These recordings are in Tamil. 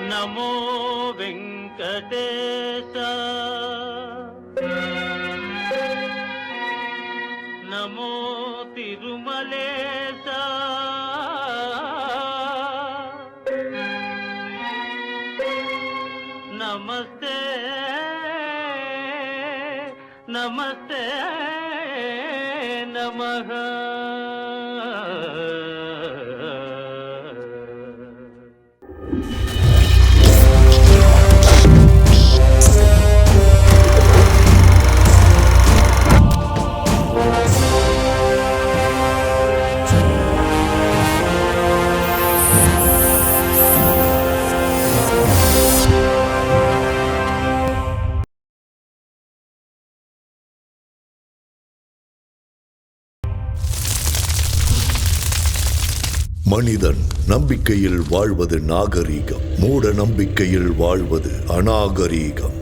నమో వెంకటేశ నమో తిరుమలేశ నమస్తే నమస్తే నమః. மனிதன் நம்பிக்கையில் வாழ்வது நாகரீகம், மூட நம்பிக்கையில் வாழ்வது அநாகரீகம்.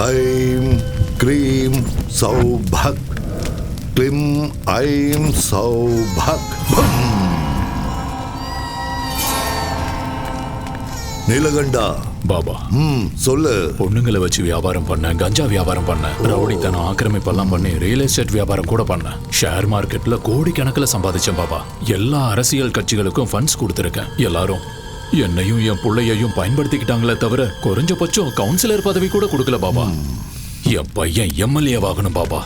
ஐம் க்ரீம் சௌபக், க்ளிம் ஐம் சௌபக். நீலகண்டா பாபா, சொல்லு. பொண்ணுங்களை வச்சு வியாபாரம் பண்ண, கஞ்சா வியாபாரம் பண்ண, ரவுடித்தனம் ஆக்கிரமிப்பெல்லாம் பண்ணி ரியல் எஸ்டேட் வியாபாரம் கூட பண்ண, ஷேர் மார்க்கெட்ல கோடிக்கணக்கில் சம்பாதிச்சேன் பாபா. எல்லா அரசியல் கட்சிகளுக்கும் ஃபண்ட்ஸ் கொடுத்துருக்கேன். எல்லாரும் என்னையும் என் பிள்ளையையும் பயன்படுத்திக்கிட்டாங்களே தவிர குறைஞ்சபட்சம் கவுன்சிலர் பதவி கூட கொடுக்கல பாபா. என் பையன் எம்எல்ஏ ஆகணும் பாபா.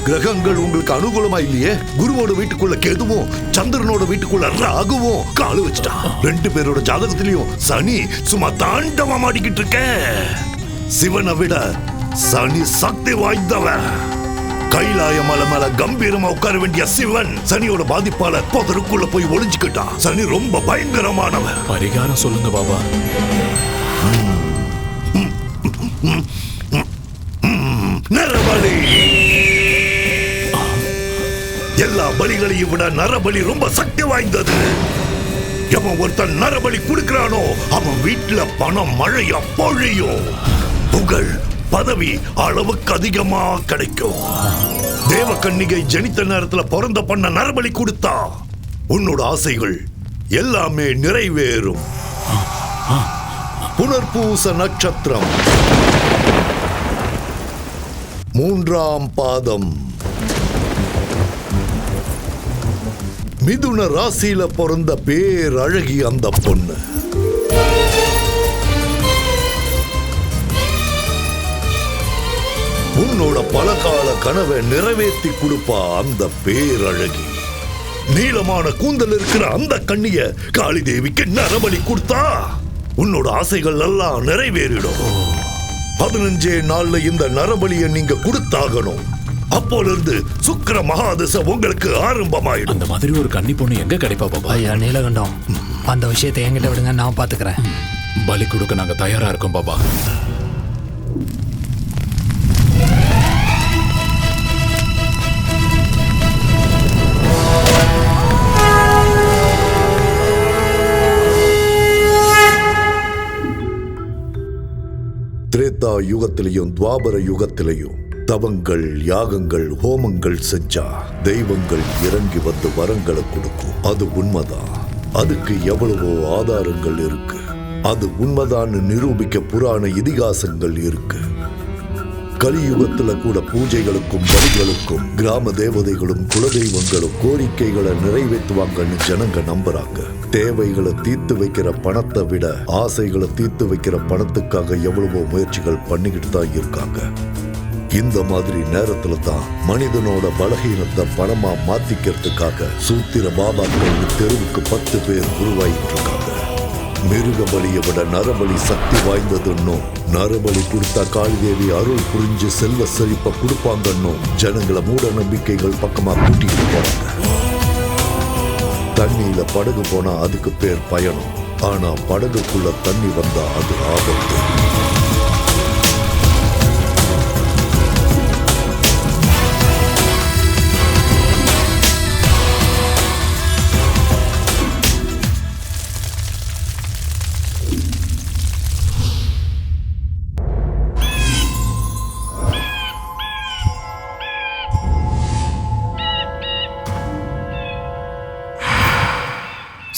கிரகங்கள் உங்களுக்கு அனுகூலமா இல்லையே. குருவோட வீட்டுக்குள்ள கேதுவும் சந்திரனோட வீட்டுக்குள்ள ராகுவும் காலு வச்சுட்டா. 2 பேரோட ஜாதகத்திலையும் சனி சும்மா தாண்டவம் ஆடிக்கிட்டு இருக்க. சிவனை விட சனி சக்தி வாய்ந்தவன். கைலாய மலை மேல கம்பீரமா உட்கார வேண்டிய சிவன் சனியோட பாதிப்பால புதருக்குள்ள போய் ஒளிஞ்சுக்கிட்டான். சனி ரொம்ப பயங்கரமானவன். பரிகாரம் சொல்லுங்க பாபா. நரபலி. எல்லா பலிகளையும் விட நரபலி ரொம்ப சக்தி வாய்ந்தது. எவன் ஒருத்தன் நரபலி கொடுக்கிறானோ அவன் வீட்டுல பணம் மழையா பொழியும். புகழ் பதவி அளவுக்கு அதிகமா கிடைக்கும். தேவகன்னிகை ஜனித்த நேரத்துல பிறந்த பண்ண நரபலி கொடுத்தா உன்னோட ஆசைகள் எல்லாமே நிறைவேறும். புனர்பூச நட்சத்திரம் 3ஆம் பாதம். மிதுன ராசியில பிறந்த பேரழகி அந்த பொண்ணு. உன்னோட பலகால கனவை நிறைவேற்றி கொடுப்பா அந்த பேரழகி. நீளமான கூந்தல் இருக்கிற அந்த கண்ணிய காளி தேவிக்கு நரபலி கொடுத்தா உன்னோட ஆசைகள் எல்லாம் நிறைவேறிடும். 15 நாள்ல இந்த நரபலியை நீங்க கொடுத்தாகணும். அப்போல இருந்து சுக்கிர மகாதசை உங்களுக்கு ஆரம்பமாயிடும். அந்த மாதிரி ஒரு கன்னி பொண்ணு எங்க கிடைப்பா பாபா? ஐயா நீலகண்டம், அந்த விஷயத்தை என்கிட்ட விடுங்க, நான் பாத்துக்கிறேன். பலி கொடுக்க நாங்க தயாரா இருக்கோம் பாபா. திரேதா யுகத்திலையும் துவாபர யுகத்திலையும் தவங்கள் யாகங்கள் ஹோமங்கள் செஞ்சா தெய்வங்கள் இறங்கி வந்து வரங்களை கொடுக்கும். அது உண்மைதான். அதுக்கு எவ்வளவோ ஆதாரங்கள் இருக்கு. அது உண்மைதான் நிரூபிக்க புராண இதிகாசங்கள் இருக்கு. கலியுகத்துல கூட பூஜைகளுக்கும் பலிகளுக்கும் கிராம தேவதைகளும் குலதெய்வங்களும் கோரிக்கைகளை நிறைவேற்றுவாங்கன்னு ஜனங்க நம்புறாங்க. தேவைகளை தீர்த்து வைக்கிற பணத்தை விட ஆசைகளை தீர்த்து வைக்கிற பணத்துக்காக எவ்வளவோ முயற்சிகள் பண்ணிக்கிட்டு தான் இருக்காங்க. இந்த மாதிரி நேரத்துல தான் மனிதனோட பலகீனத்தை பணமா மாத்திக்கிறதுக்காக சூத்திர பாபாக்கள் தெருவுக்கு 10 பேர் உருவாயிட்டு இருக்காங்க. மிருக பலியை விட நரபலி சக்தி வாய்ந்ததுன்னும், நரபலி கொடுத்தா காளிதேவி அருள் புரிஞ்சு செல்வ செழிப்ப கொடுப்பாங்கன்னும் ஜனங்களை மூட நம்பிக்கைகள் பக்கமா கூட்டிட்டு போறாங்க. தண்ணியில படகு போனா அதுக்கு பேர் பயணம். ஆனா படகுக்குள்ள தண்ணி வந்தா அது ஆபத்து.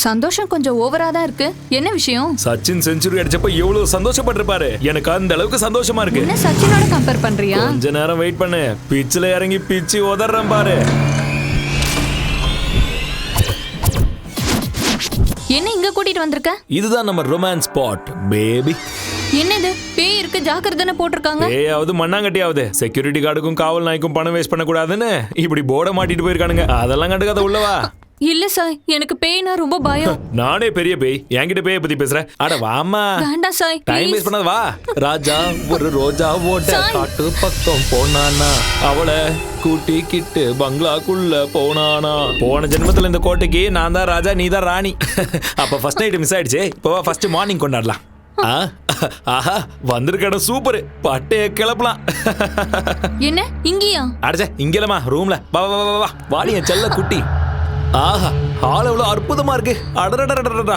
சந்தோஷம் கொஞ்சம் ஓவரா தான் இருக்கு. என்ன விஷயம்? சச்சின் செஞ்சுரி அடிச்சப்ப எவ்வளவு சந்தோஷப்பட்டிருப்பாரு. எனக்கு அந்த அளவுக்கு சந்தோஷமா இருக்கு. என்ன சச்சினோட கம்பேர் பண்றியா? கொஞ்ச நேரம் வெயிட் பண்ணு, பிச்சில் இறங்கி பிச்சு உதறேன் பாரு. என்ன இங்க கூட்டிட்டு வந்திருக்க? இதுதான் நம்ம ரொமான்ஸ் ஸ்பாட் பேபி. என்னது பேய் இருக்கு ஜாக்கிரதைன்னு போட்டிருக்காங்க. ஏயாவது மண்ணாங்கட்டியாவது செக்யூரிட்டி கார்டுக்கும் காவல் நாய்க்கும் பணம் வேஸ்ட் பண்ண கூடாதுன்னு இப்படி போர்டை மாட்டிட்டு போயிருக்கானுங்க. அதெல்லாம் கண்டுக்காத உள்ளவா. இல்ல சாய், எனக்கு பேய்னா ரொம்ப பயம். நானே பெரிய பேய், என்கிட்ட பேய பத்தி பேசுற? அட வாமா. வேண்டாம் சாய், டைம் வேஸ்ட் பண்ணாத வா. ராஜா ஒரு ரோஜா ஓட்ட காட்டு பக்கம் போனானா, அவளை கூட்டிக்கிட்டு பங்களாக்குள்ள போனானா. போன ஜென்மத்துல இந்த கோட்டைக்கு நான் தான் ராஜா, நீ தான் ராணி. அப்ப ஃபர்ஸ்ட் நைட் மிஸ் ஆயிடுச்சு. இப்போ ஃபர்ஸ்ட் மார்னிங் கொண்டாடலாம். ஆஹா வந்திருக்க சூப்பர், பட்டைய கிளப்பலாம். என்ன இங்கயா? அடச்சே இங்கலமா ரூம்ல. வா வா வா வா வாடி என் செல்ல குட்டி. ஆஹா ஹால் எவ்வளவு அற்புதமா இருக்கு. அடடடடடடா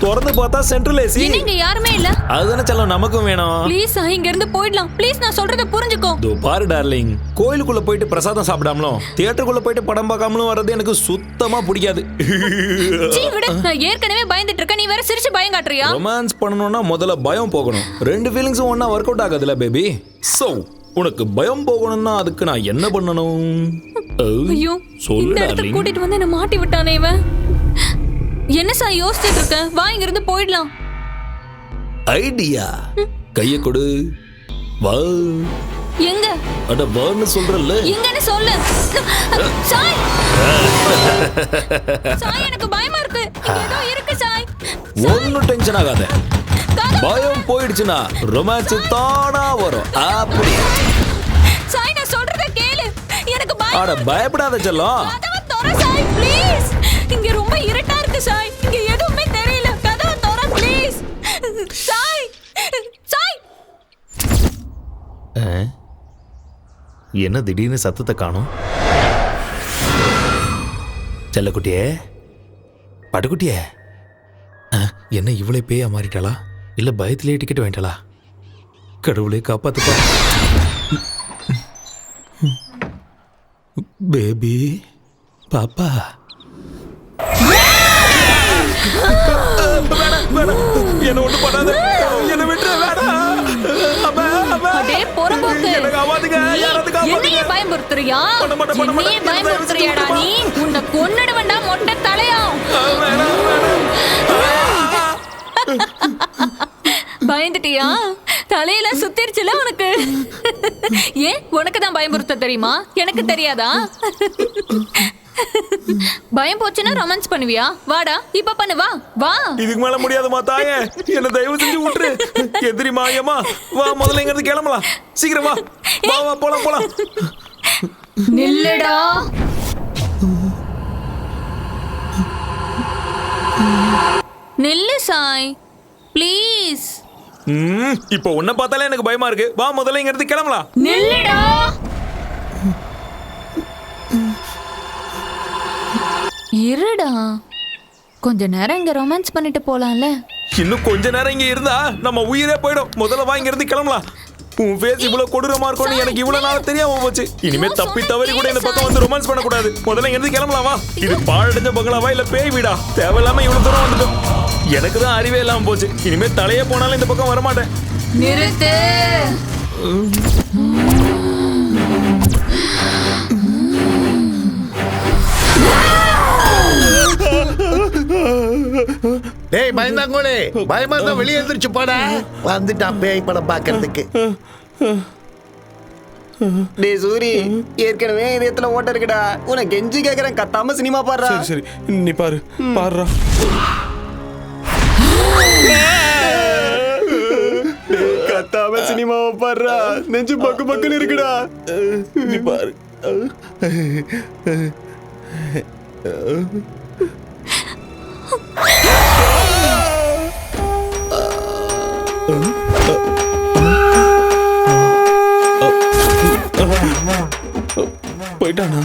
திறந்து பார்த்தா சென்ட்ரல் ஏசி. இங்க யாருமே இல்ல. அதுதானே செல்லம் நமக்கும் வேணும். ப்ளீஸ் சாய், இங்க இருந்து போயிடலாம் ப்ளீஸ். நான் சொல்றத புரிஞ்சுக்கோ. தோ பாரு டார்லிங், கோயிலுக்குள்ள போயிட்டு பிரசாதம் சாப்பிடாமலும் தியேட்டருக்குள்ள போயிட்டு படம் பார்க்காமலும் வர்றது எனக்கு சுத்தமா பிடிக்காது. சீ விடு, நான் ஏற்கனவே பயந்துட்டு இருக்கேன், நீ வேற சிரிச்சு பயம் காட்டுறியா? ரொமான்ஸ் பண்ணணும்னா முதல்ல பயம் போகணும். ரெண்டு ஃபீலிங்ஸும் ஒண்ணா ஒர்க் அவுட் ஆகாதுல பேபி. சோ உனக்கு பயம் போகணும்னா அதுக்கு நான் என்ன பண்ணணும்? ஐயோ, இந்த இடத்துக்கு கூட்டிட்டு வந்து என்ன மாட்டி விட்டானே இவன். என்ன சார் யோசிச்சுட்டு இருக்க? வா இங்க இருந்து போயிடலாம். ஐடியா, கைய கொடு. வா. எங்க? அட வான்னு சொல்றல்ல. எங்கன்னு சொல்லு. சாய். சாய் எனக்கு பயமா இருக்கு. இங்க ஏதோ இருக்கு சாய். ஒன்னும் டென்ஷன் ஆகாத. பயம் போயிடுச்சுனா ரொமான்ஸ் தானா வரும். அப்படி. சாய் நான் சொல்றத கேளு. எனக்கு பயம். அட பயப்படாத செல்லம். கதவை தர சாய் ப்ளீஸ். இங்க ரொம்ப இருட்டா இருக்கு சாய். இங்க எதுவுமே தெரியல. கதவை தர ப்ளீஸ். சாய். சாய். என்ன திடீர்னு சத்தத்தை காணோம்? செல்லக்குட்டியே, பட்டுக்குட்டியே, என்ன இவ்வளவு பேயா மாறிட்டாளா? இல்ல பயத்திலே டிக்கெட் வாங்கிட்டாளா? கடவுளே காப்பாத்துப்பா. பேபி பாப்பா. என்ன ஒண்ணு பண்ணாத, என்ன விட்டுற. அடே பொறம்போக்கு, என்னையே பயமுறுத்துறியா? என்னையே பயமுறுத்துறியாடா நீ? உன்னை கொன்னுடுவேன்டா மொட்டை தலையா. பயந்துட்டியா? தலையில சுத்திருச்சுல உனக்கு. ஏன் உனக்கு தான் பயமுறுத்த தெரியுமா? எனக்கு தெரியாதா? பயம் போச்சுன்னா ரொமான்ஸ் பண்ணுவியா? வாடா இப்ப பண்ணு. வா வா. இதுக்கு மேல முடியாதுமா தாயே, என்ன தயவு செஞ்சு விட்டுரு. எதிரி மாயமா வா, முதல்ல இங்க இருந்து கிளம்பலாம். சீக்கிரம் வா. வா வா போலாம் போலாம். நில்லுடா. நில்லு சாய் ப்ளீஸ். இப்போ உன்னை பார்த்தாலே எனக்கு பயமா இருக்கு. வா முதல்ல இங்க இருந்து கிளம்பலாம். நில்லுடா. இருடா, கொஞ்ச நேரம் இங்க ரொமான்ஸ் பண்ணிட்டு போலாம்ல. இன்னும் கொஞ்ச நேரம் இங்க இருந்தா நம்ம உயிரே போயிடும். முதல்ல வா இங்க இருந்து கிளம்பலாம். உன் ஃபேஸ் இவ்வளவு கொடூரமா இருக்கும்னு எனக்கு இவ்வளவு நாள் தெரியாம போச்சு. இனிமே தப்பி தவறி கூட இந்த பக்கம் வந்து ரொமான்ஸ் பண்ண கூடாது. முதல்ல இங்க இருந்து கிளம்பலாம். வா. இது பாழடைஞ்ச பங்களாவா இல்ல பேய் வீடா? தேவையில்லாம இவ்வளவு தூரம் வந்துட்டோம். எனக்கு தான் அறிவே இல்லாம போச்சு. இனிமே தலையே போனாலும் இந்த பக்கம் வரமாட்டேன். நிறுத்து. டேய் பயந்தாங்கோலே, பயமா இருந்தா வெளியே எந்திரிச்சு போடா. வந்துட்டான் பேய் படம் பாக்குறதுக்கு. டேய் சூரி, ஏற்கனவே இதயத்துல ஓட்ட இருக்குடா. உனக்கு கெஞ்சி கேக்குறேன், கத்தாம சினிமா பாடுறா. சரி நீ பாரு, பாடுறா. கத்தாம சினிமாவை பாடுறா. நெஞ்சு பக்கு பக்குன்னு இருக்குடா. நீ பாரு. போயிட்டானா?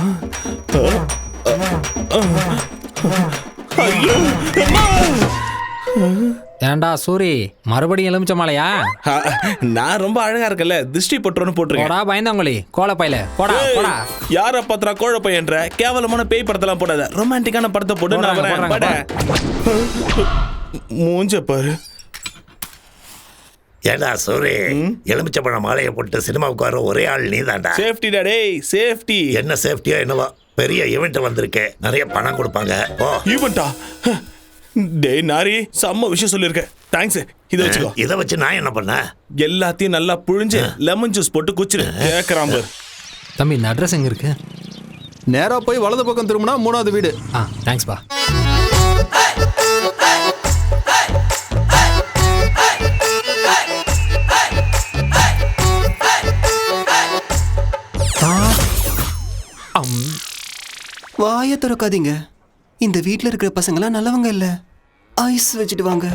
ஏன்டா ஏண்டா சூரி மறுபடியும் எலுமிச்ச மாலையா? நான் ரொம்ப அழகா இருக்கல, திருஷ்டி பட்டுறோன்னு போட்டிருக்கேன். போடா பயந்தாங்கொழி கோலப்பையில போடா போடா. யார பாத்திரா கோழ பையன்ற? கேவலமான பேய் படத்தெல்லாம் போடாத, ரொமான்டிக்கான படத்தை போட்டு நான் வரேன். பட மூஞ்ச பாரு. ஏடா சூரி, எலுமிச்சப்பழம் மாலையை போட்டு சினிமாவுக்கு வர ஒரே ஆள் நீ தான்டா. சேஃப்டிடா டேய், சேஃப்டி. என்ன சேஃப்டியா என்னவா? பெரிய ஈவெண்ட் வந்திருக்கு, நிறைய பணம் கொடுப்பாங்க. ஓ ஈவெண்டா? டேய் நாரி, செம்ம விஷயம் சொல்லியிருக்கேன். தேங்க்ஸ். இதை வச்சுக்கோ. இதை வச்சு நான் என்ன பண்ணேன்? எல்லாத்தையும் நல்லா புழிஞ்சு லெமன் ஜூஸ் போட்டு குச்சிரு. கேட்கறான் பாரு. தம்பி இந்த அட்ரஸ் எங்க இருக்கு? நேரா போய் வலது பக்கம் திரும்பினா 3வது வீடு. தேங்க்ஸ் பா. வாய திறக்காதீங்க. இந்த வீட்ல இருக்கிற பசங்களாம் நல்லவங்க இல்ல. ஐஸ் வச்சுட்டு வாங்க.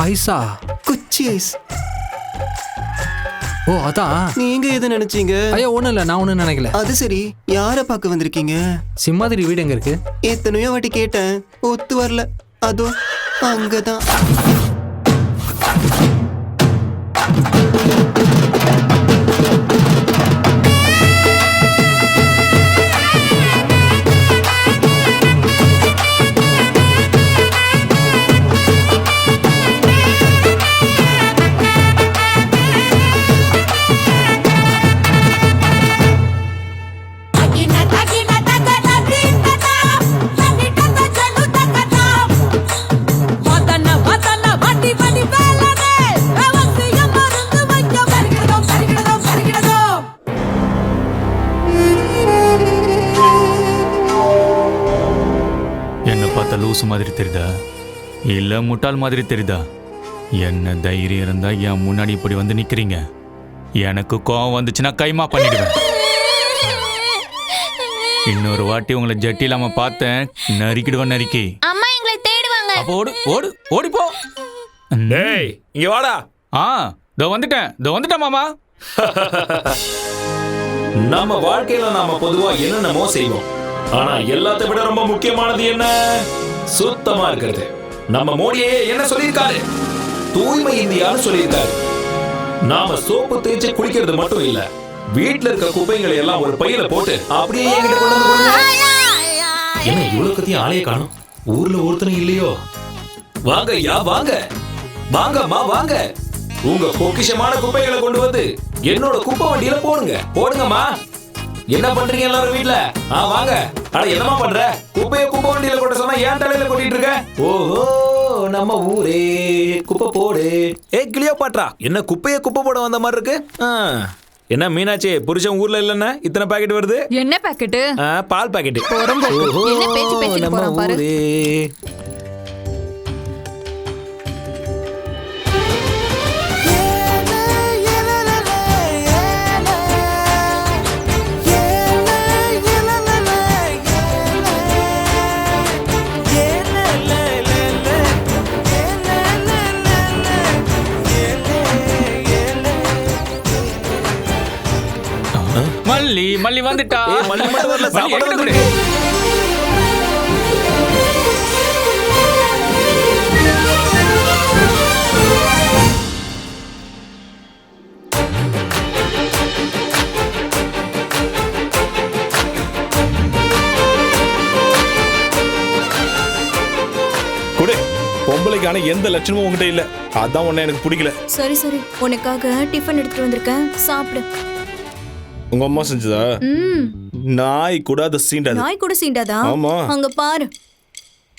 ஐஸா? குச்சி ஐஸ். ஓ அதான். நீங்க எதை நினைச்சீங்க? ஐயோ ஒண்ணும் இல்ல, நான் ஒண்ணும் நினைக்கல. அது சரி, யார பார்க்க வந்திருக்கீங்க? சிம்மாதிரி வீடு எங்க இருக்கு? எத்தனையோ வாட்டி கேட்டேன், ஒத்து வரல. அதோ அங்கதான். லூசு மாதிரி தெரியுதா இல்ல முட்டாள் மாதிரி தெரியுதா? என்ன தைரியம் இருந்தா என் முன்னாடி இப்படி வந்து நிக்கிறீங்க? எனக்கு கோவம் வந்துச்சுன்னா கைமா பண்ணிடுவேன். இன்னொரு வாட்டி உங்களை ஜட்டி இல்லாம பார்த்தேன், நறுக்கிடுவேன் நறுக்கி. அம்மா எங்களை தேடுவாங்க. அப்போ ஓடு ஓடு ஓடி போ. டேய் இங்க வாடா. இதோ வந்துட்டேன் மாமா. நம்ம வாழ்க்கையில நாம பொதுவா என்னென்னமோ செய்வோம், ஆனா எல்லாத்தை விட ரொம்ப முக்கியமானது என்ன? சுத்தமா இருக்கிறது. நம்ம மோடியே என்ன சொல்லியிருக்காரு? தூய்மை இந்தியான்னு சொல்லியிருக்காரு. நாம சோப்பு தேய்ச்சி குளிக்கிறது மட்டும் இல்ல, வீட்டுல இருக்க குப்பைகளை எல்லாம் ஒரு பையில போட்டு அப்படியே என்கிட்ட கொண்டு வந்து கொடுங்க. என்ன இவ்வளவு கத்தியும் ஆளைய காணும்? ஊர்ல ஒருத்தனும் இல்லையோ? வாங்க ஐயா வாங்க, வாங்கம்மா வாங்க. உங்க பொக்கிஷமான குப்பைகளை கொண்டு வந்து என்னோட குப்பை வண்டியில போடுங்கம்மா. என்ன பண்றீங்க எல்லாரும் வீட்ல? வாங்க. அட என்னமா பண்ற? குப்பைய குப்பை வண்டியில கொட்ட சொன்னா ஏன் தலையில கொட்டிட்டு இருக்க? ஓஹோ, நம்ம ஊரே குப்பை போடு. கிளியோபாட்ரா, என்ன குப்பைய குப்பை போட வந்த மாதிரி இருக்கு? என்ன மீனாட்சி, புருஷன் ஊர்ல இல்லன்னா இத்தனை பாக்கெட் வருது? என்ன பாக்கெட்? பால் பாக்கெட். என்ன பேச்சு பேசிட்டு போறான் பாரு. மல்லி வந்துட்டா. மல்லி மட்டும் வரல, சாப்பாடு வந்து. குடு. பொம்பளைக்கான எந்த லட்சணமும் உங்ககிட்ட இல்ல, அதான் உன்னை எனக்கு பிடிக்கல. சரி சரி, உனக்காக டிஃபன் எடுத்துட்டு வந்திருக்கேன், சாப்பிடு. உங்க அம்மா செஞ்சதா? நாய் கூட அது சீண்டாது. நாய் கூட சீண்டாதா? ஆமா. அங்க பாரு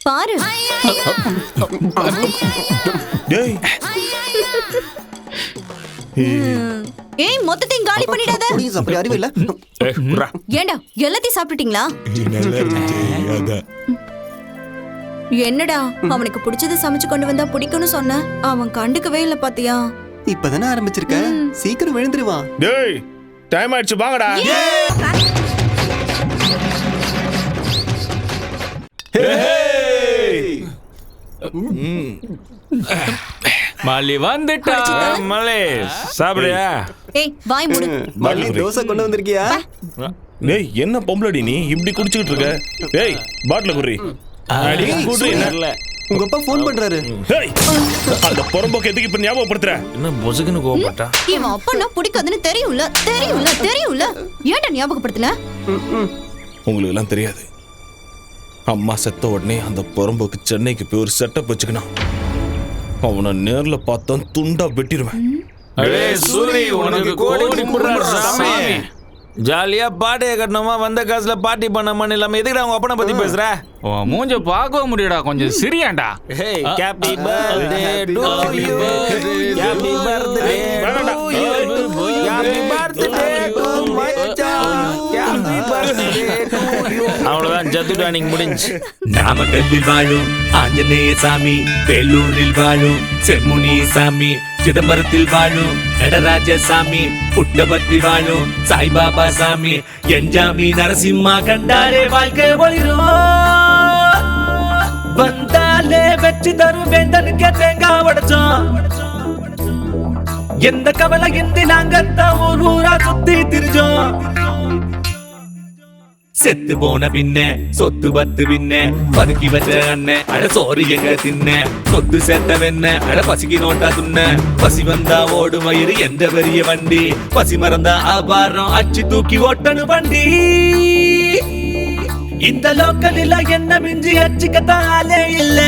பாரு. டேய் ஏய், மொத்தத்தையும் காலி பண்ணிடாத. ப்ளீஸ், அப்படி அறிவு இல்ல. ஏண்டா எல்லாத்தையும் சாப்பிட்டுட்டீங்களா? என்னடா, அவனுக்கு பிடிச்சதை சமைச்சு கொண்டு வந்தா பிடிக்கும்னு சொன்ன, அவன் கண்டுக்கவே இல்ல பாத்தியா? இப்பதானே ஆரம்பிச்சிருக்க, சீக்கிரம் விழுந்துருவான். டேய் டைம் ஆயிடுச்சு, வாங்கடா. மல்லி வந்துட்டா. மலே சாப்பிடுறியா? ஏய் வாய் மூடு. மல்லி தோசை கொண்டு வந்திருக்கியா? டேய் என்ன பொம்பளடி நீ இப்படி குடிச்சிட்டு இருக்க? டேய் பாட்டில குடி. அடி குடி. உங்க அப்பா ஃபோன் பண்றாரு. அந்த புறம்போக்கு எதுக்கு இப்ப ஞாபகப்படுத்துற? என்ன முசுகுன்னு கோவப்பட்டா? இவன் அப்பனா பிடிக்காதுன்னு தெரியும்ல. ஏன்டா ஞாபகப்படுத்தல? உங்களுக்கு எல்லாம் தெரியாது. அம்மா செத்த உடனே அந்த புறம்போக்கு சென்னைக்கு போய் ஒரு செட்டப் வச்சுக்கணும். அவனை நேர்ல பார்த்தா துண்டா வெட்டிடுவேன். சூரி உனக்கு கோடி சாமி. ஜாலியா பாட்டியை கட்டணுமா, வந்த காசுல பார்ட்டி பண்ண இல்லாம எதுக்குடா உங்க அப்பனை பத்தி பேசுற? மூஞ்ச பார்க்க முடியடா, கொஞ்சம் சிரியாண்டா. Happy birthday to you, happy birthday to you, happy birthday to மச்சான், ஹாப்பி பர்த்டே டு யூ. அவ்வளவுதான், ஜத்துடா நீங்க முடிஞ்சு. நாமக்கல்லில் வாழும் ஆஞ்சநேய சாமி, வேலூரில் வாழும் செம்முனி சாமி, சிதம்பரத்தில் வாழும் நடராஜ சாமி, புட்டபர்த்தி வாழும் சாய்பாபா சாமி, என்ஜாமி நரசிம்மா கண்டாரே வாழ்க்கை ஒளிரும். வந்தாலே வெற்றி தரும் வேந்தனுக்கு தேங்காய் உடைச்சோம். எந்த கவலை இன்றி நாங்கத்தான் ஊர் ஊரா சுத்தி திரிஞ்சோம். செத்து போன பின்ன சொத்து பத்து பின்ன பதுக்கி வச்ச அண்ணன் அட சோறு எங்க தின்ன, சொத்து சேர்த்த வெண்ண அட பசிக்கு நோட்டா துண்ண, பசி வந்தா ஓடு வயிறு எந்த பெரிய வண்டி, பசி மறந்தா ஆபாரம் அச்சு தூக்கி ஓட்டனு வண்டி. இந்த லோக்கலில் என்ன மிஞ்சி அச்சுக்கத்தாலே இல்ல,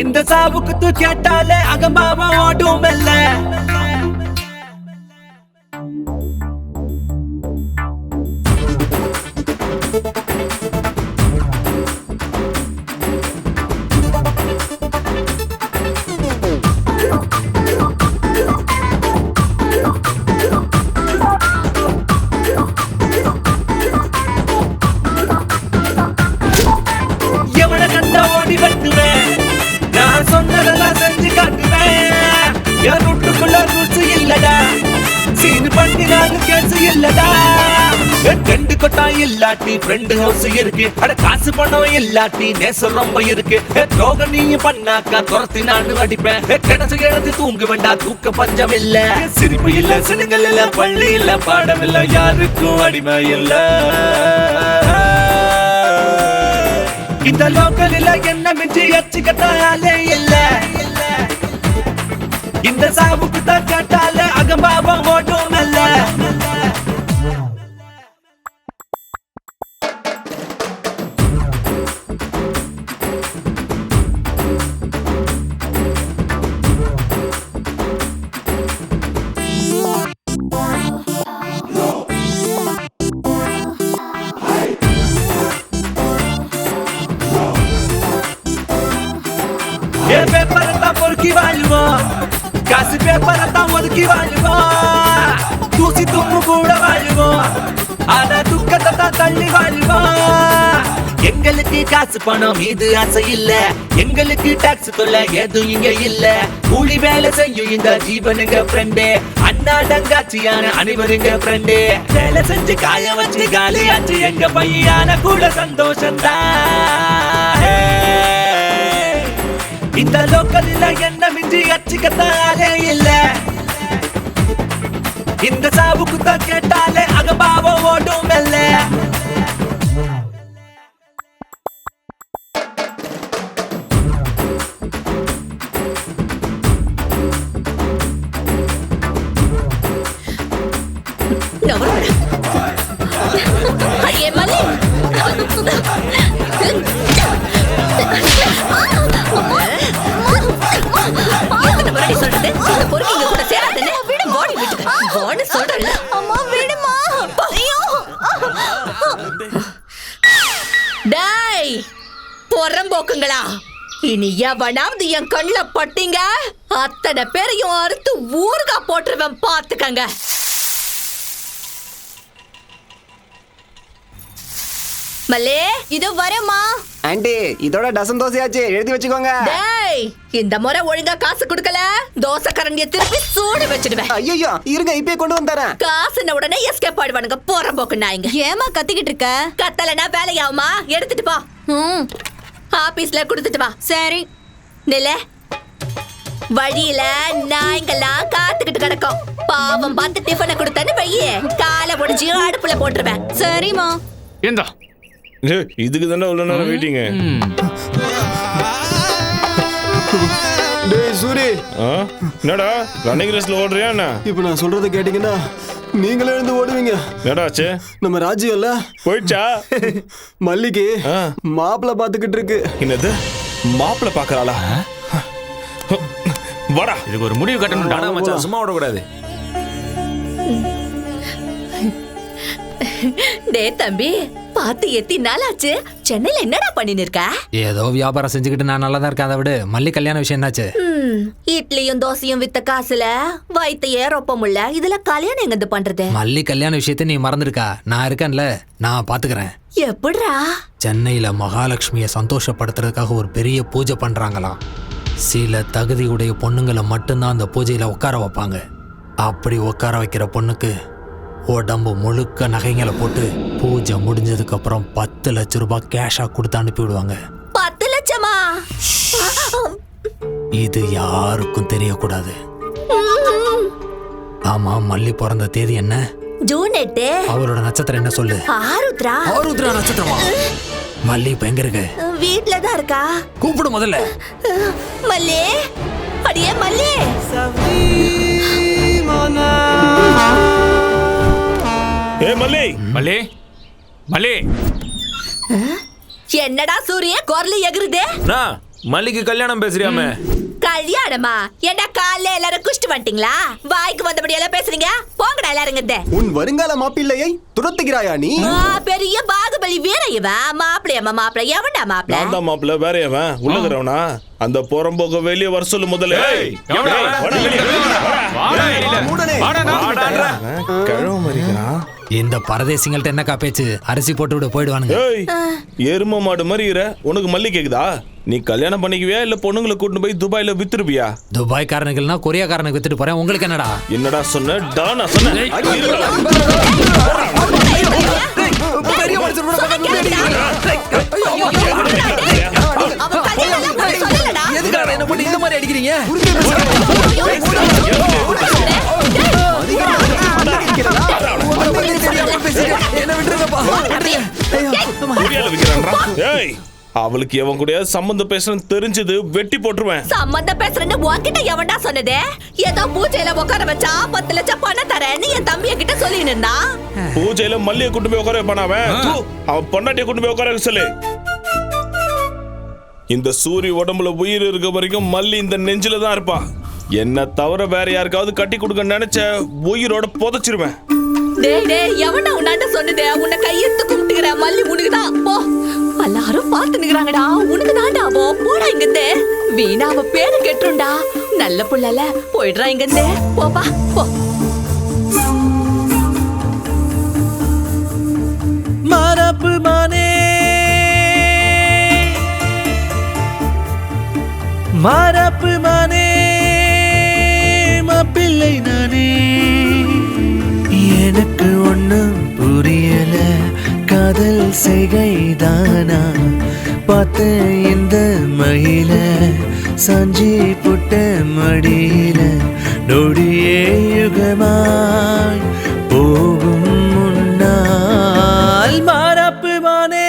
இந்த சாவுக்கு தூ கேட்டாலே அகம்பாவா ஓடும் இல்ல. எவனை கண்டா ஓடி வெட்டுவேன், நான் சொன்னதெல்லாம் செஞ்சு காட்டுவேன். என் வீட்டுக்குள்ள ருசி இல்லடா, சீனு பண்ணி நானு கேசு இல்லடா. ரெண்டு கொட்டா இல்லாட்டி ஃப்ரெண்டு ஹவுஸ் இருக்கு, அட காசு பணம் இல்லாட்டி நேசம் ரொம்ப இருக்கு. துரோகம் நீயும் பண்ணாக்கா துரத்தி நானு அடிப்பேன். கிடச்சு எழுதி தூங்க வேண்டாம், தூக்க பஞ்சம் இல்ல. சிரிப்பு இல்ல, சினுங்கள் இல்ல, பள்ளி இல்ல, பாடம் இல்ல, யாருக்கும் அடிமை இல்ல. இந்த லோக்கலில் என்ன மிஞ்சி அச்சுக்கத்தாலே இல்ல, இந்த சாவுக்கு தான் கேட்டாலே அகம்பாவம் ஓட்டும் அல்ல. பேப்பரத்தான் பொறுக்கி வாழ்வோம், காசு பேப்பரத்தான் ஒதுக்கி வாழ்வோம். தூசி தும்மு கூட வாழ்வோம், ஆனா துக்கத்தை தான் தள்ளி வாழ்வோம். எங்களுக்கு காசு பணம் மீது ஆசை இல்ல, எங்களுக்கு டாக்ஸ் தொல்லை எதுவும் இங்க இல்ல. கூலி வேலை செய்யும் இந்த ஜீவனுங்க ஃப்ரெண்டு, அண்ணா தங்காச்சியான அனைவருங்க ஃப்ரெண்டு. வேலை செஞ்சு காய வச்சு காலியாச்சு எங்க பையான கூட சந்தோஷம்தான். இந்த லோக்கலில் என்ன மிஞ்சி அச்சுக்கத்தாலே இல்ல, இந்த சாவுக்கு தான் கேட்டாலே அகபாவம் ஓடும் இல்ல. பொறம்போக்குங்களா, இனி எவனாவது என் கண்ணுல பட்டீங்க அத்தனை பேரையும் அறுத்து ஊர்கா போட்டுருவேன், பாத்துக்கங்க. மல்லே, இது வரமா ஆண்டி, இதோட டசன் தோசையாச்சு, எழுதி வச்சுக்கோங்க. டேய், இந்த முறை ஒழுங்கா காசு கொடுக்கல தோசை கரண்டிய திருப்பி சூடு வச்சிடுவேன். ஐயோ, இருங்க, இப்பயே கொண்டு வந்துறேன். காசுன உடனே எஸ்கேப் ஆடுவானுங்க போறம்போக்கு நாய்ங்க. ஏமா கத்திக்கிட்டு இருக்க? கத்தலனா வேலையாவுமா, எடுத்துட்டு போ. ஆபீஸ்ல கொடுத்துட்டு வா. சரி நில வழியில நாய்ங்கெல்லாம் காத்துக்கிட்டு கிடக்கும். பாவம் பார்த்து டிஃபனை கொடுத்தன்னு வையே, காலை ஒடிச்சு அடுப்புல போட்டுருவேன். சரிமா. இதுக்கு தானே உள்ள நேரம் வெயிட்டிங்க. சூரி என்னடா ரன்னிங் ரேஸ்ல ஓடுறியா என்ன? இப்போ நான் சொல்றதை கேட்டீங்கன்னா நீங்களே எழுந்து ஓடுவீங்க. என்னடாச்சு? நம்ம ராஜ்யம் இல்ல போயிடுச்சா? மல்லிக்கு மாப்பிள்ள பாத்துக்கிட்டு இருக்கு. என்னது மாப்பிள்ள பாக்குறாளா? வாடா, இதுக்கு ஒரு முடிவு கட்டணும். மச்சான் சும்மா விடக்கூடாது. டே தம்பி, பாத்து எத்தி நாளாச்சு. சென்னையில என்னடா பண்ணின்னு இருக்க? ஏதோ வியாபாரம் செஞ்சுக்கிட்டு நான் நல்லா தான் இருக்கேன். அதை விட மல்லி கல்யாண விஷயம் என்னாச்சு? இட்லியும் தோசையும் வித்த காசுல வயித்தையே ரொப்ப முடியல. இதுல கல்யாணம் எங்க பண்றது? மல்லி கல்யாண விஷயத்த நீ மறந்துருக்கா? நான் இருக்கேன்ல, நான் பாத்துக்கிறேன். எப்படிரா? சென்னையில மகாலட்சுமியை சந்தோஷப்படுத்துறதுக்காக ஒரு பெரிய பூஜை பண்றாங்களாம். சில தகுதியுடைய பொண்ணுங்களை மட்டும்தான் அந்த பூஜையில உட்கார வைப்பாங்க. அப்படி உட்கார வைக்கிற பொண்ணுக்கு உடம்பு முழுக்க நகைங்களை போட்டு பூஜை முடிஞ்சதுக்கு அப்புறம் 10 லட்சம் ரூபாய் கேஷா கொடுத்து அனுப்பி விடுவாங்க. 10 லட்சமா? இது யாருக்கும் தெரியக்கூடாது. ஆமா, மல்லி பிறந்த தேதி என்ன? ஜூன் 8. அவரோட நட்சத்திரம் என்ன சொல்லு? ஆருத்ரா. ஆருத்ரா நட்சத்திரமா? மல்லி இப்ப எங்க இருக்கு? வீட்ல தான் இருக்கா. கூப்பிடு முதல்ல. மல்லி, அடியே மல்லி. ஏ மல்லி, மல்லி, மல்லி. என்னடா சூரிய குரல் எகுறுதே? நான் மல்லிக்கு கல்யாணம் பேசுறியாமே? கல்யாணமா? என்ன காலைல எல்லாரும் குஷ்டு வந்துட்டீங்களா? வாய்க்கு வந்தபடி எல்லாம் பேசுறீங்க. போங்கடா எல்லாருங்க. உன் வருங்கால மாப்பிள்ளையை துரத்துகிறாயா நீ? பெரிய பாகுபலி வீர இவன். மாப்பிள்ளையம்மா மாப்பிள்ளை. எவன்டா மாப்பிள்ளை? நான் தான் மாப்பிள்ள. வேற எவன்? உள்ளகிறவனா? அந்த புறம்போக்க வெளியே வர சொல்லு முதல்ல. கிழவ மறிக்கிறான். இந்த பரதேசிங்கள்ட்ட என்னக்கா பேச்சு? அரிசி போட்டு விட போயிடுவானுங்க. எரும மாடு மாதிரி உனக்கு மல்லி கேக்குதா? நீ கல்யாணம் பண்ணிக்குவியா இல்ல பொண்ணுங்களை கூட்டு போய் துபாயில வித்துருப்பியா? துபாய் காரனுக்குனா கொரியா காரனுக்கு வித்துட்டு போறேன். உங்களுக்கு என்னடா? என்னடா சொன்ன? டானா சொன்ன? பெரிய மனுஷன் கூட எதுக்காக என்ன பண்ணி இந்த மாதிரி அடிக்கிறீங்க? அவளுக்கு எவன் கூட சம்பந்தம் பேசுறேன்னு தெரிஞ்சது வெட்டி போட்டுருவேன். சம்பந்தம் பேசுறேன்னு உன்கிட்ட எவன்டா சொன்னதே? ஏதோ பூஜையில உட்கார வச்சா 10 லட்சம் பணம் தரேன்னு என் தம்பிய கிட்ட சொல்லின்னு இருந்தான். பூஜையில மல்லியை கூட்டு போய் உட்கார வைப்பான். அவன் பொண்டாட்டியை கூட்டு போய் உட்கார வைக்க சொல்லு. இந்த சூரிய உடம்புல உயிர் இருக்க வரைக்கும் மல்லி இந்த நெஞ்சில தான் இருப்பா. என்ன தவிர வேற யாருக்காவது கட்டி கொடுக்க நினைச்ச உயிரோட புதைச்சிருவேன். டேய் டேய், எவன்டா உன்னாண்ட சொன்னதே? உன்னை கையெடுத்து கும்பிட்டுக்கிற. மல்லி உனக்குதான். போ, எல்லாரும் பார்த்து நிக்கிறாங்கடா. உனக்கு தான்டா. போடா இங்கிருந்து. வீணா அவ பேரு கெட்டுருண்டா. நல்ல புள்ளல. போயிடுறா இங்கிருந்து. போப்பா போ. மரப்பு மானே, மரப்பு மானே, மாப்பிள்ளை நானே. எனக்கு ஒண்ணும் புரியல, காதல் செய்கைதானா? பார்த்த இந்த மயில சாஞ்சி புட்ட மடியில நொடியே யுகமாய் போகும் முன்னால் மரப்பு மானே.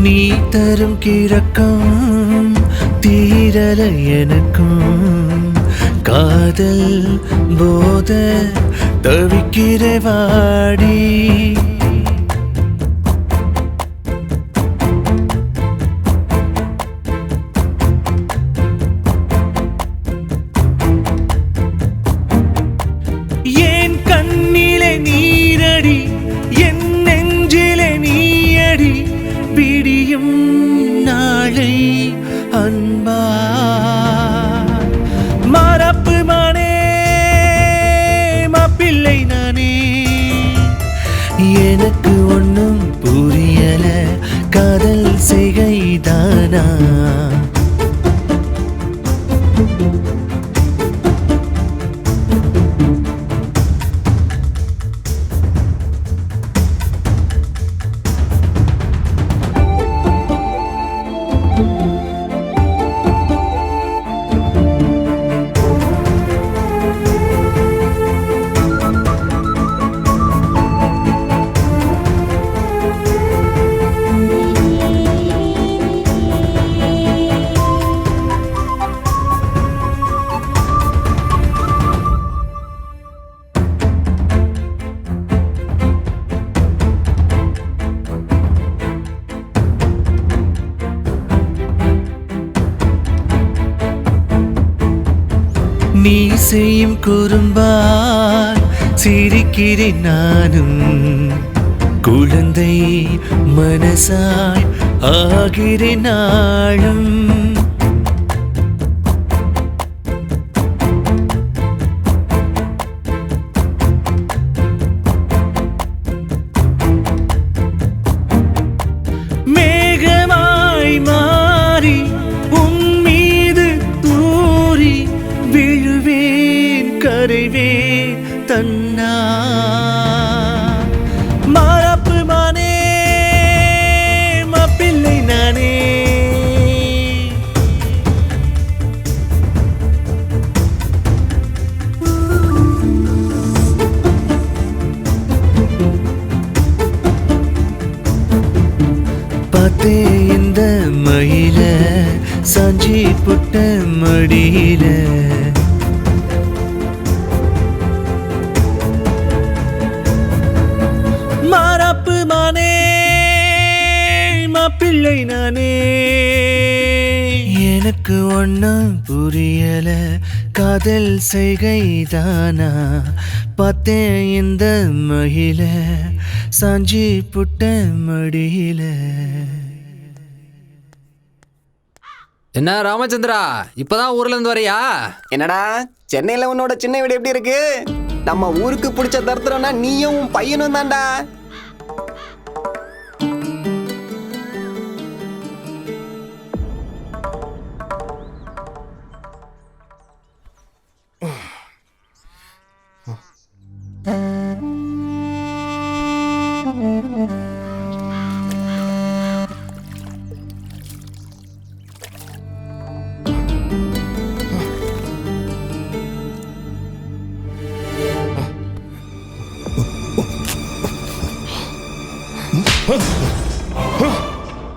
நீ தரும் கிறக்கம் தீரல எனக்கும், காதல் போத தவிக்கிற வாடி. ஏன் கண்ணிலே நீரடி, என் நெஞ்சிலே நீயடி. விடியும் நாளை அன்பா மரப்பு மானே. செய்யும் குறும்பால் சிரிக்கிறேன் நானும் குழந்தை மனசாய் ஆகிறேன் நாளும் மேகமாய் மாறி உன் மீது தூறி விழுவேன் கரைவேன் தன்னா மாறாப்பு மானே மாப்பிள்ளை நானே பார்த்தே இந்த மயில சாஞ்சி புட்ட மடியில மாறாப்பு மானே மாப்பிள்ளை நானே எனக்கு ஒன்னும் புரியல காதல் செய்கைதானா பார்த்தேன் இந்த மகிழ சாஞ்சி புட்ட மடியில என்ன ராமச்சந்திரா, இப்பதான் ஊர்ல இருந்து வரியா? என்னடா சென்னையில உன்னோட சின்ன வீடு எப்படி இருக்கு? நம்ம ஊருக்கு பிடிச்ச தருத்திரம்னா நீயும் உன் பையனும் தான்டா.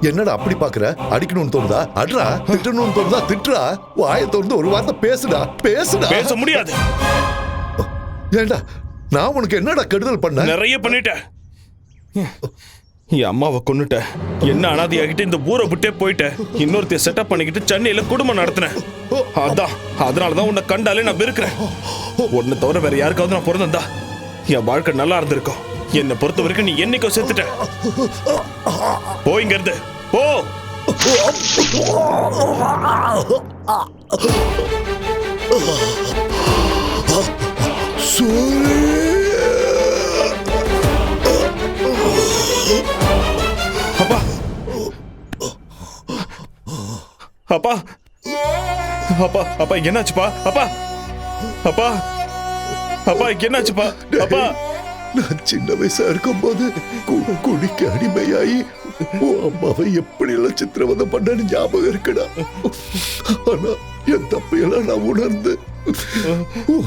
என்னடா அப்படி பாக்குற? அடிக்கணும்னு தோணுதா அட்ரா, திட்டணும்னு தோணுதா திட்டுறா. வாயை திறந்து ஒரு வார்த்தை பேசுடா. பேச முடியாது. ஏண்டா நான் உனக்கு என்னடா கெடுதல் பண்ண? நிறைய பண்ணிட்டேன். என் அம்மாவை கொன்னுட்ட, என்ன அனாதையாகிட்டு இந்த ஊரை விட்டே போயிட்ட, இன்னொருத்தைய செட்டப் பண்ணிக்கிட்டு சென்னையில குடும்பம் நடத்தினேன். அதனாலதான் உன்னை கண்டாலே நான் வெறுக்கிறேன். உன்னை தவிர வேற யாருக்காவது நான் பிறந்தா என் வாழ்க்கை நல்லா இருந்திருக்கும். என்னை பொறுத்த வரைக்கும் நீ என்னைக்கோ செத்துட்ட. போயிங்க இருந்து போ. அப்பா அப்பா அப்பா அப்பா என்னாச்சுப்பா? அப்பா அப்பா அப்பா என்னாச்சுப்பா? அப்பா நான் சின்ன வயசா இருக்கும் போது குடிக்க அடிமையாயி அம்மாவை எப்படி எல்லாம் சித்திரவதை பண்ணு ஞாபகம் இருக்குடா. ஆனா என் தப்பையெல்லாம் நான் உணர்ந்து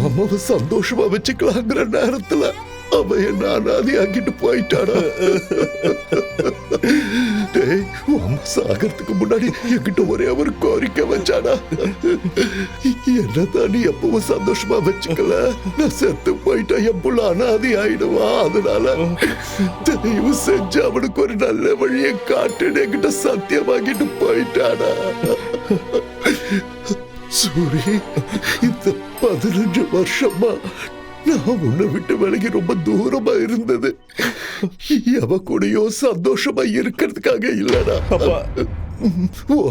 அம்மாவை சந்தோஷமா வச்சுக்கலாங்கிற நேரத்துல அவன் என்ன அனாதி ஆக்கிட்டு போயிட்டாடா. டேய், அம்மா சாகிறதுக்கு முன்னாடி என்கிட்ட ஒரே ஒரு கோரிக்கை வச்சாடா. என்னதான் நீ எப்பவும் சந்தோஷமா வச்சுக்கல, நான் செத்து போயிட்டா என் புள்ள அனாதி ஆயிடுவா. அதனால தயவு செஞ்சு அவனுக்கு ஒரு நல்ல வழியை காட்டுன்னு என்கிட்ட சத்தியமாக்கிட்டு போயிட்டாடா. சூரி, இந்த 15 வருஷமா நான் உன்னை விட்டு விலகி ரொம்ப தூரமா இருந்தது எவ கூடயோ சந்தோஷமா இருக்கிறதுக்காக இல்லடா.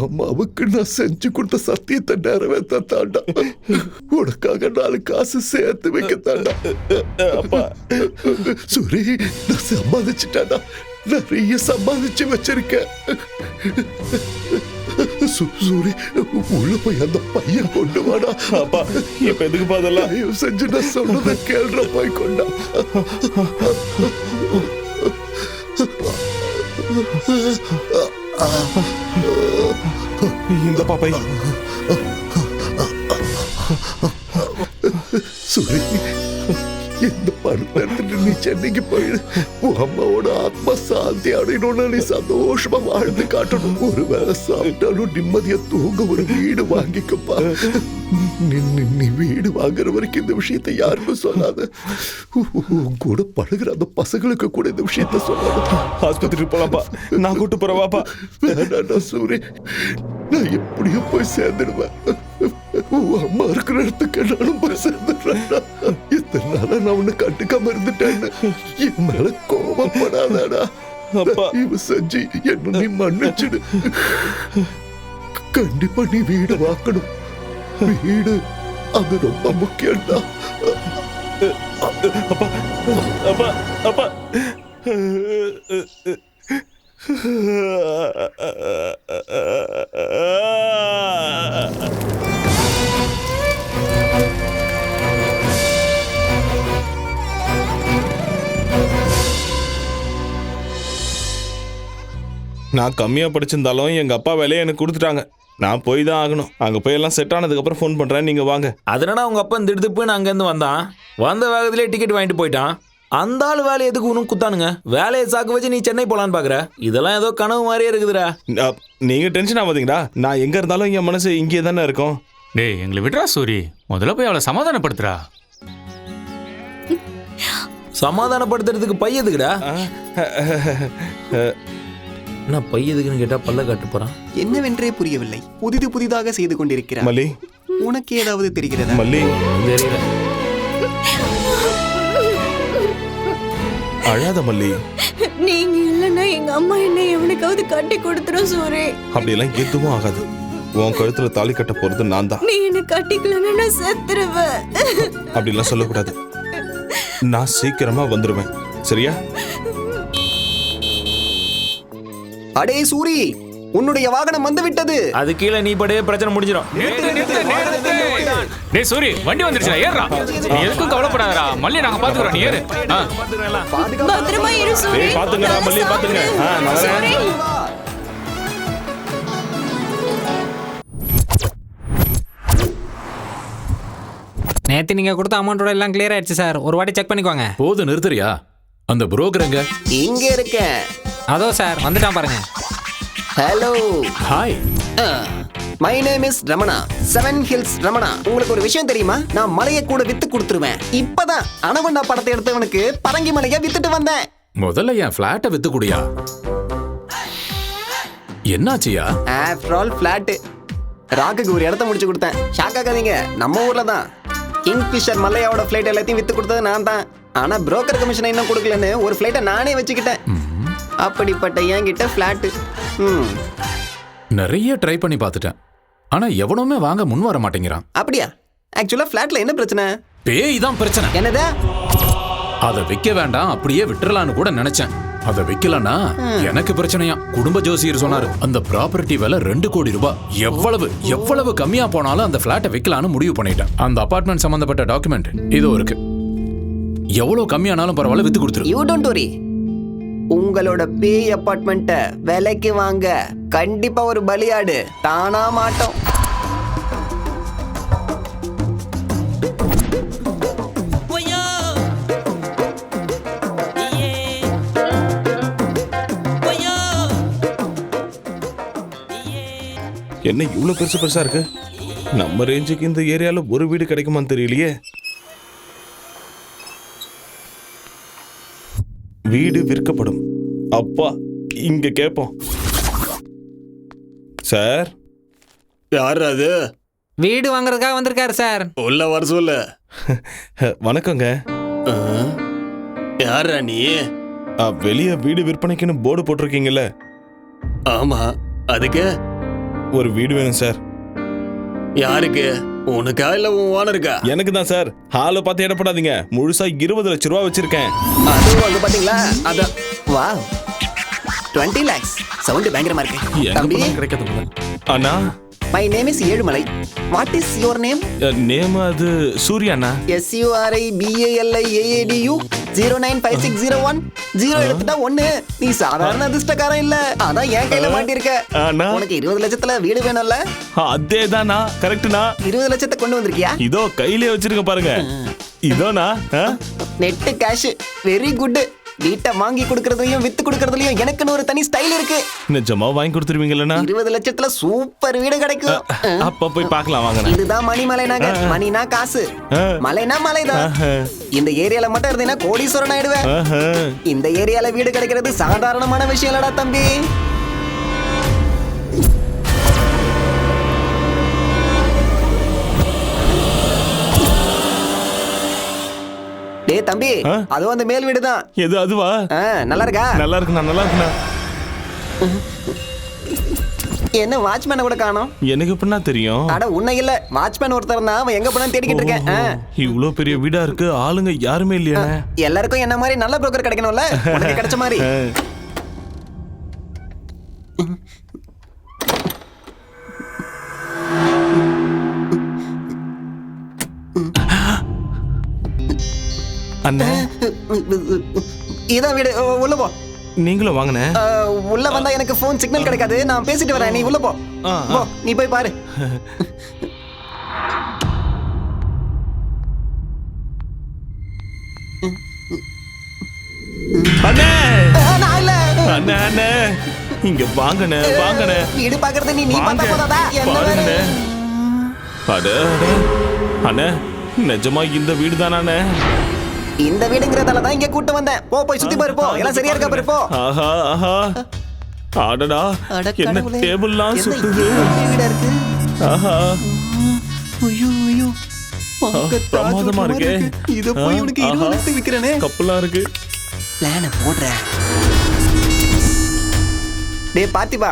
அம்மாவுக்கு நான் செஞ்சு கொடுத்த சத்தியத்தை நிறைவேற்ற தாண்டா. உனக்காக 4 காசு சேர்த்து வைக்க தாண்டா. சூரி, நான் சம்பாதிச்சுட்டாடா, நிறைய சம்பாதிச்சு வச்சிருக்கேன். சூரி, உள்ள போய் அந்த பையன் கொண்டு வாடா. அப்பா இப்ப எதுக்கு பாதெல்லாம் செஞ்சு நான் சொன்னதை கேள்ற போய் கொண்டா. இந்த பாப்பை சூரி, இந்த பணத்தை எடுத்துட்டு நீ சென்னைக்கு போயிடு. உன் அம்மாவோட ஆத்மா சாந்தி அடையணும்னு நீ சந்தோஷமா வாழ்ந்து காட்டணும். ஒரு வேளை சாப்பிட்டாலும் நிம்மதியா தூங்க ஒரு வீடு வாங்கிக்கப்பா. நீ வீடு வாங்குற வரைக்கும் இந்த விஷயத்தை யாருக்கும் சொல்லாத. கூட பழகுற அந்த பசங்களுக்கு கூட இந்த விஷயத்த சொல்லாத. ஆஸ்பத்திரி போலாப்பா, நான் கூட்டு போறவாப்பா. வேணாண்டா சூரி, நான் எப்படியும் போய் சேர்ந்துடுவேன். உன் அம்மா இருக்கிற இடத்துக்கு நானும் போய் சேர்ந்துடுறேன்டா. இத்தனை நாளா நான் உன்னை கண்டுக்காம இருந்துட்டேன்னு என் மேல கோபப்படாதடா. இவ செஞ்சு என்ன நீ மன்னிச்சிடு. கண்டிப்பா நீ வீடு வாக்கணும். வீடு அது ரொம்ப முக்கியம்டா. அப்பா அப்பா அப்பா நான் கம்மியா படிச்சிருந்தாலும் எங்க அப்பா வேலையை எனக்கு கொடுத்துட்டாங்க. நான் போய் தான் ஆகணும். அங்கே போய் எல்லாம் செட் ஆனதுக்கப்புறம் ஃபோன் பண்ணுறேன், நீங்கள் வாங்க. அதனால அவங்க அப்பா இந்த இடத்துக்கு போய் நான் அங்கேருந்து வந்தான். வந்த வேகத்திலே டிக்கெட் வாங்கிட்டு போயிட்டான். அந்த ஆள் வேலையை எதுக்கு ஒன்றும் குத்தானுங்க? வேலையை சாக்கு வச்சு நீ சென்னை போகலான்னு பார்க்குற? இதெல்லாம் ஏதோ கனவு மாதிரியே இருக்குதுடா. நீங்கள் டென்ஷன் ஆகாதீங்கடா. நான் எங்கே இருந்தாலும் என் மனசு இங்கே தானே இருக்கும். டேய் எங்களை விட்றா சூரி. முதல்ல போய் அவளை சமாதானப்படுத்துறா. சமாதானப்படுத்துறதுக்கு பையதுக்குடா. என்ன பையதுக்குன்னு கேட்டா பல்ல காட்டு போறான். என்னவென்றே புரியவில்லை. புதிதாக செய்து கொண்டிருக்கிறார். மல்லி, உனக்கு ஏதாவது தெரிகிறதா? மல்லி, தெரியல. அழாத மல்லி. நீங்க இல்லைன்னா எங்க அம்மா என்ன எவனுக்காவது கட்டி கொடுத்துரும் சூரி. அப்படியெல்லாம் எதுவும் ஆகாது. உன் கழுத்துல தாலி கட்ட போறது நான் தான். நீ என்ன கட்டிக்கலன்னா நான் செத்துருவேன். அப்படிலாம் சொல்லக்கூடாது. நான் சீக்கிரமா வந்துருவேன், சரியா? அடே சூரி, உன்னுடைய வாகனம் வந்து விட்டது. அது கீழே நீ படே பிரச்சனை முடிஞ்சிடும். டேய் சூரி, வண்டி வந்துருச்சுடா, ஏறுடா. நீ எதுக்கும் கவலைப்படாதடா. மல்லி நாங்க பாத்துக்கறோம், நீ ஏறு. பத்திரமா இரு சூரி. ஏய் பாத்துங்க மல்லி, பாத்துங்க. நான் வரேன். நேத்து நீங்க கொடுத்த அமௌண்டோட எல்லாம் கிளியர் ஆயிடுச்சு சார். ஒரு வாட்டி செக் பண்ணிக்கோங்க. போது நிறுத்துறியா? அந்த புரோக்கர் எங்க? இங்க இருக்கேன். அதோ சார் வந்துட்டான் பாருங்க. Hello. Hi. My name is Ramana. 7 hills Ramana. உங்களுக்கு ஒரு விஷயம் தெரியுமா? நான் மலையை கூட வித்து கொடுத்துருவேன். இப்பதான் அனகொண்டா படத்தை எடுத்தவனுக்கு பரங்கி மலையை வித்துட்டு வந்தேன். முதல்ல என் பிளாட்டை வித்து குடியா. என்னாச்சியா? After all flat. ராக்குக்கு ஒரு இடத்த முடிச்சு கொடுத்தேன். ஷாக் ஆகாதீங்க, நம்ம ஊர்ல தான். கிங்ஃபிஷர் மல்லையாவோட ஃபிளைட் எல்லாத்தையும் வித்து கொடுத்தது நான் தான். ஆனா புரோக்கர் கமிஷனை இன்னும் கொடுக்கலன்னு ஒரு ஃபிளைட்டை நானே வச்சுக்கிட்டேன். அப்படிப்பட்ட என்கிட்ட பிளாட். நிறைய ட்ரை பண்ணி பார்த்துட்டேன். ஆனா எவனுமே வாங்க முன் வர மாட்டேங்கிறான். அப்படியா? ஆக்சுவலா பிளாட்ல என்ன பிரச்சனை? பேய் தான் பிரச்சனை. என்னது? அதை விற்க வேண்டாம், அப்படியே விட்டுறலான்னு கூட நினைச்சேன். அதை விற்கலன்னா எனக்கு பிரச்சனையா. குடும்ப ஜோசியர் சொன்னாரு அந்த ப்ராப்பர்ட்டி விலை 2 கோடி ரூபாய். எவ்வளவு கம்மியா போனாலும் அந்த பிளாட்டை விற்கலான்னு முடிவு பண்ணிட்டேன். அந்த அபார்ட்மெண்ட் சம்பந்தப்பட்ட டாக்குமெண்ட் இதோ இருக்கு. எவ்வளவு கம்மியானாலும் பரவாயில்ல, வித்து கொடுத்துரு. You don't worry. உங்களோட பேய் அபார்ட்மெண்ட்ட விலைக்கு வாங்க கண்டிப்பா ஒரு பலியாடு தானா மாட்டோம். என்ன இவ்வளவு பெருசா இருக்கு? நம்ம ரேஞ்சுக்கு இந்த ஏரியால ஒரு வீடு கிடைக்குமான்னு தெரியலையே. வீடு விற்கப்படும். அப்பா இங்க கேட்போம். சார், யார் அது? வீடு வாங்குறதுக்காக வந்திருக்காரு சார். உள்ள வர சொல்லு. வணக்கங்க. யாரா நீ? வெளியே வீடு விற்பனைக்குன்னு போர்டு போட்டிருக்கீங்கல்ல? ஆமா, அதுக்கு ஒரு வீடு வேணும் சார். யாருக்கு? உனக்கா இல்ல உன் ஓனருக்கா? எனக்கு தான் சார். ஹாலை பார்த்து இடப்படாதீங்க. முழுசா 20 லட்சம் ரூபா வச்சிருக்கேன். அது வாங்க பாத்தீங்களா? அதான். Wow, 20 lakhs. சவுண்ட் பயங்கரமா இருக்கு. தம்பி கிடைக்காது அண்ணா. My name is Ezhumalai. What is your name? Name அது சூர்யாண்ணா. SURIBALIAADU 095601 0 எடுத்துட்டா 1. நீ சாதாரண அதிர்ஷ்டக்காரன் இல்ல. ஆனா என் கையில மாட்டிருக்க. உனக்கு 20 லட்சத்துல வீடு வேணும்ல? அதேதானா? கரெக்ட்னா? 20 லட்சத்தை கொண்டு வந்திருக்கியா? இதோ கையிலே வச்சிருக்க பாருங்க. இதோனா நெட் கேஷ். Very good. வீட்டை வாங்கி கொடுக்கறதுலயும் வித்து கொடுக்கறதுலயும் எனக்குன்னு ஒரு தனி ஸ்டைல் இருக்கு. நிஜமா வாங்கி கொடுத்துருவீங்களா? 20 லட்சத்துல சூப்பர் வீடு கிடைக்கும். அப்ப போய் பார்க்கலாம் வாங்க. இதுதான் மணிமலை நகர். மணினா காசு, மலைனா மலைதான். இந்த ஏரியால மட்டும் இருந்தீங்கன்னா கோடீஸ்வரன் ஆயிடுவேன். இந்த ஏரியால வீடு கிடைக்கிறது சாதாரணமான விஷயம் இல்லடா தம்பி. டேய் தம்பி, அதுவும் அந்த மேல் வீடு தான். எது அதுவா? நல்லா இருக்கா? நல்லா இருக்குண்ணா, நல்லா இருக்குண்ணா. என்ன வாட்ச்மேனை கூட காணோம்? எனக்கு எப்படின்னா தெரியும்? அட உன்னை இல்ல, வாட்ச்மேன் ஒருத்தர் தான். அவன் எங்க போனான்னு தேடிக்கிட்டு இருக்கேன். இவ்ளோ பெரிய வீடா இருக்கு, ஆளுங்க யாருமே இல்லையா? எல்லாருக்கும் என்ன மாதிரி நல்ல புரோக்கர் கிடைக்கணும்ல, உனக்கு கிடைச்ச மாதிரி. அண்ணே, இதான் வீடு, உள்ள போ. நீங்களும் வாங்கண்ணே. உள்ள வந்தா எனக்கு போன் சிக்னல் கிடைக்காது, நான் பேசிட்டு வரேன், நீ உள்ள போ. நீ போய் பாரு. அண்ணே நான் இல்ல. அண்ணே அண்ணே இங்க வாங்கண்ணே, வாங்கண்ணே. வீடு பாக்குறது நீ பார்த்தா போதாதா? பாருங்கண்ணே. அட அண்ணே, நிஜமா இந்த வீடு தானே? இந்த வீடுங்கிறதால தான் இங்க கூட்டு வந்தேன். போய் சுத்தி பாரு, போ. எல்லாம் சரியா இருக்கா பாரு, போ. ஆஹா ஆஹா, அடடா, என்ன டேபிள்லாம் சுத்துது. வீடா இருக்கு. ஆஹா, ஐயோ ஐயோ, பிரமாதமா இருக்கே. இத போய் உனக்கு 20 லட்சத்துக்கு விக்கிறேனே. கப்பலா இருக்கு. பிளான போடுறேன். டேய் பார்த்திபா,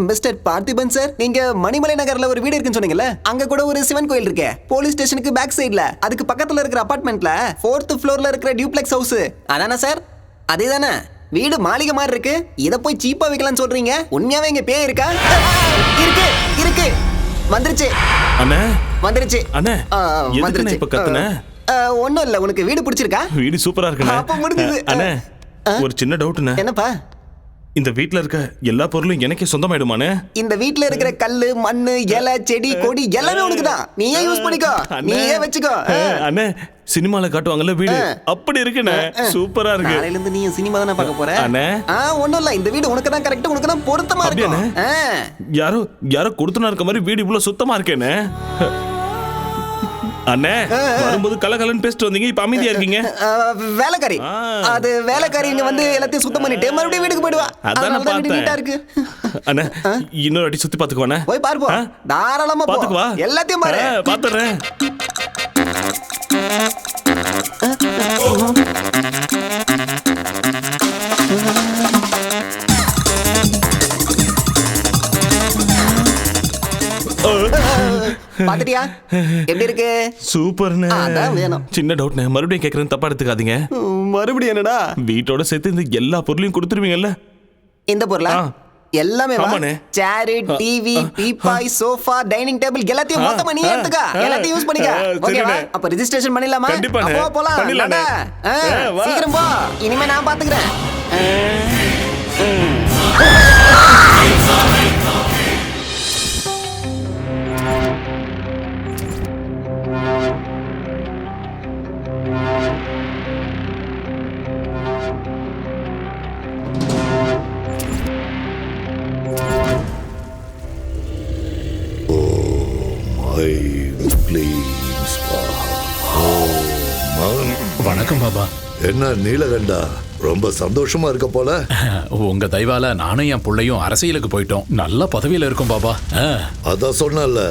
மிஸ்டர் பார்த்திபன் சார், நீங்க மணிமலை நகர்ல ஒரு வீடு இருக்குன்னு சொன்னீங்கல்ல, அங்க கூட ஒரு சிவன் கோயில் இருக்கே, போலீஸ் ஸ்டேஷனுக்கு பேக் சைடுல, அதுக்கு பக்கத்துல இருக்கிற அபார்ட்மெண்ட்ல 4th ஃப்ளோர்ல இருக்கிற டியூப்ளெக்ஸ் ஹவுஸ் அதானே சார்? அதேதானே? வீடு மாளிகை மாதிரி இருக்கு, இத போய் சீப்பா விக்கலாம்னு சொல்றீங்க? உண்மையாவே இங்க பேய் இருக்கா? இருக்கு இருக்கு, வந்துருச்சு அண்ணே, வந்துருச்சு அண்ணே. வந்துருச்சு. இப்ப கத்துன ஒண்ணும் இல்ல. உனக்கு வீடு பிடிச்சிருக்கா? வீடு சூப்பரா இருக்குண்ணே. அப்ப முடிஞ்சது. அண்ணே, ஒரு சின்ன டவுட்ண்ணே. என்னப்பா? இந்த வீட்ல இருக்க எல்லா பொருளும் எனக்கே சொந்தமாயிடுமானே? இந்த வீட்ல இருக்கிற கல்லு, மண்ணு, இலை, செடி, கொடி எல்லாமே உனக்கு தான். நீயே யூஸ் பண்ணிக்கோ, நீயே வச்சுக்கோ. அண்ணே, சினிமால காட்டுவாங்கல்ல வீடு, அப்படி இருக்குண்ணே. சூப்பரா இருக்கு. நாளையில இருந்து நீ சினிமா தானே பார்க்க போற? அண்ணே, ஒண்ணும் இல்ல, இந்த வீடு உனக்கு தான் கரெக்ட், உனக்கு தான் பொருத்தமா இருக்கு. யாரோ கொடுத்துனா இருக்க மாதிரி வீடு இவ்வளவு சுத்தமா இருக்கேன்னு. அண்ணே, வரும்போது கலகலன்னு பேசிட்டு வந்தீங்க, இப்ப அமைதியா இருக்கீங்க. வேலைக்காரி, அது வேலைக்காரி இங்க வந்து எல்லாத்தையும் சுத்தம் பண்ணிட்டு மறுபடியும் வீட்டுக்கு போயிடுவா. அதான் பார்த்தேன். நீட்டா இருக்கு. அண்ணே, இன்னொரு அடி சுத்தி பாத்துக்குவானே. போய் பாரு, போ. தாராளமா போ. பாத்துக்குவா. எல்லாத்தையும் பாரு. பாத்துறேன். பாத்துட்டியா எப்படி இருக்கு? சூப்பர்ண்ணே. அதான் வேணும். சின்ன டவுட்ண்ணே, மறுபடியும் கேக்குறேன், தப்பா எடுத்துக்காதீங்க. மறுபடியும் என்னடா? வீட்டோட சேர்த்து இந்த எல்லா பொருளையும் கொடுத்துருவீங்கல்ல? இந்த பொருளா? எல்லாமே சேர், டிவி, பீப்பாய், சோஃபா, டைனிங் டேபிள் எல்லாத்தையும் மொத்தமா நீ எடுத்துக்க. எல்லாத்தையும் யூஸ் பண்ணிக்க. ஓகேவா? அப்ப ரெஜிஸ்ட்ரேஷன் பண்ணிடலாமா? அப்போ போலாம். சீக்கிரம் போ, இனிமே நான் பாத்துக்கிறேன். வணக்கம் பாபா. என்ன நீலகண்டா, ரொம்ப சந்தோஷமா இருக்க போல. உங்க தயவால நானும் என் பிள்ளையும் அரசியலுக்கு போயிட்டோம், நல்ல பதவியில இருக்கும் பாபா. அதான் சொன்னல,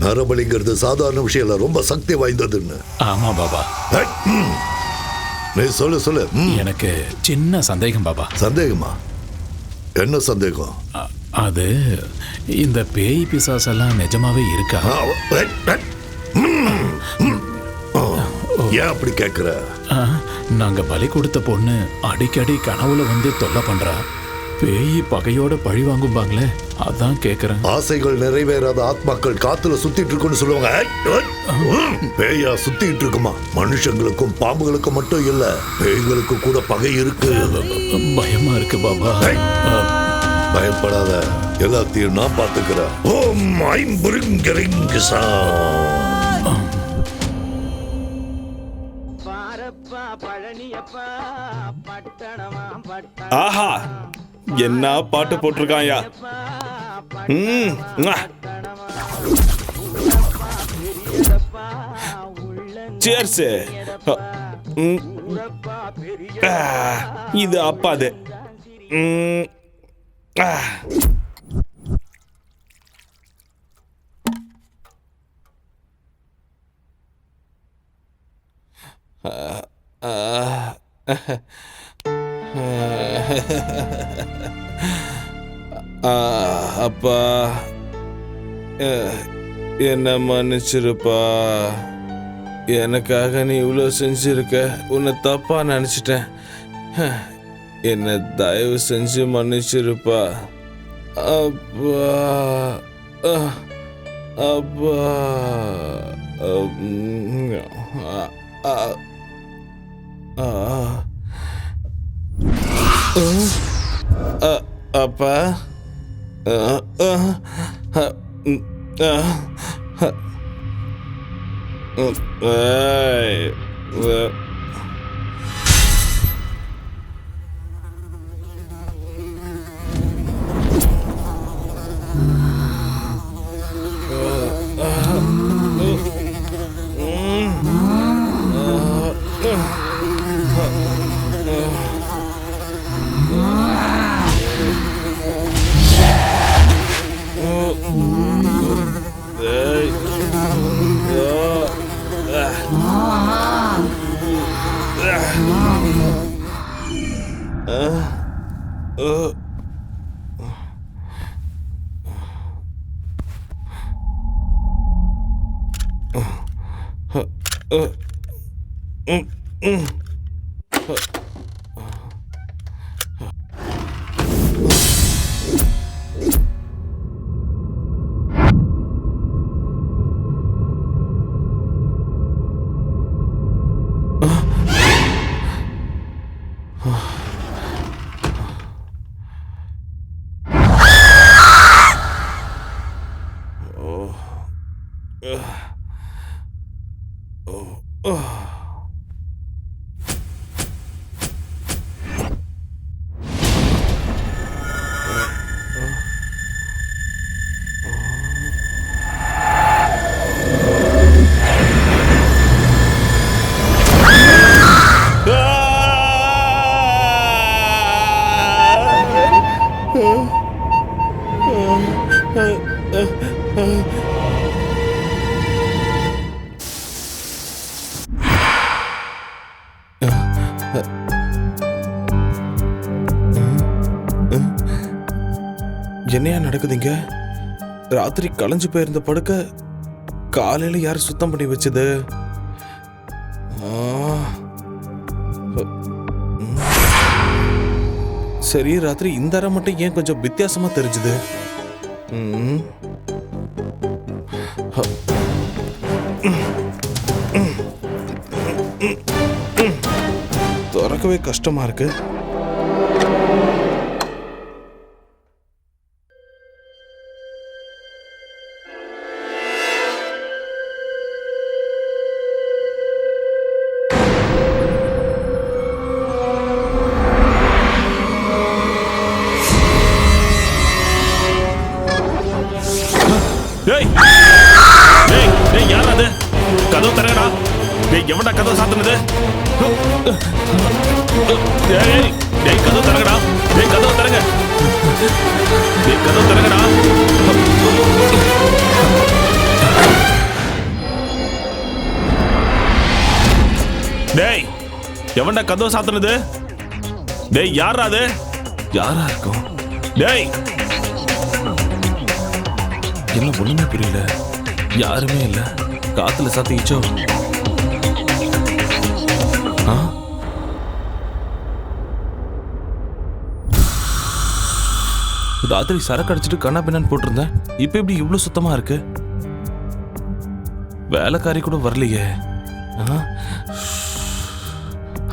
நரபலிங்கிறது சாதாரண விஷயம் இல்ல, ரொம்ப சக்தி வாய்ந்ததுன்னு. ஆமா பாபா. நீ சொல்லு. எனக்கு சின்ன சந்தேகம் பாபா. சந்தேகமா? என்ன சந்தேகம்? அது இந்த பேய் பிசாசெல்லாம் நிஜமாவே இருக்கா? ஏன் அப்படி கேக்குற? நாங்க பலி கொடுத்த பொண்ணு அடிக்கடி கனவுல வந்து தொல்லை பண்றா. பேய் பகையோட பழி வாங்கும்பாங்களே, அதான் கேக்குறேன். ஆசைகள் நிறைவேறாத ஆத்மாக்கள் காத்துல சுத்திட்டு இருக்குன்னு சொல்லுவாங்க. பேயா சுத்திட்டு இருக்குமா? மனுஷங்களுக்கும் பாம்புகளுக்கும் மட்டும் இல்ல, பேய்களுக்கு கூட பகை இருக்கு. பயமா இருக்கு பாபா. பயப்படாத, எல்லாத்தையும் நான் பாத்துக்கிறேன். ஓம் ஐம்புரிங்கரிங்கசா. ஆஹா, என்ன பாட்டு போட்டிருக்காயா. சேர்ஸ். இது அப்பாது. அப்பா என்ன மன்னிச்சிருப்பா. எனக்காக நீ இவ்வளோ செஞ்சிருக்க. உன்னை தப்பா நினச்சிட்டேன். என்னை தயவு செஞ்சு மன்னிச்சிருப்பா. அப்பா அப்பா அப்பா என்னையா நடக்குதுங்க? ராத்திரி களைஞ்சு போயிருந்த படுக்க காலையில யார் சுத்தம் பண்ணி வச்சது? சரி, ராத்திரி இந்த அறை மட்டும் ஏன் கொஞ்சம் வித்தியாசமா தெரிஞ்சுது? திறக்கவே கஷ்டமா இருக்கு. கதவு தரங்கடா. எவன்டா கதவு சாத்துனது? கதவு தரங்கடா. கதவு தரங்க. கதவு தரங்கடா. டேய், எவன்டா கதவு சாத்துனது? டேய், யாரா அது? யாரா இருக்கும்? டேய், என்ன ஒண்ணுமே புரியல. யாருமே இல்ல. காத்துல சாத்திச்சோ? ராத்திரி சரக்கு அடிச்சுட்டு கண்ணா பின்னான்னு போட்டிருந்தேன். இப்ப எப்படி இவ்வளவு சுத்தமா இருக்கு? வேலைக்காரி கூட வரலையே.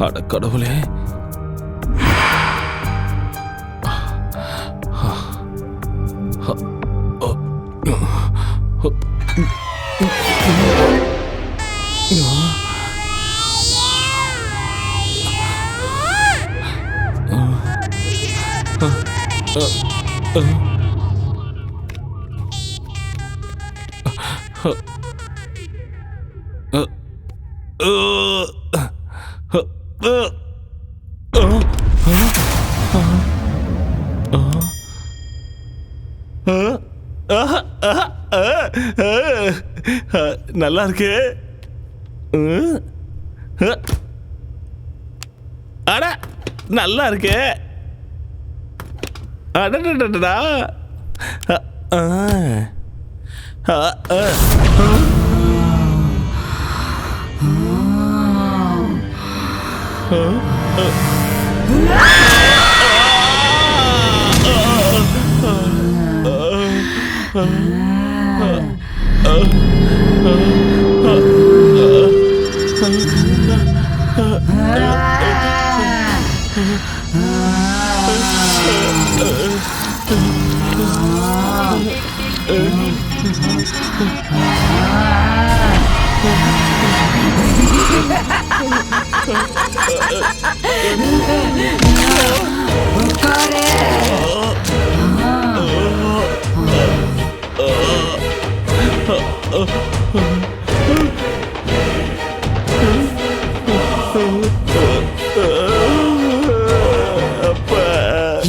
அட கடவுளே. நல்லா இருக்கு. அட நல்லா இருக்கு. அடடடடா.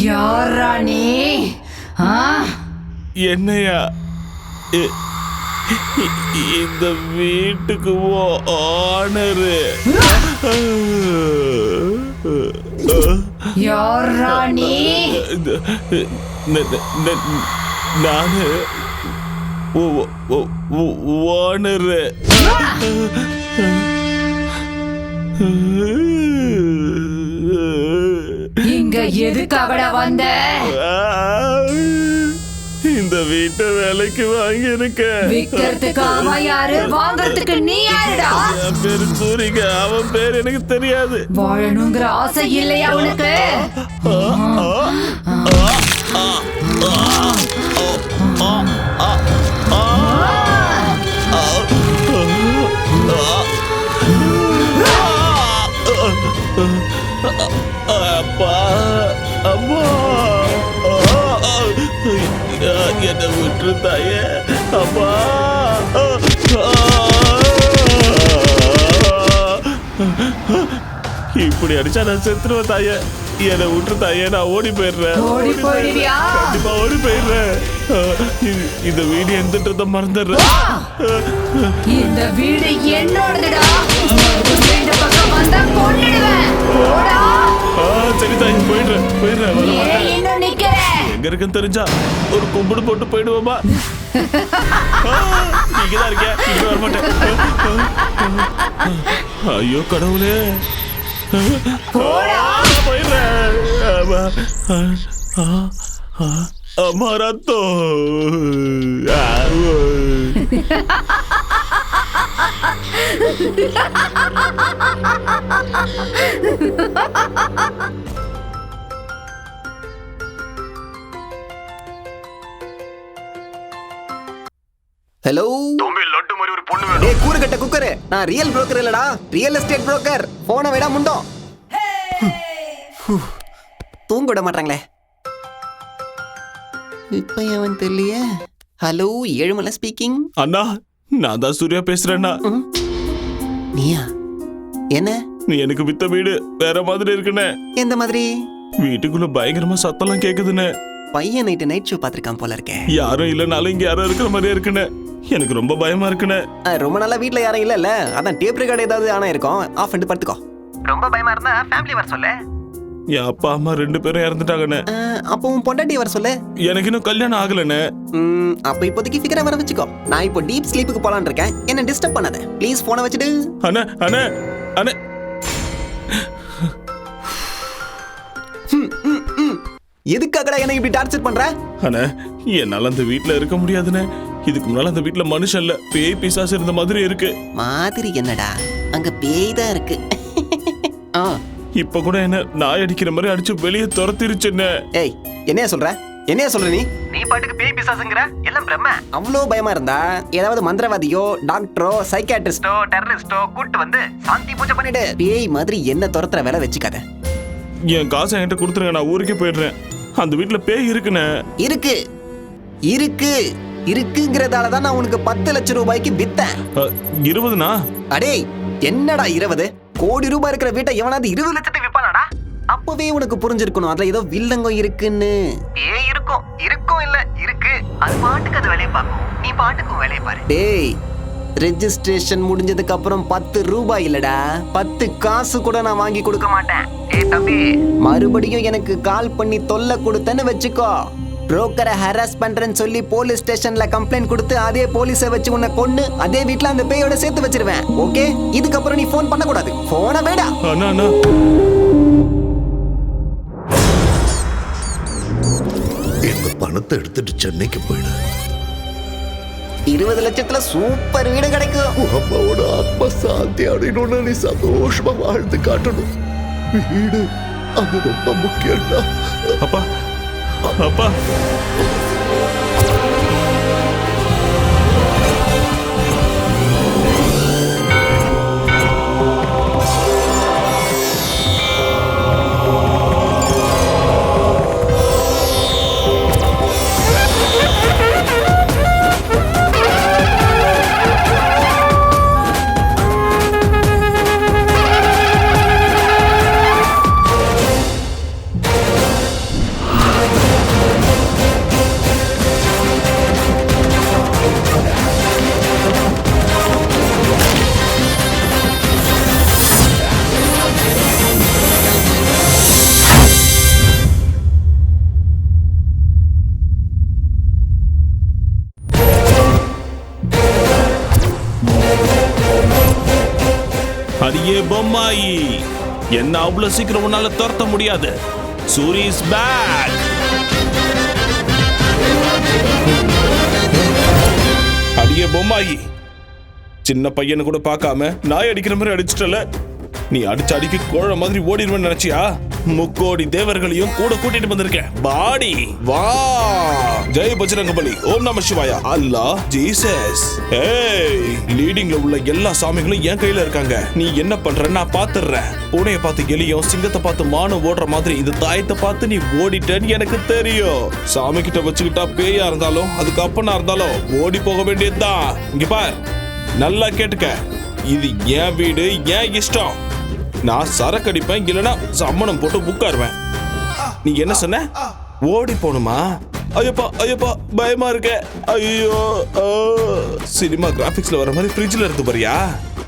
யாரா நீ? என்னையா இந்த வீட்டுக்கு ஓனரு? யாரா நீ? நானு ஓனரு. இங்க எதுக்காகடா வந்த? இந்த வீட்டை வேலைக்கு வாங்கியிருக்க. விக்கிறதுக்கு அவன் யாரு, வாங்கறதுக்கு நீ யாருடா? என் பேரு சூரிக, அவன் பேர் எனக்கு தெரியாது. வாழணுங்கிற ஆசை இல்லையா உனக்கு? அப்பா, அம்மா, என்னை விட்டு தாயே. அப்பா, இப்படி அடிச்சா நான் செத்துருவேன் தாயே. என்னை விட்டு தாயே, நான் ஓடி போயிடுறேன். ஓடி போயிடுவியா? கண்டிப்பா ஓடி போயிடுறேன். இந்த வீடு எந்த மறந்துடுறேன். இந்த வீடு என்னோடதுடா. இந்த பக்கம் வந்தா கொன்னுடுவேன். போடா. சரி தாய், போயிடுறேன் போயிடுறேன். இன்னும் நிக்கிறேன். எங்க இருக்குன்னு தெரிஞ்சா ஒரு கும்பிடு போட்டு போயிடுவோமா? நீங்கதான் இருக்கியா? இங்க வர மாட்டேன். ஐயோ கடவுளே, போயிடுறேன். அம்மா ரத்தம். ஹலோ தம்பி, லட்டு மாதிரி ஒரு பொண்ணு வேணும். டேய் கூறு கட்ட குக்கரு, நான் ரியல் புரோக்கர் இல்லடா, ரியல் எஸ்டேட் புரோக்கர். போன விட முண்டோம். தூங்க விட மாட்டாங்களே. இப்ப அவன் தெரியலையே. Hello, Ezhumalai speaking. அண்ணா, நான் தான் சூர்யா பேசுறேன்னா. நீயா? என்ன? நீ எனக்கு வித்த வீடு வேற மாதிரி இருக்குன்னு. எந்த மாதிரி? வீட்டுக்குள்ள பயங்கரமா சத்தம்லாம் கேக்குதுன்னு. பையன் நைட் ஷோ பாத்திருக்கான் போல இருக்கேன். யாரும் இல்லனாலும் இங்க யாரும் இருக்கிற மாதிரியே இருக்குன்னு. எனக்கு ரொம்ப பயமா இருக்குன்னு. ரொம்ப நாளா வீட்ல யாரும் இல்ல. அதான் டேப் ரெக்கார்ட் ஏதாவது ஆனா இருக்கும். ஆஃப் பண்ணிட்டு படுத்துக்கோ. ரொம்ப பயமா இருந்தா ஃபேமிலி வர சொல்லு. என் அப்பா அம்மா 2 பேரும் இறந்துட்டாங்கன்னு. அப்போ உன் பொண்டாட்டி வர சொல்லு. எனக்கு இன்னும் கல்யாணம் ஆகலன்னு. அப்ப இப்போதைக்கு ஃபிகரா வர வச்சுக்கோ. நான் இப்போ டீப் ஸ்லீப்புக்கு போலான்னு இருக்கேன். என்ன டிஸ்டர்ப் பண்ணாத ப்ளீஸ். போனை வச்சுடு. அண்ணே அண்ணே அண்ணே. எதுக்காகடா எனக்கு இப்படி டார்ச்சர் பண்ற? அண்ணே, என்னால அந்த வீட்ல இருக்க முடியாதுன்னு. இதுக்கு முன்னால அந்த வீட்ல மனுஷன் இல்ல, பேய் பிசாசு இருந்த மாதிரி இருக்கு. மாதிரி என்னடா, அங்க பேய் தான் இருக்கு. இப்ப கூட என்ன நாய் அடிக்கிற மாதிரி அடிச்சு வெளியே துரத்திருச்சுன்னு. ஏய், என்னையா சொல்ற? நீ பாட்டுக்கு பேய் பிசாசுங்கற? எல்லாம் பிரம்ம. அவ்வளோ பயமா இருந்தா ஏதாவது மந்திரவாதியோ டாக்டரோ சைக்கியாட்ரிஸ்டோ டெரரிஸ்டோ கூட்டு வந்து சாந்தி பூஜை பண்ணிடு. பேய் மாதிரி என்ன துரத்துற வேலை வச்சுக்காத. என் காசை என்கிட்ட கொடுத்துருங்க, நான் ஊருக்கே போயிடுறேன். அந்த வீட்ல பேய் இருக்குன்னு. இருக்குங்கிறதால தான் நான் உனக்கு 10 லட்சம் ரூபாய்க்கு வித்தேன். 20னா? அடே என்னடா 20? கோடி ரூபாய் இருக்கிற வீட்டை எவனாவது 20 லட்சத்துக்கு விற்பானாடா? அப்பவே உனக்கு புரிஞ்சிருக்கணும் அதுல ஏதோ வில்லங்கம் இருக்குன்னு. இருக்கும் இல்ல இருக்கு. அது பாட்டுக்கு அது வேலையை பார்க்கும், நீ பாட்டுக்கும் வேலையை பாரு. டேய், ரெஜிஸ்ட்ரேஷன் முடிஞ்சதுக்கு அப்புறம் 10 ரூபாய் இல்லடா 10 காசு கூட நான் வாங்கி கொடுக்க மாட்டேன். ஏய் தம்பி, மறுபடியும் எனக்கு கால் பண்ணி தொல்லை கொடுத்தேன்னு வச்சுக்கோ, புரோக்கரை ஹராஸ் பண்றேன்னு சொல்லி போலீஸ் ஸ்டேஷன்ல கம்ப்ளைண்ட் கொடுத்து அதே போலீஸை வச்சு உன்னை கொன்னு அதே வீட்ல அந்த பேயோட சேர்த்து வச்சிருவேன். ஓகே, இதுக்கப்புறம் நீ ஃபோன் பண்ண கூடாது. போன வேடா. அண்ணா இந்த பணத்தை எடுத்துட்டு சென்னைக்கு போயிடு. 20 லட்சத்துல சூப்பர் வீடு கிடைக்கும். அம்மாவோட ஆத்மா சாந்தி அடையணும்னு நீ சந்தோஷமா வாழ்ந்து காட்டணும். வீடு அது ரொம்ப முக்கியம்டா. அப்பா அப்பா அடியே பொம்மாயி, என்ன அவ்வளவு சீக்கிரம் உன்னால துரத்த முடியாது. Soori is back. அடியே பொம்மாயி, சின்ன பையனை கூட பார்க்காம நாய் அடிக்கிற மாதிரி அடிச்சிட்டல. நீ அடிச்ச அடிக்கு கோழ மாதிரி ஓடிடுவேன்னு நினைச்சியா? முக்கோடி தேவர்களையும் கூட கூட்டிட்டு வந்திருக்கேன். பாடி வா. ஜெய் பஜ்ரங்கபலி, ஓம் நம சிவாயா, அல்லாஹ், ஜீசஸ். ஏய், லீடிங்ல உள்ள எல்லா சாமிகளும் என் கையில இருக்காங்க. நீ என்ன பண்ற நான் பாத்துறேன். பூனையை பார்த்து எலியும் சிங்கத்தை பார்த்து மானும் ஓடுற மாதிரி இந்த தாயத்தை பார்த்து நீ ஓடிட்டேன்னு எனக்கு தெரியும். சாமி கிட்ட வச்சுக்கிட்டா பேயா இருந்தாலும் அதுக்கு அப்பனா இருந்தாலும் ஓடி போக வேண்டியதுதான். இங்க பார், நல்லா கேட்டுக்க, இது என் வீடு, என் இஷ்டம். நான் சரக்கு அடிப்பேன், இல்லைன்னா சம்மணம் போட்டு உட்காருவேன். நீ என்ன சொன்ன? ஓடி போணுமா? ஐயப்பா ஐயப்பா பயமா இருக்க. ஐயோ, சினிமா கிராபிக்ஸ்ல வர மாதிரி ஃப்ரிட்ஜ்ல இருந்து பாரியா?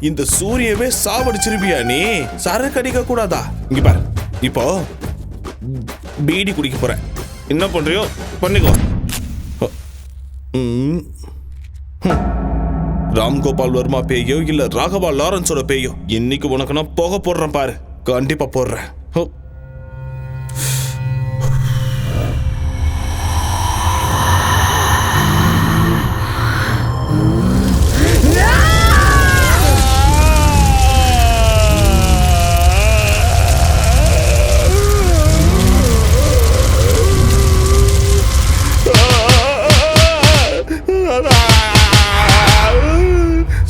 இந்த சூரியவே சாவடிச்சிருப்பியா நீ? சரக்கு அடிக்க கூடாதா? இங்க பாரு, இப்போ பீடி குடிக்க போறேன். என்ன பண்றியோ பண்ணிக்கோ. ராம்கோபால் வர்மா பேயோ இல்ல ராகவா லாரன்ஸோட பேயோ, இன்னைக்கு உனக்கு நான் போக போடுறேன் பாரு. கண்டிப்பா போடுறேன்.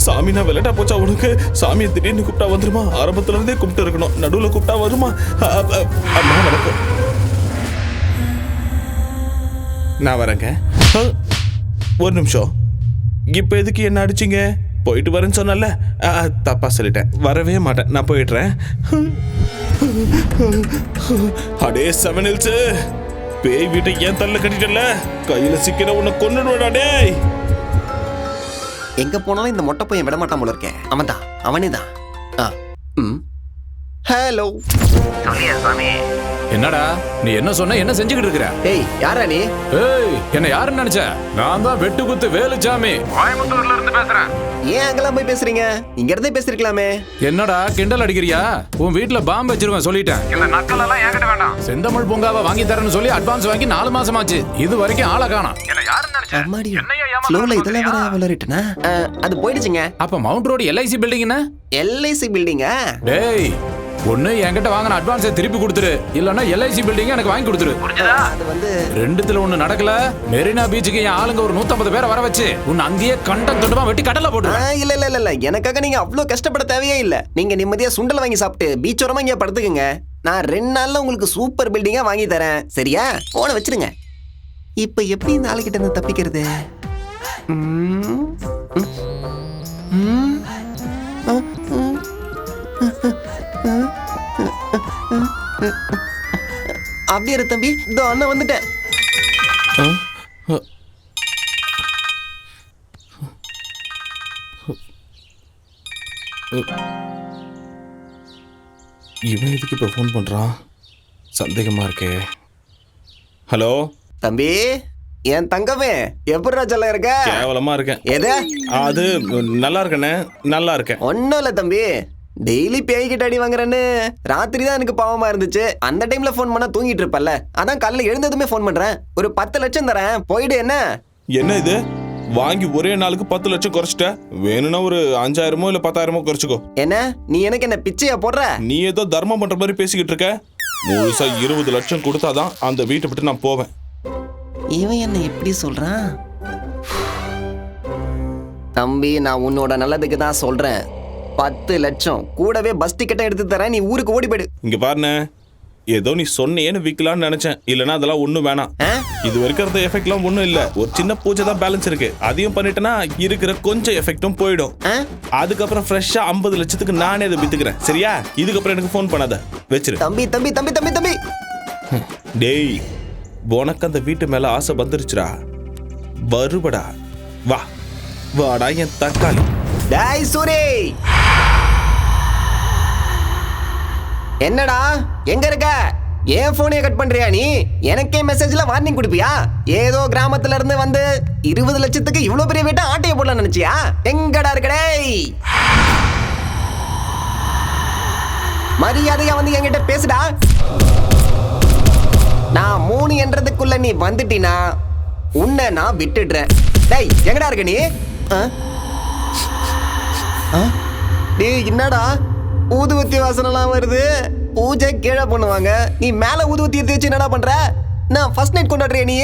சாமி, நான் விளையாட்டா போச்சா உனக்கு? சாமியை திடீர்னு கூப்பிட்டா வந்துருமா? ஆரம்பத்துல இருந்தே கூப்பிட்டு இருக்கணும், நடுவுல கூப்பிட்டா வருமா? அம்மா வணக்கம், நான் வரேங்க. ஒரு நிமிஷம், இப்ப எதுக்கு என்ன அடிச்சிங்க? போயிட்டு வரேன்னு சொன்னல, தப்பா சொல்லிட்டேன். வரவே மாட்டேன், நான் போயிடுறேன். அடே செவனில்ஸ், பேய் வீட்டை ஏன் தள்ள கட்டிட்டல? கையில சிக்கிற உன்னை கொன்னுடுவாடா டேய். எங்க போனாலும் இந்த மொட்டை பையன் விட மாட்டான் போல இருக்கேன். அவன்தான், அவனேதான். ஹலோ. என்னடா நீ என்ன சொன்ன? என்ன செஞ்சுக்கிட்டு இருக்கிற? ஏய், யாரா நீ? ஏய், என்ன யாருன்னு நினைச்ச? நான் தான் வெட்டு குத்து வேலுச்சாமி, கோயம்புத்தூர்ல இருந்து பேசுறேன். ஏன் அங்கெல்லாம் போய் பேசுறீங்க? இங்க இருந்தே பேசிருக்கலாமே. என்னடா கிண்டல் அடிக்கிறியா? உன் வீட்டுல பாம்பு வச்சிருவேன் சொல்லிட்டேன். இந்த நக்கல் எல்லாம் என்கிட்ட வேண்டாம். செந்தமிழ் பூங்காவை வாங்கி தரேன்னு சொல்லி அட்வான்ஸ் வாங்கி 4 மாசம் ஆச்சு. இது வரைக்கும் ஆளை காணோம். அது போயிடுச்சுங்க. அப்ப மவுண்ட் ரோடு எல்ஐசி பில்டிங் என்ன? எல்ஐசி பில்டிங்கா? டேய், ஒண்ணு என்கிட்ட வாங்கின அட்வான்ஸை திருப்பி கொடுத்துரு, இல்லன்னா எல்ஐசி பில்டிங் எனக்கு வாங்கி கொடுத்துரு. அது வந்து ரெண்டுத்துல ஒண்ணு நடக்கல. மெரினா பீச்சுக்கு என் ஆளுங்க ஒரு 150 பேரை வர வச்சு உன்னை அங்கேயே கண்டம் கண்டுமா வெட்டி கடல்ல போட்டு. இல்ல இல்ல இல்ல, எனக்காக நீங்க அவ்வளவு கஷ்டப்பட தேவையே இல்ல. நீங்க நிம்மதியா சுண்டல் வாங்கி சாப்பிட்டு பீச்சோரமா இங்க படுத்துக்குங்க. நான் 2 நாள்ல உங்களுக்கு சூப்பர் பில்டிங்கா வாங்கி தரேன். சரியா? போன வச்சிருங்க. இப்ப எப்படி இந்த ஆளுகிட்ட இருந்து தப்பிக்கிறது? அப்படியே இரு தம்பி, இதோ அண்ணன் வந்துட்டேன். இவன் எதுக்கு இப்போ ஃபோன் பண்ணுறான்? சந்தேகமாக இருக்கே. ஹலோ தம்பி, என் தங்கமே எப்படிடா சொல்ல இருக்க? கேவலமாக இருக்கேன். எது? அது நல்லா இருக்கண்ணே, நல்லா இருக்கேன். ஒன்றும் இல்லை தம்பி, டெய்லி பேய்கிட்ட அடி வாங்குறேன்னு ராத்திரி தான் எனக்கு பாவமா இருந்துச்சு. அந்த டைம்ல ஃபோன் பண்ணா தூங்கிட்டு இருப்பல்ல, அதான் காலைல எழுந்ததுமே ஃபோன் பண்றேன். ஒரு 10 லட்சம் தரேன், போயிடு. என்ன என்ன இது? வாங்கி ஒரே நாளுக்கு 10 லட்சம் குறைச்சிட்ட. வேணும்னா ஒரு 5000 இல்ல 10,000 குறைச்சிக்கோ. என்ன நீ எனக்கு என்ன பிச்சையா போடுற? நீ ஏதோ தர்மம் பண்ற மாதிரி பேசிக்கிட்டு இருக்க. முழுசா 20 லட்சம் கொடுத்தாதான் அந்த வீட்டை விட்டு நான் போவேன். இவன் என்ன இப்படி சொல்றான்? தம்பி, நான் உன்னோட நல்லதுக்கு தான் சொல்றேன். 10 லட்சம் கூடவே பஸ் டிக்கெட்டை எடுத்து தரேன், நீ ஊருக்கு ஓடி போயிடு. இங்க பாருண்ணே, ஏதோ நீ சொன்னேன்னு விற்கலான்னு நினைச்சேன். இல்லைன்னா அதெல்லாம் ஒன்றும் வேணாம். இது வரைக்கும் எஃபெக்ட்லாம் ஒன்றும் இல்லை. ஒரு சின்ன பூஜை தான் பேலன்ஸ் இருக்கு. அதையும் பண்ணிட்டேன்னா இருக்கிற கொஞ்சம் எஃபெக்டும் போயிடும். அதுக்கப்புறம் ஃப்ரெஷ்ஷா 50 லட்சத்துக்கு நானே அதை வித்துக்கிறேன். சரியா? இதுக்கப்புறம் எனக்கு ஃபோன் பண்ணாத, வச்சிரு. தம்பி தம்பி தம்பி தம்பி தம்பி டேய், உனக்கு அந்த வீட்டு மேல ஆசை வந்துருச்சுடா. வருபடா, வா வாடா என் தக்காளி. டேய் சூரி, என்னடா எங்க இருக்க? ஏன் போனே கட் பண்றியா நீ? எனக்கே மெசேஜ்ல வார்னிங் கொடுப்பியா? ஏதோ கிராமத்துல இருந்து வந்து 20 லட்சத்துக்கு இவ்வளவு பெரிய வீட்டை ஆட்டைய போடலாம் நினைச்சியா? எங்கடா இருக்கடே? மரியாதையா வந்து என்கிட்ட பேசுடா. நான் 3 என்றதுக்குள்ள நீ வந்துட்டினா உன்னை நான் விட்டுடுறேன். டேய் எங்கடா இருக்க நீ? டேய் என்னடா ஊதுவத்தி வாசனெல்லாம் வருது? பூஜை கீழே பண்ணுவாங்க, நீ மேல ஊதுவத்தி எடுத்து வச்சு என்னடா பண்ற? நான் ஃபர்ஸ்ட் நைட் கொண்டாடுறியா நீ?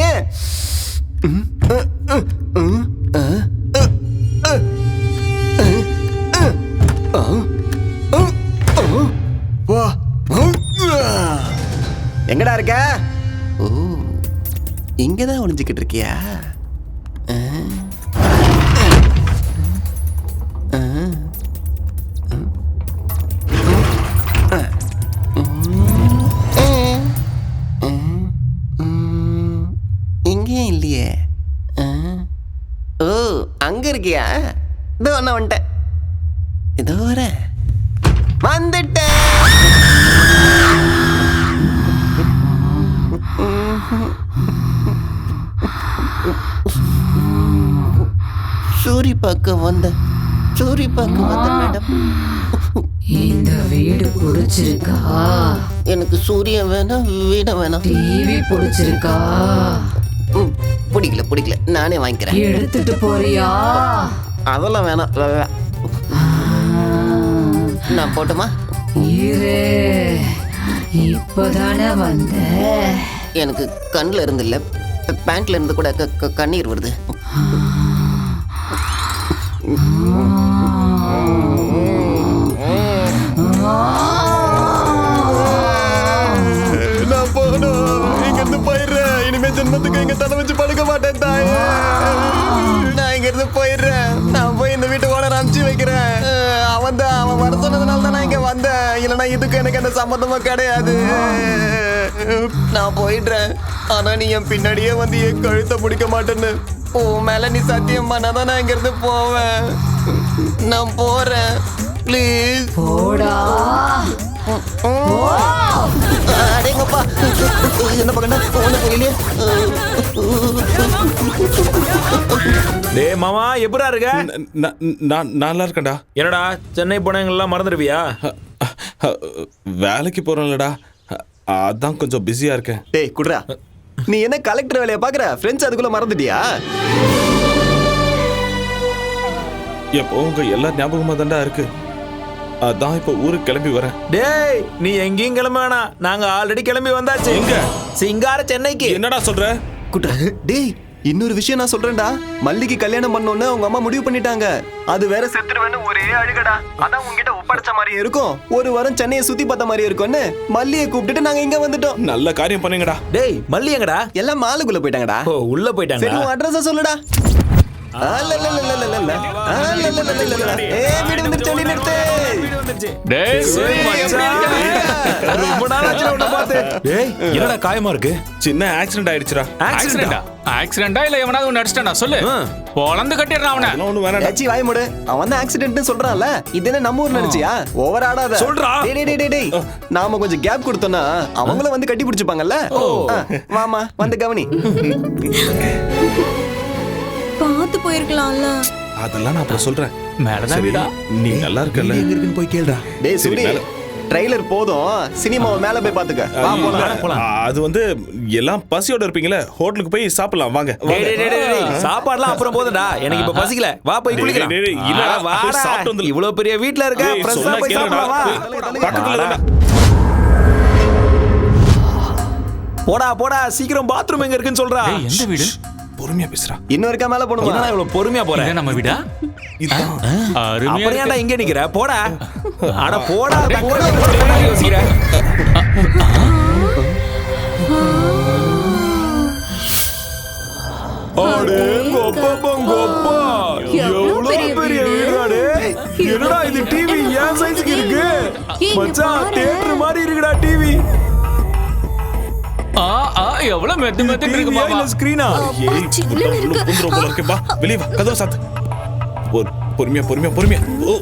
எங்கடா இருக்க? ஓ, இங்கதான் ஒளிஞ்சுக்கிட்டு இருக்கியா? இங்கேயும் இல்லையே. ஓ, அங்க இருக்கியா? இதோ நான் வந்துட்டேன். இதோ வரேன், வந்துட்டேன். சூரி பார்க்க வந்த மேடம். இந்த வீடு பிடிச்சிருக்கா? எனக்கு சூரியன் வேணாம், வீட வேணாம். டிவி பிடிச்சிருக்கா? பிடிக்கல, நானே வாங்கிக்கிறேன். எடுத்துட்டு போறியா? அதெல்லாம் வேணாம், நான் போட்டுமா? இரு, இப்பதானே வந்த. எனக்கு கண்ணில் இருந்து இல்ல, பேண்ட்ல இருந்து கூட கண்ணீர் வருது. நான் போகணும், இங்க இருந்து போயிடுறேன். இனிமே ஜென்மத்துக்கு இங்க தலை வச்சு படுக்க மாட்டேன் தாயே. நான் இங்க இருந்து போயிடுறேன். நான் போய் இந்த வீட்டு ஓனர் அனுப்பிச்சு வைக்கிறேன். அவன் வர சொன்னதுனால தான் நான் இங்க வந்தேன். இல்லைன்னா இதுக்கு எனக்கு எந்த சம்மந்தமும் கிடையாது. நான் போயிடுறேன். ஆனா நீ என் பின்னாடியே வந்து என் கழுத்தை பிடிக்க மாட்டேன்னு உன் மேல நீ சத்தியம் பண்ணாதான் நான் இங்க இருந்து போவேன். நான் போறேன், ப்ளீஸ் போடா. அடேங்கப்பா, என்ன பக்கண்டா ஒண்ணு கையிலே. டேய் மாமா, எப்படா இருக்க? நான் நல்லா இருக்கேன்டா. என்னடா சென்னை போனவங்கெல்லாம் மறந்துடுவியா? வேலைக்கு போறேன்லடா, அதான் கொஞ்சம் பிஸியா இருக்கேன். டேய் குட்ரா, நீ என்ன கலெக்டர் வேலையை பாக்குற? ஃப்ரெண்ட்ஸ் அதுக்குள்ள மறந்துட்டியா? எப்போ உங்க எல்லா ஞாபகமா தான்டா இருக்கு. அதான் இப்ப ஊருக்கு கிளம்பி வரேன். டேய், நீ எங்கேயும் கிளம்ப வேணாம், நாங்க ஆல்ரெடி கிளம்பி வந்தாச்சு. எங்க? சிங்கார சென்னைக்கு. என்னடா சொல்ற? குட்ரா, டேய் இன்னொரு விஷயம் நான் சொல்றேன்டா. மல்லிக்கு கல்யாணம் பண்ணோன்னு அவங்க அம்மா முடிவு பண்ணிட்டாங்க. அது வேற செத்துருவேன்னு ஒரே அழுகடா. அதான் உங்ககிட்ட ஒப்படைச்ச மாதிரி இருக்கும். ஒரு வாரம் சென்னையை சுத்தி பார்த்த மாதிரி இருக்கும்னு மல்லியை கூப்பிட்டுட்டு நாங்க இங்க வந்துட்டோம். நல்ல காரியம் பண்ணுங்கடா. டேய், மல்லி எங்கடா? எல்லாம் மாலுக்குள்ள போயிட்டாங்கடா. ஓ, உள்ள போயிட்டாங்க. சரி, உன் அட்ரஸ் சொல்லுடா. வீடு வந்துருச்சு, நிறுத்து. ஆச்சு. டேய் சூரி, மச்சான். ரொம்ப நாள் ஆச்சு உன்னை பார்த்து. டேய் என்னடா காயமா இருக்கு? சின்ன ஆக்சிடென்ட் ஆயிடுச்சுடா. ஆக்சிடென்டா? ஆக்சிடென்டா இல்ல எவனாவது ஒன்னு அடிச்சிட்டானா சொல்லு. பொளந்து கட்டிடுறான் அவனை. அதெல்லாம் ஒண்ணும் வேணாம்டா. ஏச்சி வாய் மூடு. அவன் தான் ஆக்சிடென்ட்னு சொல்றான்ல. இது என்ன நம்ம ஊர்ல நினைச்சியா? ஓவர் ஆடாத. சொல்றா. டேய் நாம கொஞ்சம் கேப் கொடுத்தோம்னா அவங்களும் வந்து கட்டி பிடிச்சுப்பாங்கல்ல. வாமா வந்து கவனி. பார்த்து போயிருக்கலாம்ல. அதெல்லாம் நான் அப்புறம் சொல்றேன். மேலதான் வீடா. நீ நல்லா இருக்கல. எங்க இருக்குன்னு போய் கேளுடா. டேய் சூரி, ட்ரைலர் போதும், சினிமாவை மேல போய் பாத்துக்க. வா போலாம். அது வந்து எல்லாம் பசியோட இருப்பீங்களே, ஹோட்டலுக்கு போய் சாப்பிடலாம் வாங்க. சாப்பாடுலாம் அப்புறம் போதும்டா. எனக்கு இப்ப பசிக்கல. வா போய் குளிக்கலாம். இல்லடா வா சாப்பிட்டு வந்து. இவ்வளவு பெரிய வீட்ல இருக்க, ஃப்ரெஷ்ஷா போய் சாப்பிடலாம் வா. பக்கத்துல போடா போடா சீக்கிரம் பாத்ரூம் எங்க இருக்குன்னு சொல்றா. எந்த வீடு? பொறுமையா பேசுறா. இன்னும் இருக்கா மேல போணுமா? என்னடா இவ்வளவு பொறுமையா போற? இது நம்ம வீடா? அருமையா அப்புறம் ஏன்டா இருக்கு. இங்க நிக்கிற? போடா. அட போடா போடா யோசிக்கிற. அடே கோப்பா பங்கோப்பா. எவ்வளவு பெரிய வீடாடே. என்னடா இது டிவி ஏன் சைஸ்க்கு இருக்கு? மச்சான் தியேட்டர் மாதிரி இருக்குடா டிவி. எவ்வளவு மெத்து இருக்கு மாமா. ஸ்கிரீனா? புந்துரும் போல இருக்கு. வா வெளிய வா. கதவை சாத்து. பொறுமையா. ஓ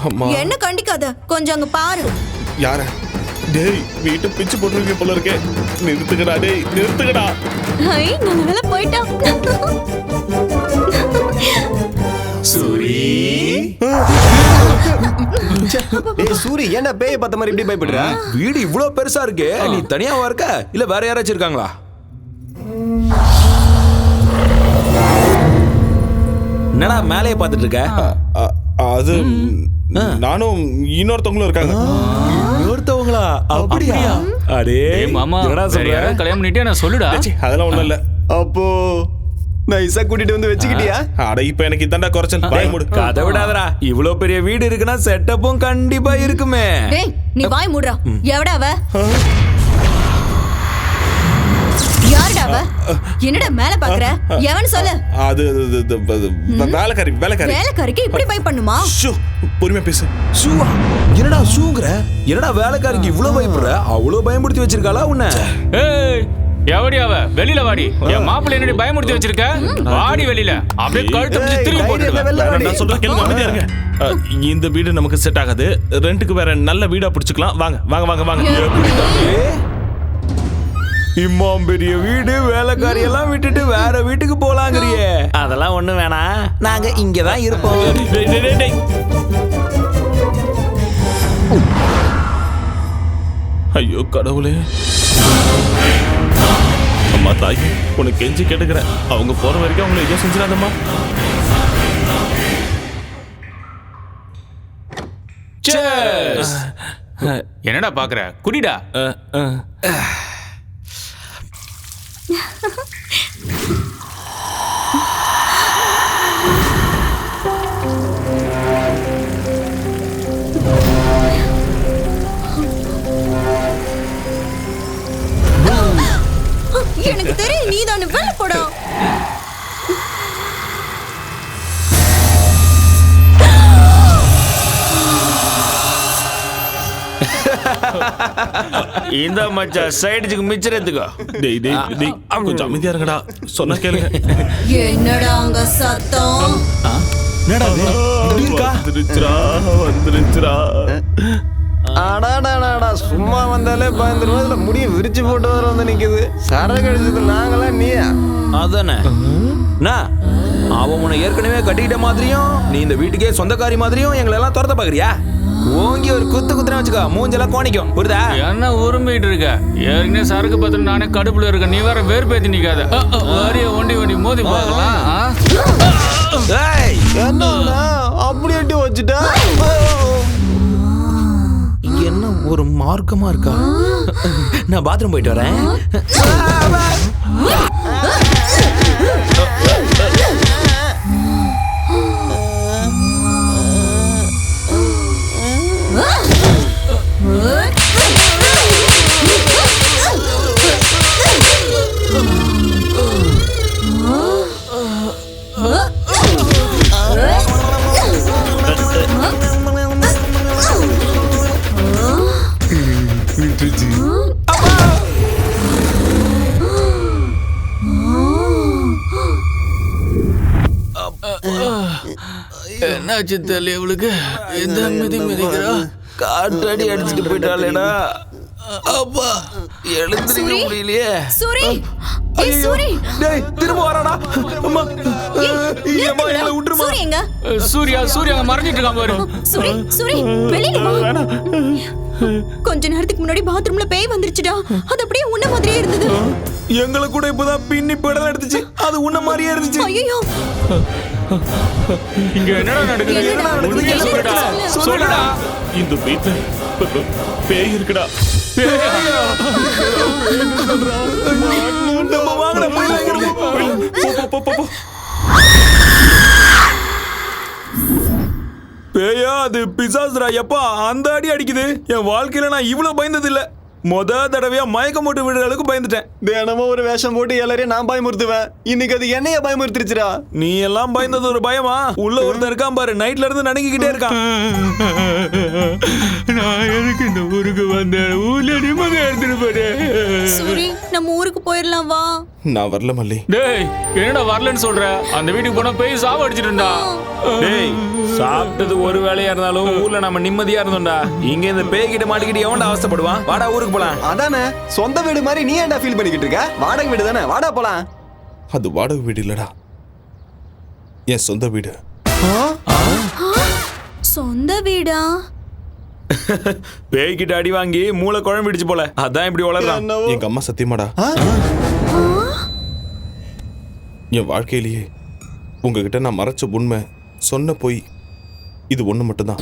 அம்மா. என்ன கண்டிக்காத, கொஞ்சம் அங்க பாரு. யார? டேய் வீட்டு பிச்சு போட்டுருக்கீங்க போல இருக்கே. நிறுத்துக்கடா டேய், நிறுத்துக்கடா. ஐ நல்ல போய்ட்டோம். சூரி. டேய் சூரி, என்ன பேய் பார்த்த மாதிரி இப்படி பயப்படுற? வீடு இவ்வளவு பெருசா இருக்கு. நீ தனியாவா இருக்க இல்ல வேற யாராச்சும் இருக்காங்களா? என்னடா மேலே பார்த்துட்டு இருக்க? அது நானும் இன்னொருத்தவங்களும் இருக்காங்க. இன்னொருத்தவங்களா? அப்படியா? அடே மாமா, என்னடா சொல்ற? கல்யாணம் பண்ணிட்டே நான் சொல்லுடா. அதெல்லாம் ஒண்ணும் இல்ல. அப்போ நைஸா கூட்டிட்டு வந்து வச்சுக்கிட்டியா? அட இப்ப எனக்கு இதாண்டா குறைச்சல். வாய் மூடு. கதை விடாதடா. இவ்வளவு பெரிய வீடு இருக்குன்னா செட்டப்பும் கண்டிப்பா இருக்குமே. டேய் நீ வாய் மூடுறா. எவடா அவ? யாருடா அவ? என்னடா மேல பாக்குற? எவன் சொல்லு. அது வேலைக்காரி. வேலைக்காரிக்கு இப்படி பை பண்ணுமா? பொறுமையா பேசு. ஷூவா? என்னடா ஷூங்கற? என்னடா வேலைக்காரிக்கு இவ்வளவு பயப்படுற? அவ்வளவு பயமுறுத்தி வச்சிருக்காளா உன்னை? ஏய் எவடி அவ? வெளியில வாடி. என் மாப்பிள்ளை என்னடி பயமுறுத்தி வச்சிருக்க? வாடி வெளியில. அப்படியே கழுத்து பிடிச்சு திரும்பி போட்டுடுவேன். நான் சொல்றேன் கேளுங்க, அமைதியா இருங்க. இந்த வீடு நமக்கு செட் ஆகாது. ரெண்டுக்கு வேற நல்ல வீடா பிடிச்சுக்கலாம். வாங்க. இம்மாம் பெரிய வீடு, வேலைக்காரி எல்லாம் விட்டுட்டு வேற வீட்டுக்கு போலாங்கறியே. அதெல்லாம் ஒண்ணு வேணாம். நாங்க இங்கதான் இருப்போம். ஐயோ கடவுளே. அம்மா தாய், உனக்கு கெஞ்சி கேட்டுக்கிறேன். அவங்க போற வரைக்கும் அவங்களை எதுவும் செஞ்சிடாதம்மா. என்னடா பாக்குற? குடிடா. எனக்கு தெரியும் நீ தான் வெளில போடா. இந்த மச்சான் சைடுக்கு மிச்சறதுக்கு. டேய் கொஞ்சம் அமைதியா இருங்கடா. சொன்னா கேளுங்க. என்னடா அங்க சத்தம்? என்னடா வந்துருச்சுடா. அடாடாடா, சும்மா வந்தாலே பயந்துருவோம். இதுல முடிய விரிச்சு போட்டு வர வந்து நிக்குது. சரக்கு அடிச்சது நாங்களாம் நீயா? அதானே. அவன் உன்னை ஏற்கனவே கட்டிக்கிட்ட மாதிரியும் நீ இந்த வீட்டுக்கே சொந்தக்காரி மாதிரியும் எங்களை எல்லாம் துரத்த பாக்குறியா? ஓங்கி ஒரு குத்துனா வச்சுக்கோ, மூஞ்செல்லாம் கோணிக்கும். புரியுதா? என்ன உரிமைட்டு இருக்க? ஏற்கனவே சரக்கு பத்திரம் நானே கடுப்புல இருக்க. நீ வேற வேறுபேத்தி நிக்காத. வாரிய ஒண்டி மோதி பார்க்கலாம். என்ன அப்படி எட்டி வச்சுட்டா? என்ன ஒரு மார்க்கமா இருக்கா? நான் பாத்ரூம் போயிட்டு வரேன். என்னாச்சு தெரியல இவளுக்கு எந்த மிதி மிதிக்கிறா காற்றடி அடிச்சுட்டு போயிட்டாளேடா. அப்பா எழுந்திருக்க முடியலையே. சூரி ஏய் சூரி டேய் திரும்ப வராடா. அம்மா ஏம்மா என்ன விட்டுருமா. சூரி எங்க? சூர்யா அங்க மறைஞ்சிட்டு இருக்கான் பாரு. சூரி வெளியில வா. கொஞ்ச நேரத்துக்கு முன்னாடி பாத்ரூம்ல பேய் வந்துருச்சுடா. அது அப்படியே உன்ன மாதிரியே இருந்தது. எங்களை கூட இப்பதான் பின்னி படம் எடுத்துச்சு. அது உன்ன மாதிரியே இருந்துச்சு. ஐயோ இங்க என்னடா நடக்குது? சொல்லுடா. இந்த வீட்டுல பேய் இருக்குடா. நம்ம வாங்கல பேயா அது பிசாசுரா. எப்பா அந்த அடி அடிக்குது. என் வாழ்க்கையில நான் இவ்வளவு பயந்தது இல்ல. தடவையா மயக்கம் போட்டு விடுற அளவுக்கு பயந்துட்டேன். தினமும் ஒரு வேஷம் போட்டு எல்லாரையும் நான் பயமுறுத்துவேன். இன்னைக்கு அது என்னைய பயமுறுத்திருச்சுடா. நீ எல்லாம் பயந்தது ஒரு பயமா? உள்ள ஒருத்தன் இருக்கான் பாரு, நைட்ல இருந்து நடுங்கிக்கிட்டே இருக்கான். நான் எதுக்கு இந்த ஊருக்கு வந்தேன்? ஊர்ல நிம்மதி எடுத்துட்டு போறே. சூரி நம்ம ஊருக்கு போயிடலாம் வா. நான் வரல மல்லி. டேய் என்னடா வரலன்னு சொல்ற? அந்த வீட்டுக்கு போனா பேய் சாவ அடிச்சிட்டுடா. டேய் சாப்பிட்டது ஒரு வேலையா இருந்தாலும் ஊர்ல நம்ம நிம்மதியா இருந்தோம்டா. இங்க இந்த பேய் கிட்ட மாட்டிக்கிட்டு எவன்டா அவஸ்தைப்படுவான்? வாடா ஊருக்கு போலாம். அதானே சொந்த வீடு மாதிரி நீ ஏன்டா ஃபீல் பண்ணிக்கிட்டு இருக்க? வாடகை வீடு தானே, வாடா போலாம். அது வாடகை வீடு இல்லடா, என் சொந்த வீடு. சொந்த வீடா? பேய் கிட்ட அடி வாங்கி மூளை குழம்பிடுச்சு போல, அதான் இப்படி வளர்றான். எங்க அம்மா சத்தியமாடா என் வாழ்க்கையிலேயே உங்ககிட்ட நான் மறைச்ச உண்மை, சொன்ன பொய் இது ஒண்ணு மட்டும்தான்.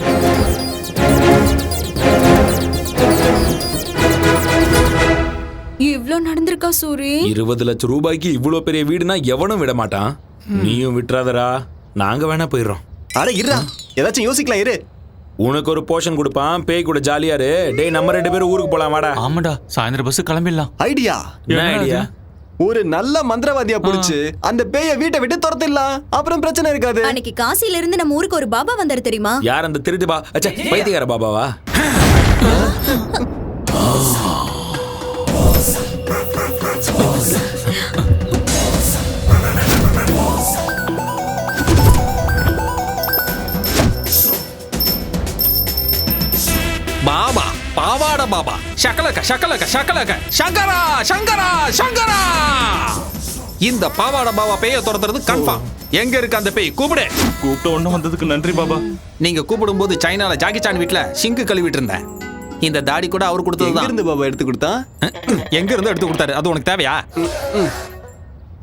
இவ்ளோ நடந்திருக்கா சூரி? 20 லட்சம் ரூபாய்க்கு இவ்வளவு பெரிய வீடுனா எவனும் விட மாட்டான். நீயும் விட்டுறாதரா, நாங்க வேணா போயிடுறோம். அட இருடா, ஏதாச்சும் யோசிக்கலாம் இரு. உனக்கு ஒரு போர்ஷன் கொடுப்பான், பேய் கூட ஜாலியா இரு. டேய் நம்ம 2 பேரும் ஊருக்கு போலாம் வாடா. ஆமாடா, சாயந்தரம் பஸ் கிளம்பிடலாம். ஐடியா என்ன ஐடியா? ஒரு நல்ல மந்திரவாதியா புடிச்சு அந்த பேயை வீட்டை விட்டு துரத்திடலாம். அப்புறம் பிரச்சனை இருக்காது. அன்னைக்கு காசில இருந்து நம்ம ஊருக்கு ஒரு பாபா வந்தாரு தெரியுமா? யார் அந்த திருட்டு பா? அச்சா பைத்தியக்கார பாபாவா? பாபா பாவாட பாபா ஷக்கலக ஷக்கலக ஷக்கலக சங்கரா சங்கரா சங்கரா. இந்த பாவாட பாபா பேயை துரத்துறது கன்ஃபார்ம். எங்க இருக்கு அந்த பேய்? கூப்பிடு. கூப்பிட்ட ஒண்ணு வந்ததுக்கு நன்றி பாபா. நீங்க கூப்பிடும் போது சைனால ஜாக்கி சான் வீட்ல சிங்கு கழுவிட்டு இருந்தேன். இந்த தாடி கூட அவர் கொடுத்ததுதான். இருந்து பாபா எடுத்து கொடுத்தா? எங்க இருந்து எடுத்து கொடுத்தாரு? அது உனக்கு தேவையா?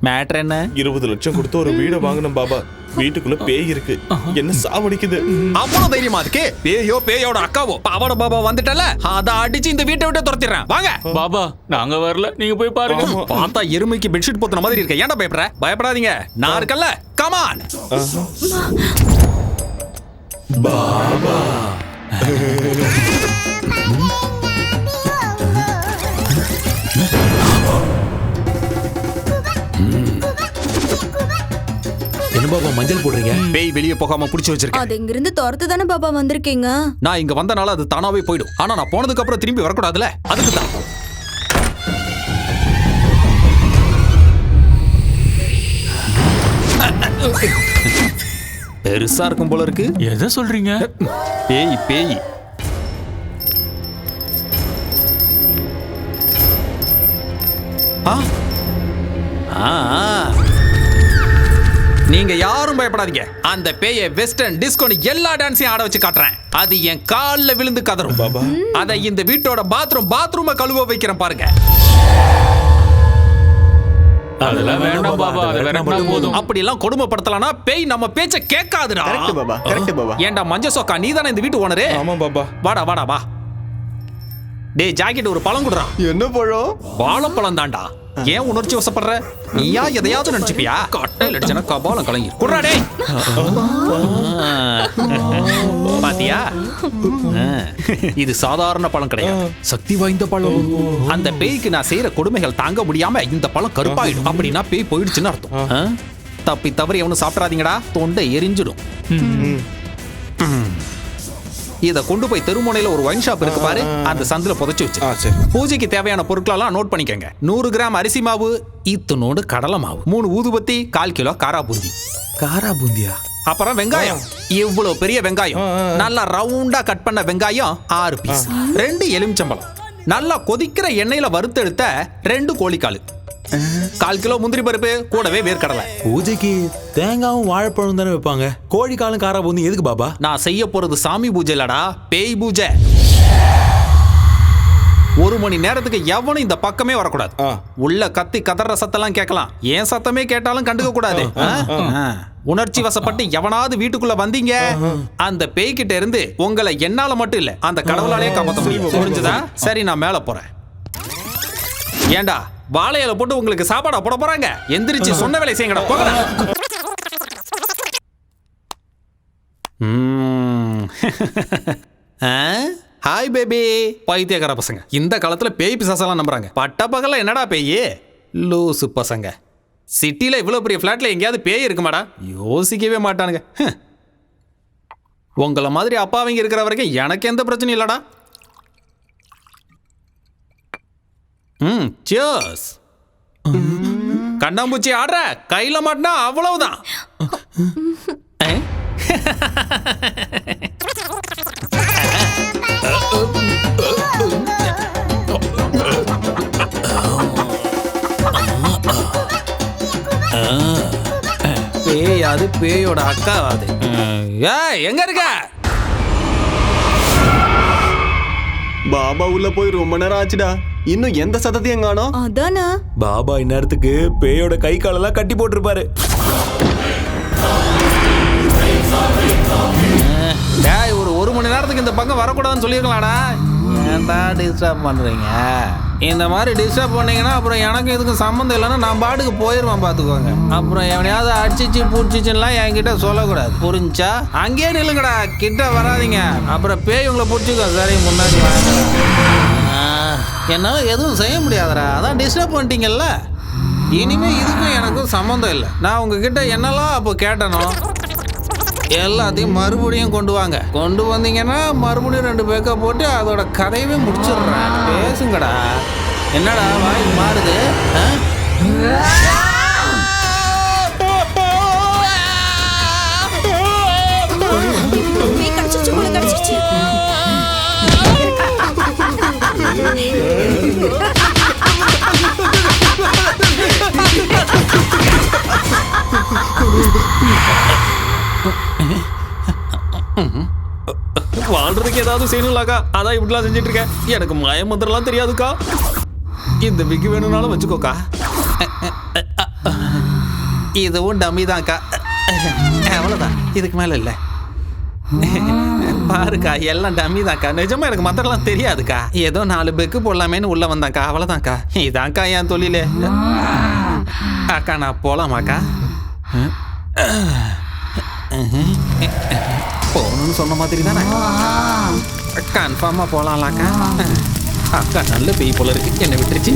மேட்டர் என்ன? 20 லட்சம் கொடுத்து ஒரு வீடை வாங்கணும் பாபா. வீட்டுக்குள்ள பேய் இருக்கு, என்ன சாவடிக்குது. அவ்வளவு தைரியமா இருக்கு? பேயோ பேயோட அக்காவோ பாவாட பாபா வந்துட்டல, அத அடிச்சு இந்த வீட்டை விட்டு துரத்திடுறேன். வாங்க பாபா, நாங்க வரல, நீங்க போய் பாருங்க. பார்த்தா எருமைக்கு பெட்ஷீட் போத்துன மாதிரி இருக்க. ஏன்டா பயப்படுற? பயப்படாதீங்க, நான் இருக்கல. கமான் பாபா. என்ன பாபா மஞ்சள் போடுறீங்க? பேய் வெளியே போகாம புடிச்சு வச்சிருக்கேன். அது இங்க இருந்து துரத்து தானே பாபா வந்திருக்கீங்க. நான் இங்க வந்தனால அது தானாவே போயிடும். ஆனா நான் போனதுக்கு அப்புறம் திரும்பி வரக்கூடாதுல, அதுக்கு தான். பெருசா இருக்கும் போல இருக்கு. எதை சொல்றீங்க? பேய் பேய். நீங்க யாரும் பயப்படாதீங்க. அந்த பேயை வெஸ்டர்ன் டிஸ்கோ எல்லா டான்ஸையும் ஆட வச்சு காட்டுறேன். அது என் கால்ல விழுந்து கதறும் பாபா. அதை இந்த வீட்டோட பாத்ரூம் கழுவ வைக்கிறேன் பாருங்க. அதெல்லாம் வேண்டாம் பாபா, அது வேண்டாம் போதும். அப்படி எல்லாம் கொடுமைப்படுத்தலனா பேய் நம்ம பேச்ச கேட்காதுடா. Correct Baba, correct Baba. ஏண்டா மஞ்ச சொக்கா, நீ தானே இந்த வீட்டு ஓனரு? ஆமா பாபா. வாடா வாடா வா. டேய் ஜாக்கெட் ஒரு பழம் குடுறா. என்ன பழம்? வாழைப்பழம் தான்டா. ஏன் உணர்ச்சி வசப்படுற? நீயா எதையாவது நினைச்சுப்பியா? கட்டையில் அடிச்சனா கபாலம் கலங்கி குடுறா. டேய் பாத்தியா, இது சாதாரண பழம் கிடையாது, சக்தி வாய்ந்த பழம். அந்த பேய்க்கு நான் செய்யற கொடுமைகள் தாங்க முடியாம இந்த பழம் கருப்பாயிடும். அப்படின்னா பேய் போயிடுச்சுன்னு அர்த்தம். தப்பி தவறி எவனும் சாப்பிடாதீங்கடா, தொண்டை எரிஞ்சிடும். இத கொண்டு போய் தெருமுனையில ஒரு ஒயின் ஷாப் இருக்கு பாரு, அந்த சந்தில புதைச்சு வச்சு பூஜைக்கு தேவையான பொருட்களெல்லாம் நோட் பண்ணிக்கங்க. 100 கிராம் அரிசி மாவு, இத்தனோடு கடலை மாவு, 3 ஊதுபத்தி, 1/4 கிலோ காரா பூந்தி. காரா பூந்தியா? அப்புறம் வெங்காயம், இவ்வளவு பெரிய வெங்காயம், நல்லா ரவுண்டா கட் பண்ண வெங்காயம் 6 பீஸ், 2 எலுமிச்சம்பழம், நல்லா கொதிக்கிற எண்ணெயில வறுத்தெடுத்த 2 கோழிக்கால், 1/4 கிலோ முந்திரி பருப்பு, கூடவே வேர்க்கடலை. பூஜைக்கு தேங்காவும் வாழைப்பழம் தானே வைப்பாங்க, கோழிக்காலும் காரா பூந்தி எதுக்கு பாபா? நான் செய்ய போறது சாமி பூஜை இல்லடா, பேய் பூஜை. 1 மணி நேரத்துக்கு எவனும் இந்த பக்கமே வரக்கூடாது. உள்ள கத்தி கதற சத்தெல்லாம் கேட்கலாம், ஏன் சத்தமே கேட்டாலும் கண்டுக்க கூடாது. உணர்ச்சி வசப்பட்டு எவனாவது வீட்டுக்குள்ள வந்தீங்க, அந்த பேய்கிட்ட இருந்து உங்களை என்னால மட்டும் இல்ல அந்த கடவுளாலே காப்பாற்ற முடியும். புரிஞ்சுதா? சரி, நான் மேல போறேன். ஏண்டா வாழையில போட்டு உங்களுக்கு சாப்பாடா போட போறாங்க? எந்திரிச்சு சொன்ன வேலை செய்யுங்கடா, போங்கடா. Hi baby. பைத்தியக்கார பசங்க இந்த காலத்துல பேய் பிசாசெல்லாம் நம்புறாங்க. பட்ட பகல்ல என்னடா பேய்? லூசு பசங்க. சிட்டில இவ்வளவு பெரிய பிளாட்ல எங்கேயாவது பேய் இருக்குமாடா? யோசிக்கவே மாட்டானுங்க. உங்களை மாதிரி அப்பாவிங்க இருக்கிற வரைக்கும் எனக்கு எந்த பிரச்சனையும் இல்லடா. சியர்ஸ். கண்ணாம்பூச்சி ஆடுற, கையில மாட்டினா அவ்வளவுதான். பேய், அது பேயோட அக்கா. அது எங்க இருக்க? பாபா உள்ள போய் ரொம்ப நேரம் ஆச்சுடா, இன்னும் எந்த சத்தத்தையும் காணோம். அதானா பாபா இந்நேரத்துக்கு பேயோட கை காலெல்லாம் கட்டி போட்டிருப்பாரு. ஒரு மணி நேரத்துக்கு இந்த பக்கம் வரக்கூடாதுன்னு சொல்லியிருக்கலாம்டா. ஏன்டா டிஸ்டர்ப் பண்றீங்க? இந்த மாதிரி டிஸ்டர்ப் பண்ணீங்கன்னா அப்புறம் எனக்கு இதுக்கு சம்மந்தம் இல்லைன்னா நான் பாட்டுக்கு போயிடுவேன், பார்த்துக்கோங்க. அப்புறம் எவனையாவது அடிச்சிச்சு பூச்சிச்சுலாம் என்கிட்ட சொல்லக்கூடாது, புரிஞ்சா? அங்கேயே நில்லுங்கடா, கிட்ட வராதிங்க, அப்புறம் பேய் உங்களை பிடிச்சிக்கோ. சரி, முன்னாடி வாங்க. என்னால் எதுவும் செய்ய முடியாதுடா, அதான் டிஸ்டர்ப் பண்ணிட்டீங்கல்ல. இனிமே இதுக்கும் எனக்கும் சம்மந்தம் இல்லை. நான் உங்ககிட்ட என்னெல்லாம் அப்போ கேட்டனோ எல்லாத்தையும் மறுபடியும் கொண்டு வாங்க. கொண்டு வந்தீங்கன்னா மறுபடியும் 2 பேக்கை போட்டு அதோட கதையவே முடிச்சிடுறேன். பேசுங்கடா. என்னடா வாய் மாறுது? வாழ்றதுக்கு ஏதாவது செய்யணும்லாக்கா, அதான் இப்படிலாம் செஞ்சுட்டு இருக்கேன். எனக்கு மயமந்திரம்லாம் தெரியாதுக்கா. இந்த விக்கு வேணும்னாலும் வச்சுக்கோக்கா. இதுவும் டம்மி தான்க்கா, அவ்வளோதான், இதுக்கு மேலே இல்லை. பாருக்கா, எல்லாம் டம்மி தான்க்கா. நிஜமா எனக்கு மந்திரம்லாம் தெரியாதுக்கா. ஏதோ 4 பெக்கு போடலாமேன்னு உள்ள வந்தாக்கா, அவ்வளோதான்க்கா. இதான்க்கா என் தொழிலே. அக்கா, நான் போலாமாக்கா? போகணும்னு சொன்ன மாதிரி தானே? கன்ஃபார்மா போலாம்லாக்கா. அக்கா நல்ல பேய் போல இருக்கு, என்னை விட்டுருச்சு.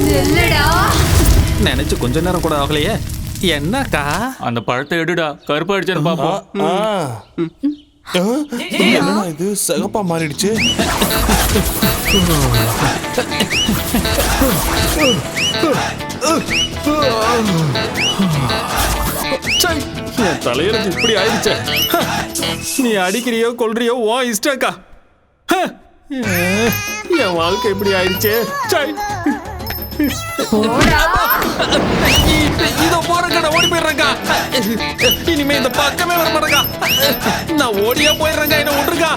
நினைச்சு கொஞ்ச நேரம் கூட ஆகலையே. என்னக்கா? அந்த பழத்தை எடுடா, கருப்பா அடிச்சேன்னு பாப்போம். என்னடா இது சிகப்பா மாறிடுச்சு? என் தலையெழுத்து இப்படி ஆயிடுச்சே. நீ அடிக்கிறியோ கொல்றியோ ஓ இஷ்டக்கா. என் வாழ்க்கை இப்படி ஆயிடுச்சே. இதோ போறேங்க, ஓடி போயிடுறேங்க. இனிமே இந்த பக்கமே வர மாட்டேங்க. நான் ஓடியா போயிடுறேங்க, என்ன விட்டுருக்கா.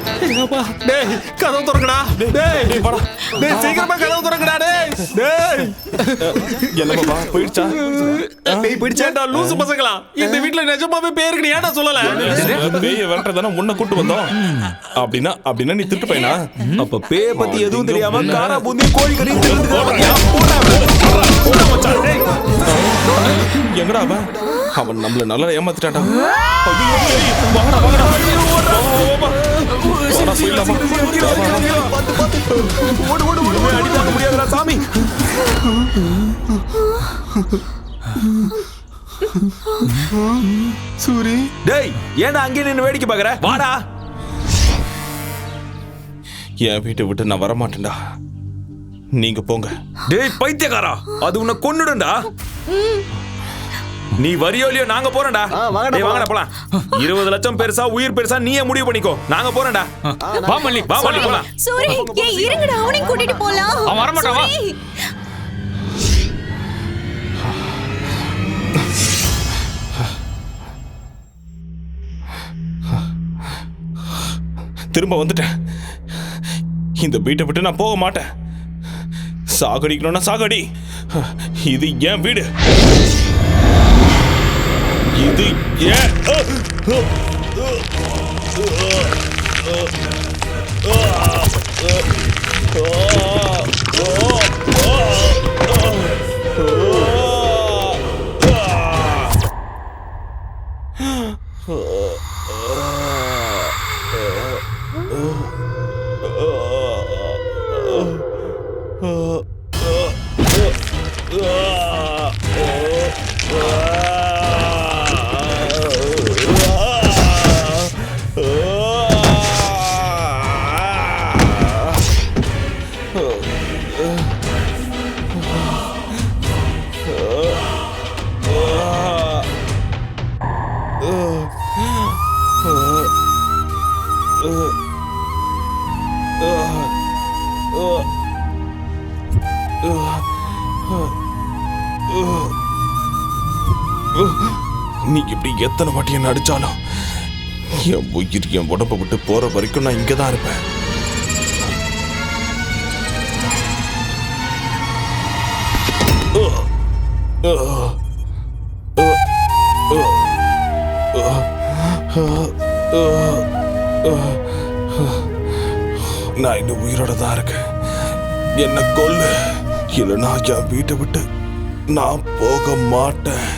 டேய், கதவு திறக்கடா. டேய், டேய், சீக்கிரமா கதவு திறக்கடா. டேய், என்ன பாபா போயிடுச்சா? பேய் பிடிச்சாடா, லூசு பசங்களா. இந்த வீட்ல நிஜமாவே பேய் இருக்கு, நீ ஏன்டா சொல்லல? பேயை விரட்டதானே முன்ன கூட்டு வந்தோம். அப்படின்னா நீ திட்டு பையனா? அப்ப பேய பத்தி எதுவும் தெரியாம காரா பூந்தி கோழி கறி எங்கடா அவன் நம்மள நல்லா ஏமாத்திட்டான்டா. முடியாதுடா சாமி. சூரி, டேய், ஏன்டா அங்கே நின்னு வேடிக்கை பாக்குற? வாடா. என் வீட்டை விட்டு நான் வரமாட்டேன்டா, நீங்க போங்க. டேய் பைத்தியக்காரா, அது உன்னை கொன்னுடும்டா. நீ வரியோ இல்லையோ நாங்க போறோம்டா. டேய் வாங்கடா போலாம். 20 லட்சம் பெருசா உயிர் பெருசா நீயே முடிவு பண்ணிக்கோ. நாங்க போறோம்டா. வா மல்லி போலாம். சூரி ஏய் இருங்கடா அவனையும் கூட்டிட்டு போலாம். அவன் வர மாட்டான் வா. திரும்ப வந்துட்டேன். இந்த வீட்டை விட்டு நான் போக மாட்டேன். சாகடிக்கணும்னா சாகடி. இது ஏன் வீடு. இது ஏன் நீ இப்படி எத்தனை வாட்டி என்ன அடிச்சாலும் என் உயிர் என் உடம்பை விட்டு போற வரைக்கும் நான் இங்கதான் இருப்பேன். நான் இன்னும் உயிரோட தான் இருக்கேன். என்ன கொல்லு, இல்லைன்னா என் வீட்டை விட்டு நான் போக மாட்டேன்.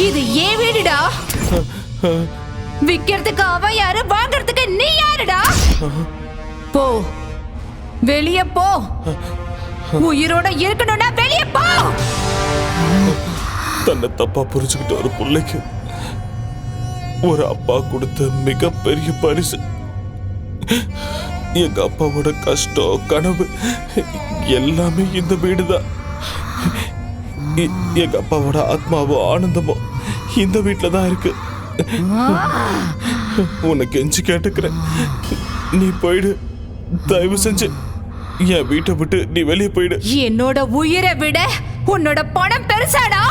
இது ஏன் வீடுடா? விக்கிறதுக்கு அவன் யாரு, வாங்கறதுக்கு நீ யாருடா? போ, வெளியே போ. உயிரோட இருக்கணும்னா வெளியே போ. தன்னை தப்பா புரிஞ்சுக்கிட்ட ஒரு பிள்ளைக்கு ஒரு அப்பா கொடுத்த மிகப்பெரிய பரிசு. எங்க அப்பாவோட கஷ்டம் கனவு எல்லாமே இந்த வீடுதான். எங்க அப்பாவோட ஆத்மாவோ ஆனந்தமோ இந்த வீட்டுல தான் இருக்கு. உனக்கு கெஞ்சி கேட்டுக்கிறேன், நீ போயிடு. தயவு செஞ்சு என் வீட்டை விட்டு நீ வெளியே போயிடு. என்னோட உயிரை விட உன்னோட பணம் பெருசாடா.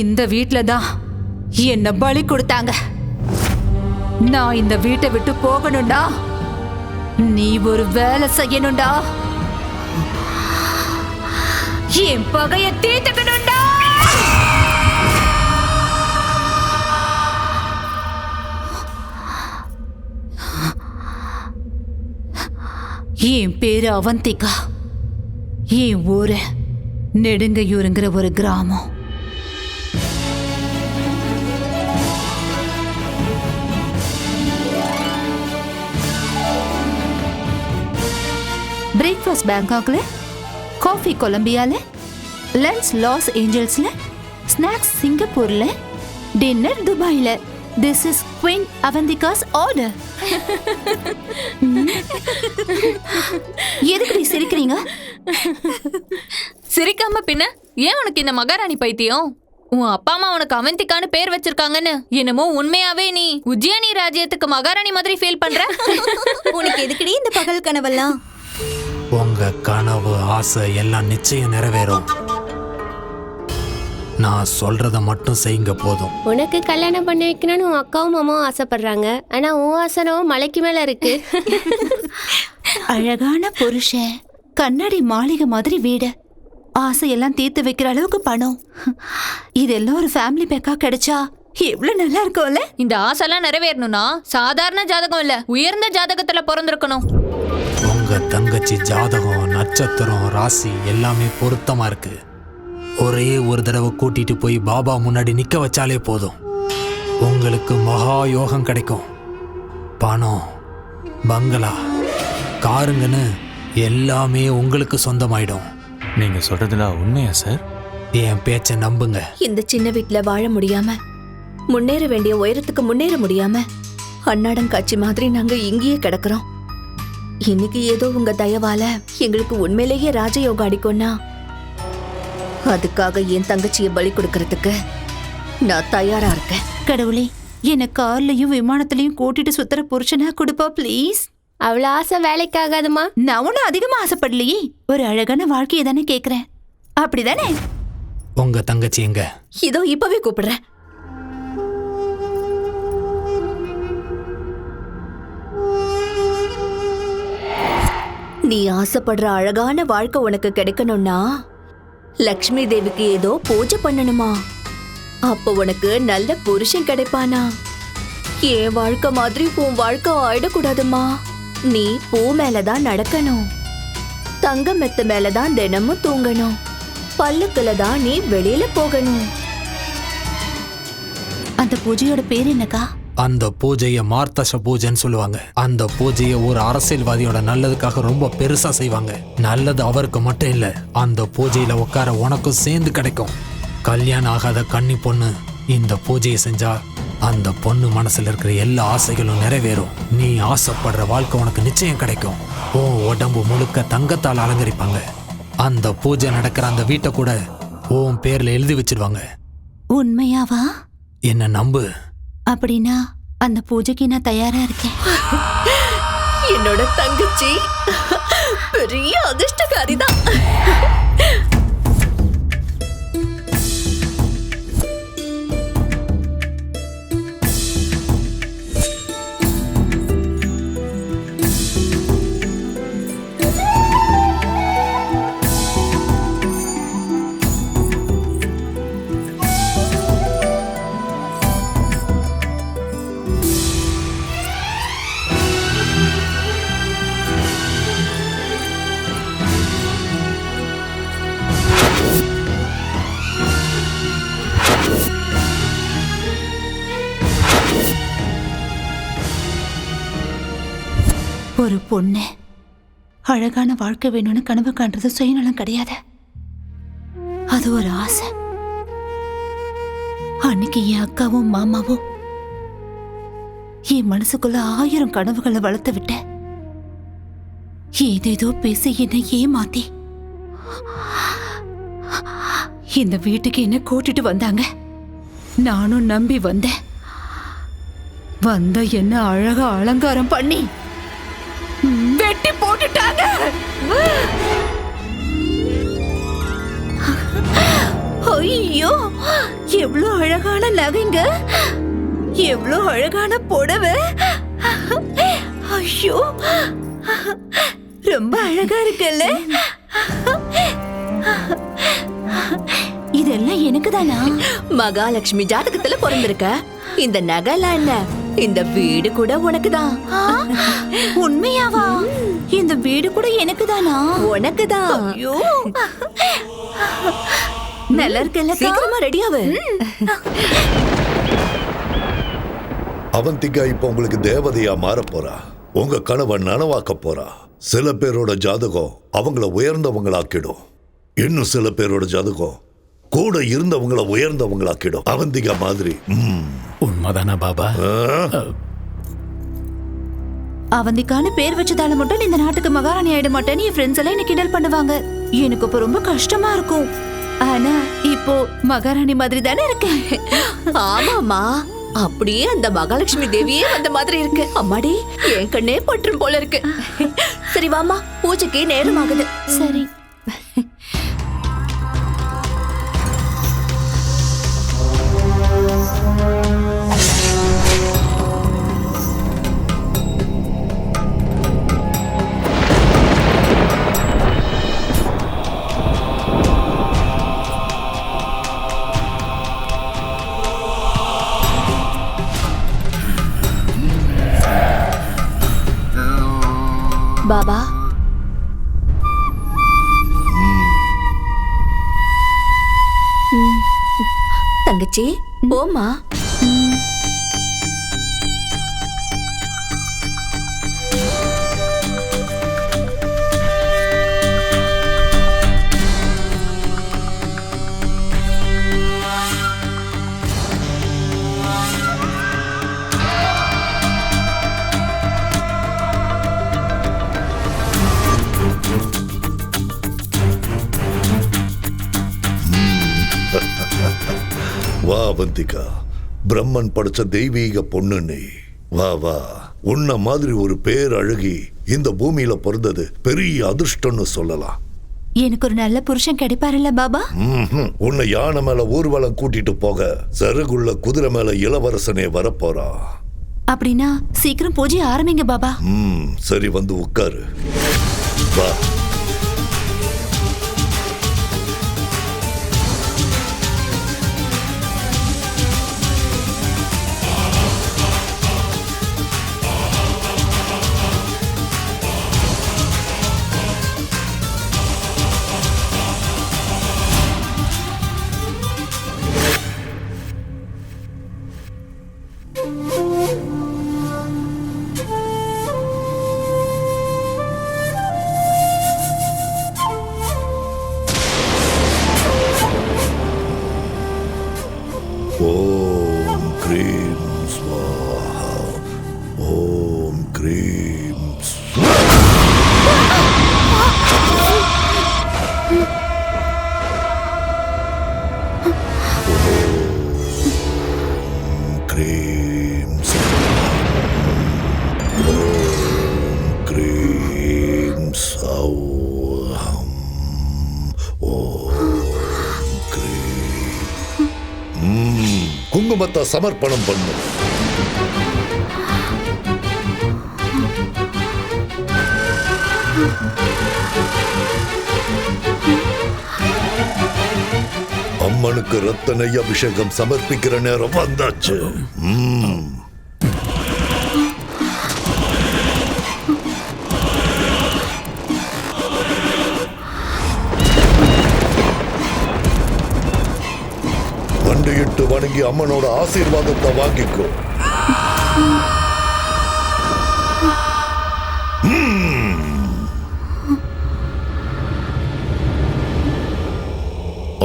இந்த வீட்ல தான் என்ன பலி கொடுத்தாங்க. நான் இந்த வீட்டை விட்டு போகணும்டா. நீ ஒரு வேலை செய்யணும்டா. என் பகைய தீர்த்துக்கணும்டா. என் பேரு அவந்திகா. என் ஊரு நெடுங்கையூருங்கிற ஒரு கிராமம். பிரேக்ஃபாஸ்ட் பேங்காக்ல, காஃபி கொலம்பியால, லஞ்ச் லாஸ் ஏஞ்சல்ஸ்ல, ஸ்நாக்ஸ் சிங்கப்பூர்ல, டின்னர் துபாயில. This is queen Avantika's order. எதுக்கு சிரிக்கிறீங்க? சிரிக்காம பின்ன ஏன் உனக்கு இந்த மகாராணி பைத்தியம்? உன் அப்பா அம்மா உனக்கு அவந்திகான்னு பேர் வச்சிருக்காங்கன்னு என்னமோ உண்மையாவே நீ உஜ்ஜயினி ராஜ்யத்துக்கு மகாராணி மாதிரி ஃபீல் பண்ற. உனக்கு எதுக்குடி இந்த பகல் கனவெல்லாம்? உங்க கனவு ஆசை எல்லாம் நிச்சயம் நிறைவேறும். நான் சொல்றத மட்டும் செய்யுங்க போதும். உனக்கு கல்யாணம் பண்ணி வைக்கணும்னு உன் அக்காவும் மாமாவும் ஆசைப்படுறாங்க. ஆனா உன் ஆசனம் மலைக்கு மேல இருக்கு. அழகான புருஷன், கண்ணாடி மாளிகை மாதிரி வீடு, ஆசையெல்லாம் தீர்த்து வைக்கிற அளவுக்கு பணம், இதெல்லாம் ஒரு ஃபேமிலி பேக்கா கிடைச்சா எவ்வளவு நல்லா இருக்கும்ல. இந்த ஆசைலாம் நிறைவேறணும்னா சாதாரண ஜாதகம் இல்ல, உயர்ந்த ஜாதகத்துல பிறந்திருக்கணும். உங்க தங்கச்சி ஜாதகம், நட்சத்திரம், ராசி எல்லாமே பொருத்தமா இருக்கு. ஒரே ஒரு தடவை கூட்டிட்டு போய் பாபா முன்னாடி நிக்க வச்சாலே போதும், உங்களுக்கு மகா யோகம் கிடைக்கும். பணம், பங்களா, காருங்கன்னு எல்லாமே உங்களுக்கு சொந்தமாயிடும். நீங்க சொல்றதுல உண்மையா சார்? என் பேச்ச நம்புங்க. இந்த சின்ன வீட்டுல வாழ முடியாம, முன்னேற வேண்டிய உயரத்துக்கு முன்னேற முடியாம அன்னாடங்காட்சி மாதிரி நாங்க இங்கேயே கிடக்குறோம். இன்னைக்கு ஏதோ உங்க தயவால எங்களுக்கு உண்மையிலேயே ராஜயோகம் அடிக்கும்னா அதுக்காக என் தங்கச்சியை பலி கொடுக்கறதுக்கு நான் தயாரா இருக்கேன். கடவுளே, என்ன கார்லயும் விமானத்திலயும் கூட்டிட்டு சுத்துற புருஷனா கொடுப்பா ப்ளீஸ். அவ்வளவு ஆசை வேலைக்காகாதுமா. நான் ஒன்னும் அதிகமா ஆசைப்படலையே, ஒரு அழகான வாழ்க்கையை தானே கேக்குறேன். அப்படிதானே? உங்க தங்கச்சி எங்க? இதோ இப்பவே கூப்பிடுறேன். நீ ஆசைப்படுற அழகான வாழ்க்கை உனக்கு கிடைக்கணும்னா லக்ஷ்மி தேவிக்கு ஏதோ பூஜை பண்ணணுமா? அப்ப உனக்கு நல்ல புருஷன் கிடைப்பானா? என் வாழ்க்கை மாதிரி உன் வாழ்க்கை ஆயிடக்கூடாதுமா. நீ பூ மேலதான் நடக்கணும், தங்க மெத்த மேலதான் தினமும் தூங்கணும், பல்லுக்குல தான் நீ வெளியில போகணும். அந்த பூஜையோட பேர் என்னக்கா? அந்த பூஜையை மார்த்தச பூஜைன்னு சொல்லுவாங்க. அந்த பூஜையை ஒரு அரசியல்வாதியோட நல்லதுக்காக ரொம்ப பெருசா செய்வாங்க. நல்லது அவருக்கு மட்டும் இல்ல, அந்த பூஜையில உட்கார உனக்கும் சேர்ந்து கிடைக்கும். கல்யாணம் ஆகாத கன்னி பொண்ணு இந்த பூஜையை செஞ்சா அந்த பொண்ணு மனசுல இருக்கிற எல்லா ஆசைகளும் நிறைவேறும். நீ ஆசைப்படுற வாழ்க்கை உனக்கு நிச்சயம் கிடைக்கும். உன் உடம்பு முழுக்க தங்கத்தால் அலங்கரிப்பாங்க. அந்த பூஜை நடக்கிற அந்த வீட்டை கூட உன் பேர்ல எழுதி வச்சிருவாங்க. உண்மையாவா? என்ன நம்பு. அப்படின்னா அந்த பூஜைக்கு நான் தயாரா இருக்கேன். என்னோட தங்கச்சி பெரிய அதிர்ஷ்டக்காரிதான். ஒரு பொண்ணு அழகான வாழ்க்கை வேணும்னு கனவு காண்றது சுயநலம் கிடையாது, அது ஒரு ஆசை. அன்னைக்கு என் அக்காவும் மாமாவும் என் மனசுக்குள்ள 1000 கனவுகளை வளர்த்து விட்ட. ஏதேதோ பேசி என்னை ஏமாத்தி இந்த வீட்டுக்கு என்ன கூட்டிட்டு வந்தாங்க. நானும் நம்பி வந்தேன். வந்த என்ன அழகா அலங்காரம் பண்ணி வெட்டி போட்டுட்டாங்க. ஐயோ, எவ்வளவு அழகான நகைங்க, எவ்வளவு அழகான புடவை. ஐயோ, ரொம்ப அழகா இருக்குல்ல. இதெல்லாம் எனக்கு தானா? மகாலட்சுமி ஜாதகத்துல பிறந்திருக்க. இந்த நகைலாம் என்ன, இந்த வீடு கூட உனக்குதான். உண்மையாவா? இந்த வீடு கூட எனக்கு தானா? உனக்குதான். ஐயோ, நல்லா இருக்குல்ல. சீக்கிரமா ரெடியாவு. அவந்திகா இப்ப உங்களுக்கு தேவதையா மாற போறா. உங்க கனவை நனவாக்க போறா. சில பேரோட ஜாதகம் அவங்கள உயர்ந்தவங்களாக்கிடும். இன்னும் சில பேரோட ஜாதகம் கூட இருந்தவங்கள உயர்ந்தவங்களாக்கிடும். அவந்திகா மாதிரி. உண்மைதானா பாபா? அவந்திக்கான பேர் வச்சதால மட்டும் இந்த நாட்டுக்கு மகாராணி ஆயிட மாட்டேன்னு என் ஃப்ரெண்ட்ஸ் எல்லாம் என்ன கிண்டல் பண்ணுவாங்க. எனக்கு இப்ப ரொம்ப கஷ்டமா இருக்கும். ஆனா இப்போ மகாராணி மாதிரி தானே இருக்கேன். ஆமாமா, அப்படியே அந்த மகாலட்சுமி தேவியே வந்த மாதிரி இருக்கு. அம்மாடி, என் கண்ணே பற்றும் போல இருக்கு. சரி வாமா, பூஜைக்கு நேரம் ஆகுது. சரி. பாபா தங்கச்சி போமா. வா அவந்திகா, பிரம்மன் படைச்ச தெய்வீக பொண்ணு நீ. வா வா, உன்ன மாதிரி ஒரு பேர் அழகி இந்த பூமியில பிறந்தது பெரிய அதிர்ஷ்டம்னு சொல்லலாம். எனக்கு ஒரு நல்ல புருஷன் கிடைப்பாருல்ல பாபா? உன்னை யானை மேல ஊர்வலம் கூட்டிட்டு போக சருகுள்ள குதிரை மேல இளவரசனே வரப்போறா. அப்படின்னா சீக்கிரம் பூஜை ஆரம்பிங்க பாபா. சரி, வந்து உட்காரு. வா. ஓம் க்ரீம் ஸ்வாஹா. ஓம் க்ரீம் க்ரீம் ஓம் க்ரீம் சௌஹம். ஓம் க்ரீம். குங்குமத்தை சமர்ப்பணம் பண்ணு. அம்மனுக்கு ரத்த நெய் அபிஷேகம் சமர்ப்பிக்கிற நேரம் வந்தாச்சு. வண்டியிட்டு வணங்கி அம்மனோட ஆசீர்வாதத்தை வாங்கிக்கோ.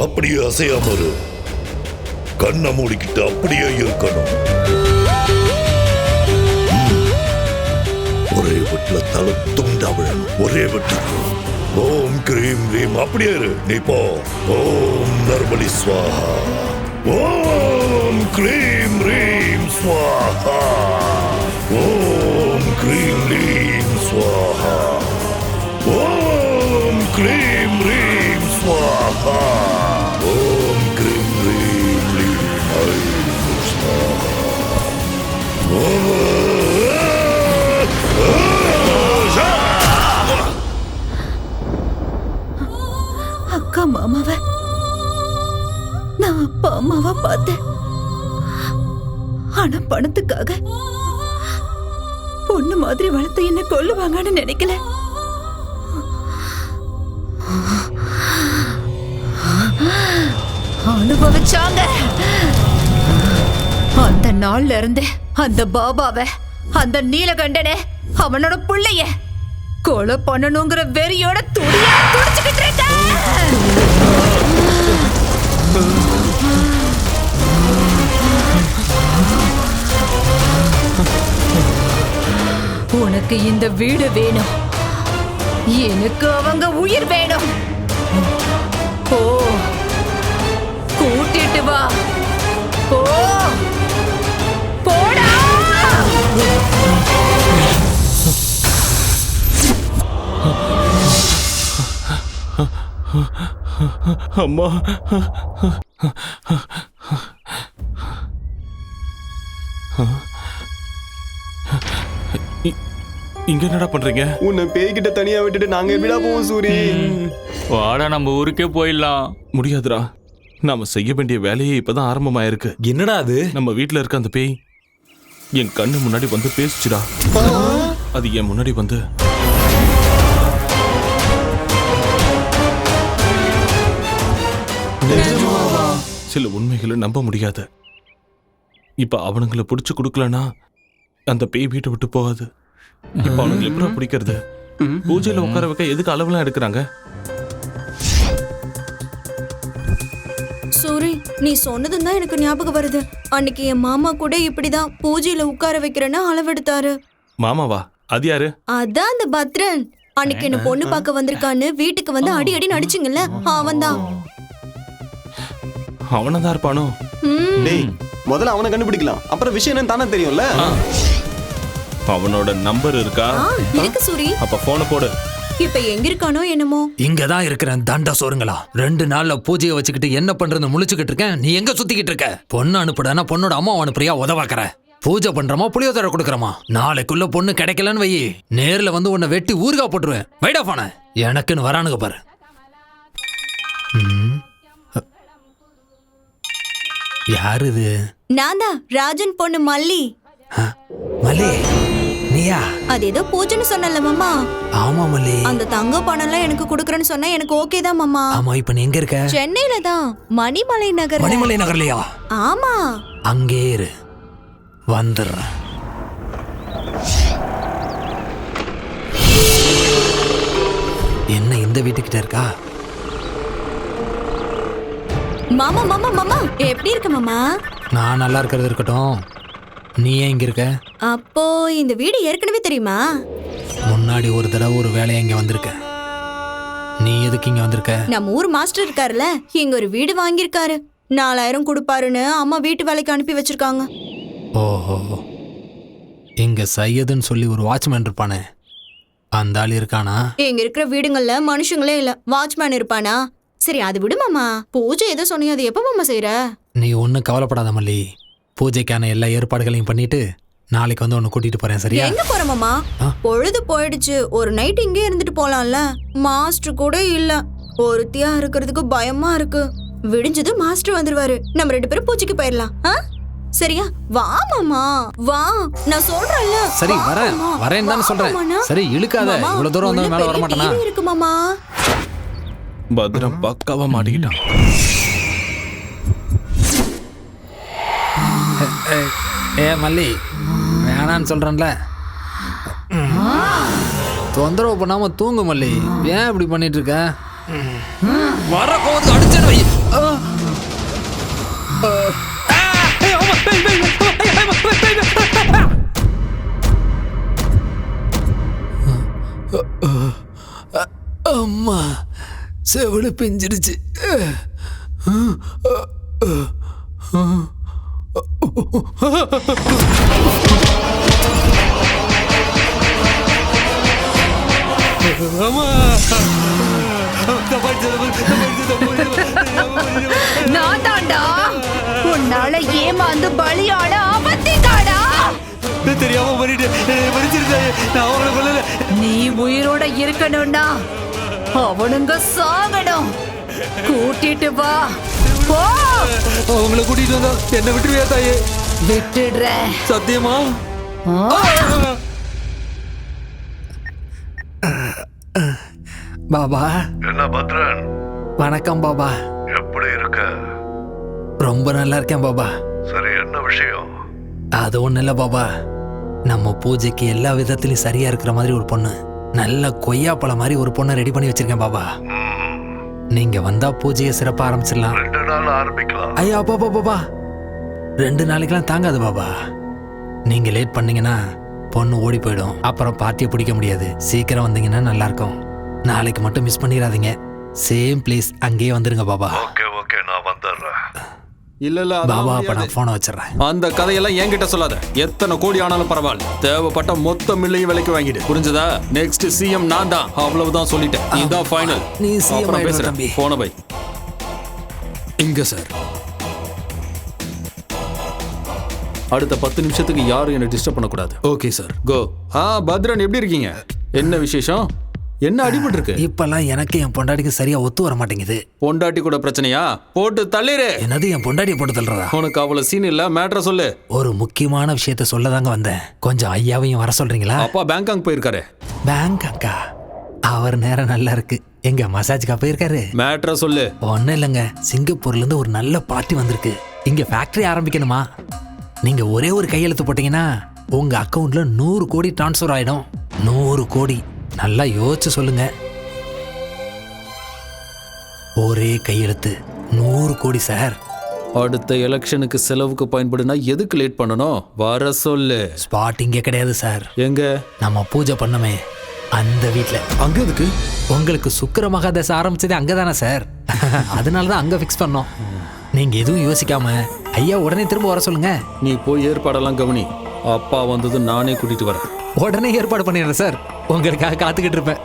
அப்படியே அசையாம இரு. கண்ணை மூடிக்கிட்டு அப்படியே இருக்கணும். ஒரே வீட்டுல தலை துண்டாவிழன். ஒரே வீட்டுக்கு ஓம் கிரீம் ரீம். அப்படியே இரு. நீ போ. ஓம் நர்மலி ஸ்வாஹா. ஓம் கிரீம் ரீம் ஸ்வாஹா. ஓம் கிரீம் ரீம் ஸ்வாஹா. ஓம் கிரீம் ரீம் ஸ்வாஹா. ஓம் கிரீம் ரீம் ரீம் ஐம் ஸ்வாஹா. அக்கா மாமாவை நான் அப்பா அம்மாவா பார்த்தேன். ஆனா பணத்துக்காக பொண்ணு மாதிரி வளர்த்து என்ன கொல்லுவாங்கன்னு நினைக்கல. அனுபவிச்சாங்க. அந்த நாள்ல இருந்து அந்த பாபாவை, அந்த நீலகண்டனை, அவனோட பிள்ளைய கொலை பண்ணணுங்கிற வெறியோட துடியா துடிச்சுக்கிட்டு இருக்க. உனக்கு இந்த வீடு வேணும், எனக்கு அவங்க உயிர் வேணும். ஓ, கூட்டிட்டு வா. ஓ, போடா. அம்மா, இங்க என்னடா பண்றீங்க? உன்னை பேய்கிட்ட தனியா விட்டுட்டு நாங்க எப்படிடா போவோம் சூரி? வாடா நம்ம ஊருக்கே போயிடலாம். முடியாதுடா, நாம செய்ய வேண்டிய வேலையே இப்பதான் ஆரம்பமாயிருக்கு. என்னடா அது? நம்ம வீட்டுல இருக்க அந்த பேய் என் கண்ணு முன்னாடி வந்து பேசிச்சுடா. அது என் முன்னாடி வந்து சில உண்மைகளை நம்ப முடியாது. இப்ப அவனுங்களை பிடிச்சு கொடுக்கலனா அந்த பேய் வீட்டை விட்டு போகாது. இப்ப அவனுங்களை எப்படி பிடிக்கிறது? பூஜையில உட்கார வைக்க எதுக்கு அளவுலாம் எடுக்கிறாங்க? சூரி, நீ சொன்னதும் தான் எனக்கு ஞாபகம் வருது. அன்னைக்கு என் மாமா கூட இப்படிதான் பூஜையில உட்கார வைக்கிறேன்னு அளவெடுத்தாரு. மாமாவா? அது யாரு? அதான் அந்த பத்ரன். அன்னைக்கு என்ன பொண்ணு பார்க்க வந்திருக்கான்னு வீட்டுக்கு வந்து அடி அடி நடிச்சிங்கல்ல, அவன்தான். அவனதான் இருப்பானோ? டேய், முதல்ல அவனை கண்டுபிடிக்கலாம், அப்புறம் விஷயம் என்னன்னு தானே தெரியும்ல. அவனோட நம்பர் இருக்கா? இருக்கு சூரி. அப்ப போனை போடு. இப்ப எங்க இருக்கானோ என்னமோ. இங்கதான் இருக்கிறேன் தண்ட சோறுங்களா. 2 நாள்ல பூஜையை வச்சுக்கிட்டு என்ன பண்றது முழிச்சுக்கிட்டு இருக்கேன். நீ எங்க சுத்திக்கிட்டு இருக்க? பொண்ணு அனுப்புடானா பொண்ணோட அம்மா அனுப்புறியா? உதவாக்குற. பூஜை பண்றமா புளியோதரை கொடுக்கறமா? நாளைக்குள்ள பொண்ணு கிடைக்கலன்னு வை, நேர்ல வந்து உன்னை வெட்டி ஊறுகா போட்டுருவேன். வைடா போன. எனக்குன்னு வரானுங்க பாரு. யாரு இது? நான் தான் ராஜன் பொண்ணு மல்லி. மல்லி நீயா? அது ஏதோ பூஜைன்னு சொன்னல மாமா. ஆமா மல்லி. அந்த தங்க பணம் எல்லாம் எனக்கு குடுக்கறேன்னு சொன்னா எனக்கு ஓகே தான் மாமா. ஆமா, இப்ப நீ எங்க இருக்க? சென்னையில தான், மணிமலை நகர். மணிமலை நகர்லயா? ஆமா. அங்கே இரு, வந்துடுறேன். என்ன இந்த வீட்டுக்கிட்ட இருக்கா? மாமா மாமா மாமா, எப்படி இருக்க மாமா? நான் நல்லா இருக்கிறது இருக்கட்டும், நீ ஏன் இங்க இருக்க? அப்போ இந்த வீடு ஏற்கனவே தெரியுமா? முன்னாடி ஒரு தடவை ஒரு வேலையை இங்க வந்திருக்க. நீ எதுக்கு இங்க வந்திருக்க? நம்ம ஊர் மாஸ்டர் இருக்காருல்ல, இங்க ஒரு வீடு வாங்கியிருக்காரு. 4000 கொடுப்பாருன்னு அம்மா வீட்டு வேலைக்கு அனுப்பி வச்சிருக்காங்க. ஓஹோ, இங்க சையதுன்னு சொல்லி ஒரு வாட்ச்மேன் இருப்பானே, அந்த ஆள் இருக்கானா? இங்க இருக்கிற வீடுங்கள்ல மனுஷங்களே இல்ல, வாட்ச்மேன் இருப்பானா? சரி அது விடு மாமா. பூஜை ஏதோ சொன்னீங்க, அது எப்ப மாமா செய்யற? நீ ஒன்னும் கவலைப்படாத மல்லி. பூஜைக்கான எல்லா ஏற்பாடுகளையும் பண்ணிட்டு நாளைக்கு வந்து உன்னை கூட்டிட்டு போறேன், சரியா? எங்க போற மாமா? பொழுது போயிடுச்சு, ஒரு நைட் இங்கே இருந்துட்டு போலாம்ல. மாஸ்டர் கூட இல்ல, ஒருத்தியா இருக்கிறதுக்கு பயமா இருக்கு. விடிஞ்சது மாஸ்டர் வந்துருவாரு, நம்ம 2 பேரும் பூஜைக்கு போயிடலாம். சரியா? வா மாமா வா, நான் சொல்றேன்ல. சரி வரேன் வரேன் தானே சொல்றேன். சரி இழுக்காத, இவ்வளவு தூரம் வந்து மேல வர மாட்டானா? இருக்கு மாமா. பத்ரம் பக்காவா மாட்டிக்கிட்டான். ஏ மல்லி, வேணான்னு சொல்றேன்ல. தொந்தரவு பண்ணாம தூங்கு மல்லி. ஏன் இப்படி பண்ணிட்டு இருக்க? வர கோவத்துக்கு அடிச்சிடு வை. அம்மா, செவிடு பிஞ்சிடுச்சு. நான் தாண்டா உன்னால ஏமாந்து பலியான அவந்திகாடா. தெரியாம நீ உயிரோட இருக்கணும்னா அவனுங்க சாகணும். கூட்டிட்டு வா போ. அவங்கள கூட்டிட்டு வந்தா என்ன விட்டுருவியா தாயே? விட்டுடுறேன். சத்தியமா? பாபா. என்ன பத்ரன்? வணக்கம் பாபா. எப்படி இருக்க? ரொம்ப நல்லா இருக்கேன் பாபா. சரி, என்ன விஷயம்? அது ஒண்ணு இல்ல பாபா, நம்ம பூஜைக்கு எல்லா விதத்திலயும் சரியா இருக்கிற மாதிரி ஒரு பொண்ணு, நல்ல கொய்யாப்பழம் மாதிரி ஒரு பொண்ணை ரெடி பண்ணி வச்சிருக்கேன் பாபா. நீங்க வந்தா பூஜையை சிறப்பா ஆரம்பிச்சிடலாம். 2 நாள் ஆரம்பிக்கலாம். ஐயா பாபா பாபா, 2 நாளைக்கெல்லாம் தாங்காது பாபா. நீங்க லேட் பண்ணீங்கன்னா பொண்ணு ஓடி போயிடும், அப்புறம் பார்ட்டியை பிடிக்க முடியாது. சீக்கிரம் வந்தீங்கன்னா நல்லா இருக்கும். நாளைக்கு மட்டும் மிஸ் பண்ணிடாதீங்க. சேம் பிளேஸ், அங்கேயே வந்துருங்க பாபா. ஓகே ஓகே, நான் வந்துடுறேன். இல்ல பாபா, அப்ப நான் போனை வச்சிடறேன். அந்த கதையெல்லாம் என்கிட்ட சொல்லாத. எத்தனை கோடி ஆனாலும் பரவாயில்ல, தேவைப்பட்ட மொத்த மில்லையும் விலைக்கு வாங்கிடு, புரிஞ்சதா? நெக்ஸ்ட் சிஎம் நான் தான், அவ்வளவுதான் சொல்லிட்டேன். இதுதான் ஃபைனல். நீ சிஎம் பேசுறேன், தம்பி. போன பை. இங்க சார். அடுத்த 10 நிமிஷத்துக்கு யாரும் என்ன டிஸ்டர்ப் பண்ணக்கூடாது. Okay sir. கோ. பத்ரன் எப்படி இருக்கீங்க? என்ன விசேஷம்? என்ன அடிபட்டு இருக்கு? இப்பெல்லாம் எனக்கு என் பொண்டாட்டிக்கு சரியா ஒத்து வர மாட்டேங்குது. பொண்டாட்டி கூட பிரச்சனையா? போட்டு தள்ளிரு. என்னது என் பொண்டாட்டியை போட்டு தள்ளுறதா? உனக்கு அவ்வளவு சீன் இல்ல, மேட்ரை சொல்லு. ஒரு முக்கியமான விஷயத்த சொல்லதாங்க வந்தேன். கொஞ்சம் ஐயாவையும் வர சொல்றீங்களா? அப்பா பேங்காக் போயிருக்காரு. பேங்காக்கா? அவர் நேரம் நல்லா இருக்கு. எங்க மசாஜ்க்கா போயிருக்காரு? மேட்ரை சொல்லு. ஒன்றும் இல்லைங்க, சிங்கப்பூர்ல இருந்து ஒரு நல்ல பார்ட்டி வந்திருக்கு. இங்க ஃபேக்டரி ஆரம்பிக்கணுமா? நீங்க ஒரே ஒரு கையெழுத்து போட்டீங்கன்னா உங்க அக்கவுண்ட்ல 100 கோடி டிரான்ஸ்ஃபர் ஆயிடும். 100 கோடி. நல்லா யோசிச்சு சொல்லுங்க. ஒரே கையெழுத்து 100 கோடி சார். அடுத்த எலெக்ஷனுக்கு செலவுக்கு பயன்படுனா எதுக்கு லேட் பண்ணணும்? வர சொல்லு. ஸ்பாட் இங்கே கிடையாது சார். எங்க? நம்ம பூஜை பண்ணமே அந்த வீட்டில். அங்க எதுக்கு? உங்களுக்கு சுக்கிர மகாதசை ஆரம்பிச்சதே அங்கதானே சார். அதனாலதான் அங்க ஃபிக்ஸ் பண்ணோம். நீங்க எதுவும் யோசிக்காம ஐயா உடனே திரும்ப வர சொல்லுங்க. நீ போய் ஏற்பாடெல்லாம் கவனி. அப்பா வந்தது நானே கூட்டிட்டு வரேன். உடனே ஏற்பாடு பண்ணிடுறேன் சார். உங்களுக்காக காத்துக்கிட்டு இருப்பேன்.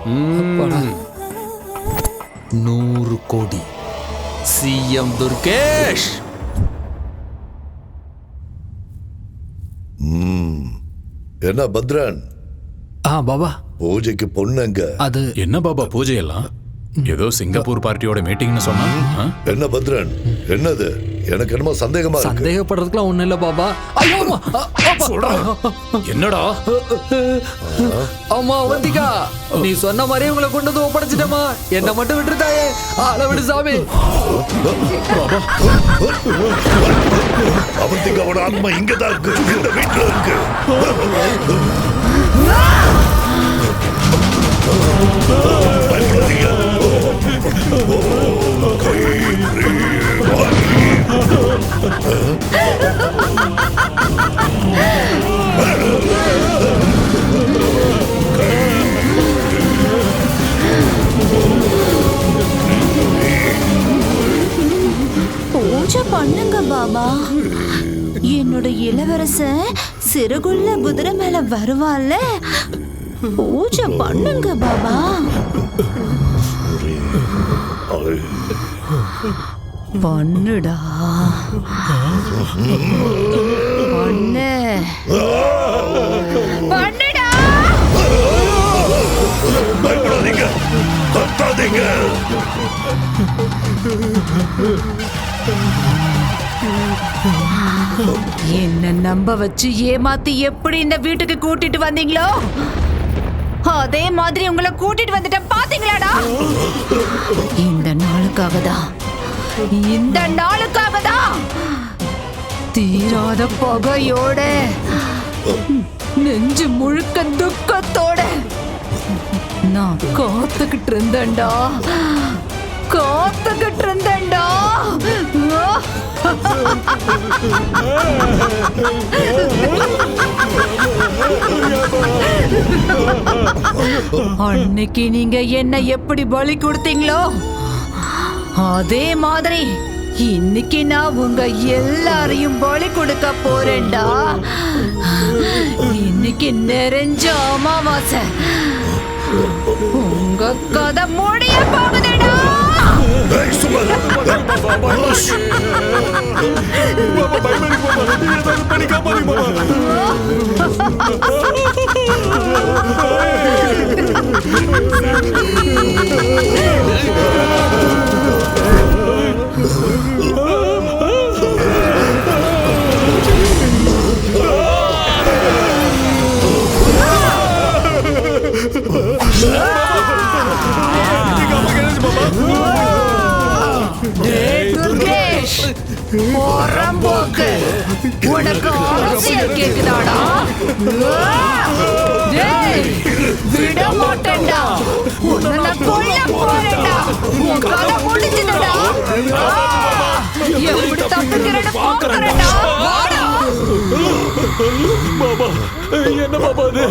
100 கோடி. சிஎம் துர்கேஷ். என்ன பத்ரன்? பாபா, பூஜைக்கு பொண்ணுங்க. அது என்ன பாபா பூஜை எல்லாம்? ஏதோ சிங்கப்பூர் பார்ட்டியோட மீட்டிங்னு சொன்னா. என்ன பத்ரன், என்னது? எனக்கு என்னமோ சந்தேகமா இருக்கு. சந்தேகப்படுறதுக்குலாம் ஒண்ணு இல்ல பாபா. ஐயோ என்னடா? அம்மா அவந்திகா, நீ சொன்ன மாதிரி உங்களை கொண்டு வந்து ஒப்படைச்சிட்டமா. என்ன மட்டும் விட்டுருந்தாயே. ஆள விடு சாமி. அவந்திகாவோட ஆத்மா இங்கதான் இருக்கு, இந்த வீட்டுல இருக்கு. பயப்படாதீங்க. பூஜை பண்ணுங்க பாபா. என்னோட இளவரசன் சிறுகுள்ள குதிரை மேல வருவாள்ல, பூஜை பண்ணுங்க பாபா. பண்ணுடா, பண்ணு, பண்ணுடா. பயப்படாதீங்க, கத்தாதீங்க. என்ன நம்ப வச்சு ஏமாத்தி எப்படி இந்த வீட்டுக்கு கூட்டிட்டு வந்தீங்களோ அதே மாதிரி உங்களை கூட்டிட்டு வந்துட்ட. பாத்தீங்களாடா? இந்த நாளுக்காக தான், இந்த நாளுக்காக தான் தீராத பகையோட, நெஞ்சு முழுக்க துக்கத்தோட நான் காத்துக்கிட்டு இருந்தேன்டா, காத்துக்கிட்டு இருந்தேன்டா. அன்னைக்கு நீங்க என்ன எப்படி பலி கொடுத்தீங்களோ அதே மாதிரி இன்னைக்கு நான் உங்க எல்லாரையும் பலி கொடுக்க போறேன்டா. இன்னைக்கு நிறைஞ்ச அமாவாசை. உங்க கதை முடிய போகுதுடா. துர்கேஷ், போறம்போக்கு, உனக்கு அரசியல் கேக்குதாடா? விட மாட்டேன்டா, உன்னை கொல்ல போறேன்டா. உன் கதை முடிஞ்சுதுடா. எப்படி தப்பிக்கிறேன்னு பாக்குறேன்டா. பாபா, என்ன பாபா அது?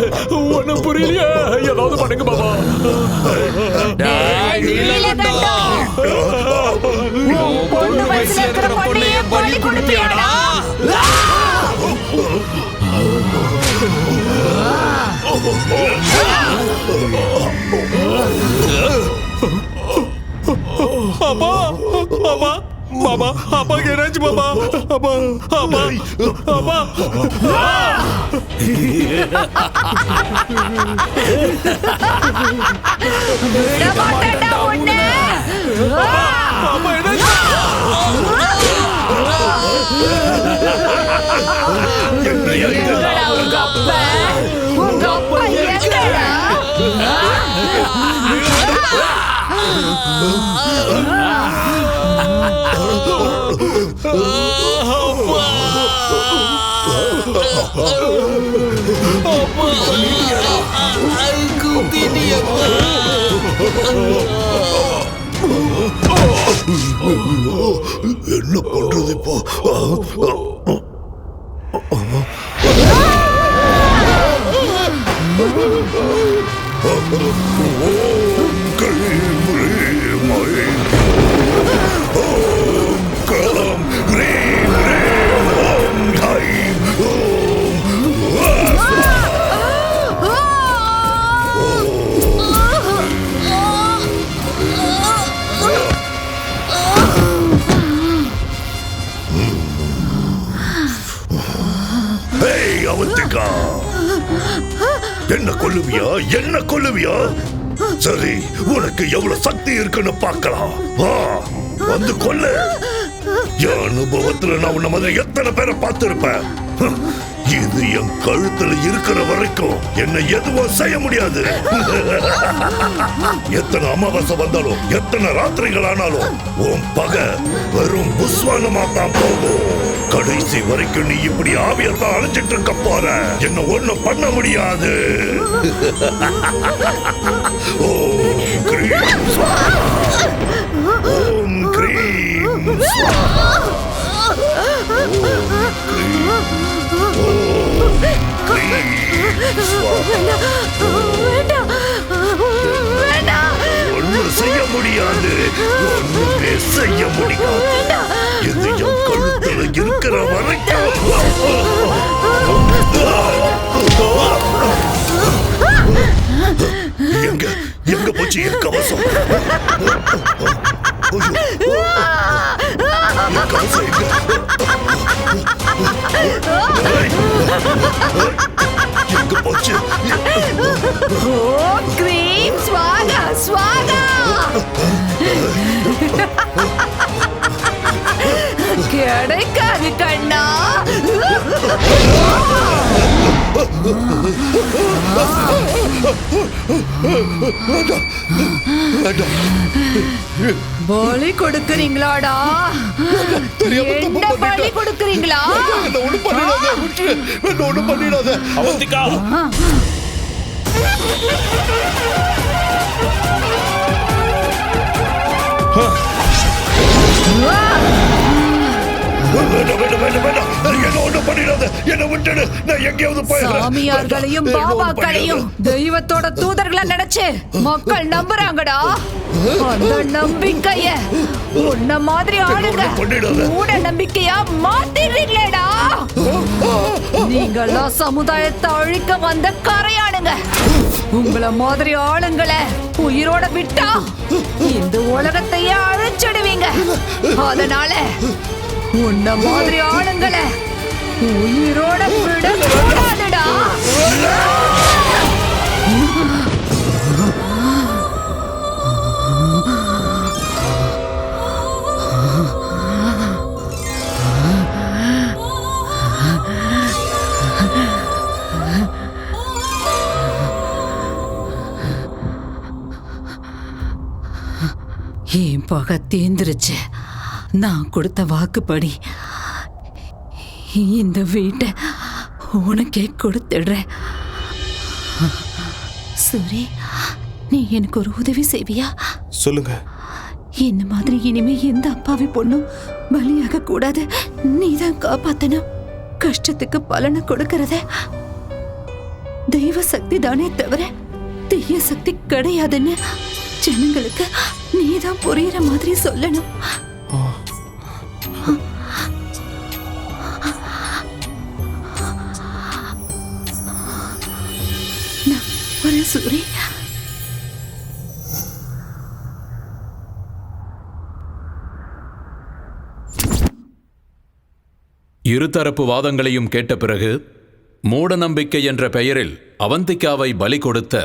ஒண்ணும் புரியலையா? ஏதாவது பண்ணுங்க பாபா. பொண்ணு வயசுல இருக்கிற பொண்ணையே பலி கொடுப்பியாடா? அப்பா, அப்பா, பாபா, அப்பா என்னாச்சு பாபா? அப்பா, அப்பா, அப்பா. விட மாட்டேன்டா உன்னை. அப்பா என்னாச்சு? உங்க அப்பா எங்கடா? என்ன பண்றது இப்போ? அவந்திகா, என்ன கொல்லுவியா? என்ன கொல்லுவியா? சரி, உனக்கு எவ்வளவு சக்தி இருக்குன்னு பார்க்கலாம். வா, வந்து கொல்லு. என் அனுபவத்துல நான் உன்ன மாதிரி எத்தனை பேரை பார்த்திருப்பேன். இது என் கழுத்துல இருக்கிற வரைக்கும் என்ன எதுவும் செய்ய முடியாது. எத்தனை அமாவாசை வந்தாலும் எத்தனை ராத்திரிகள் ஆனாலும் உன் பகை வெறும் புஸ்வானமா தான் போகும். கடைசி வரைக்கும் நீ இப்படி ஆவியத்தான் அழைச்சிட்டு இருக்க போற. என்ன ஒண்ணும் பண்ண முடியாது. ஓம் கிரீம் ஸ்வாஹா. ஓம் கிரீம் ஸ்வாஹா. ஒன்னும் செய்ய முடியாது. ஒண்ணுமே செய்ய முடியாது. இது என் கழுத்துல இருக்கிற வரைக்கும். எங்க எங்க போச்சு என் கவசம்? என் கவசம் எங்க? எங்க போச்சு? ஓம் கிரீம் ஸ்வாகா ஸ்வாகா. கிடைக்காது கண்ணா. பலி கொடுக்கறீங்களாடா? என்ன பலி கொடுக்கறீங்களா? ஒண்ணும் பண்ணிடாத. அவந்திகா, சாமியார்களையும் பாபாக்களையும் தெய்வத்தோட தூதர்களை நினைச்சு மக்கள் நம்புறாங்கடா. அந்த நம்பிக்கைய உன்ன மாதிரி ஆளுங்க மூட நம்பிக்கையா மாத்திடுறீங்களேடா. நீங்கெல்லாம் சமுதாயத்தை அழிக்க வந்த கரையானுங்க. உங்கள மாதிரி ஆளுங்களை உயிரோட விட்டா இந்த உலகத்தையே அழிச்சிடுவீங்க. அதனால உன்ன மாதிரி ஆளுங்களை உயிரோட விட கூடாதுடா. என் பகை தேர்ந்துருச்சு. நான் கொடுத்த வாக்குப்படி இந்த வீட்டை உனக்கே கொடுத்துடுறேன். சூரி, நீ எனக்கு ஒரு உதவி செய்வியா? சொல்லுங்க. என்ன மாதிரி இனிமே எந்த அப்பாவி பொண்ணும் பலியாக கூடாது. நீதான் காப்பாத்தணும். கஷ்டத்துக்கு பலனை கொடுக்கறத தெய்வ சக்தி தானே தவிர தீய சக்தி கிடையாதுன்னு ஜனங்களுக்கு நீதான் புரியுற மாதிரி சொல்லணும். ஒரு சூரி, இருதரப்பு வாதங்களையும் கேட்ட பிறகு மூடநம்பிக்கை என்ற பெயரில் அவந்திகாவை பலி கொடுத்த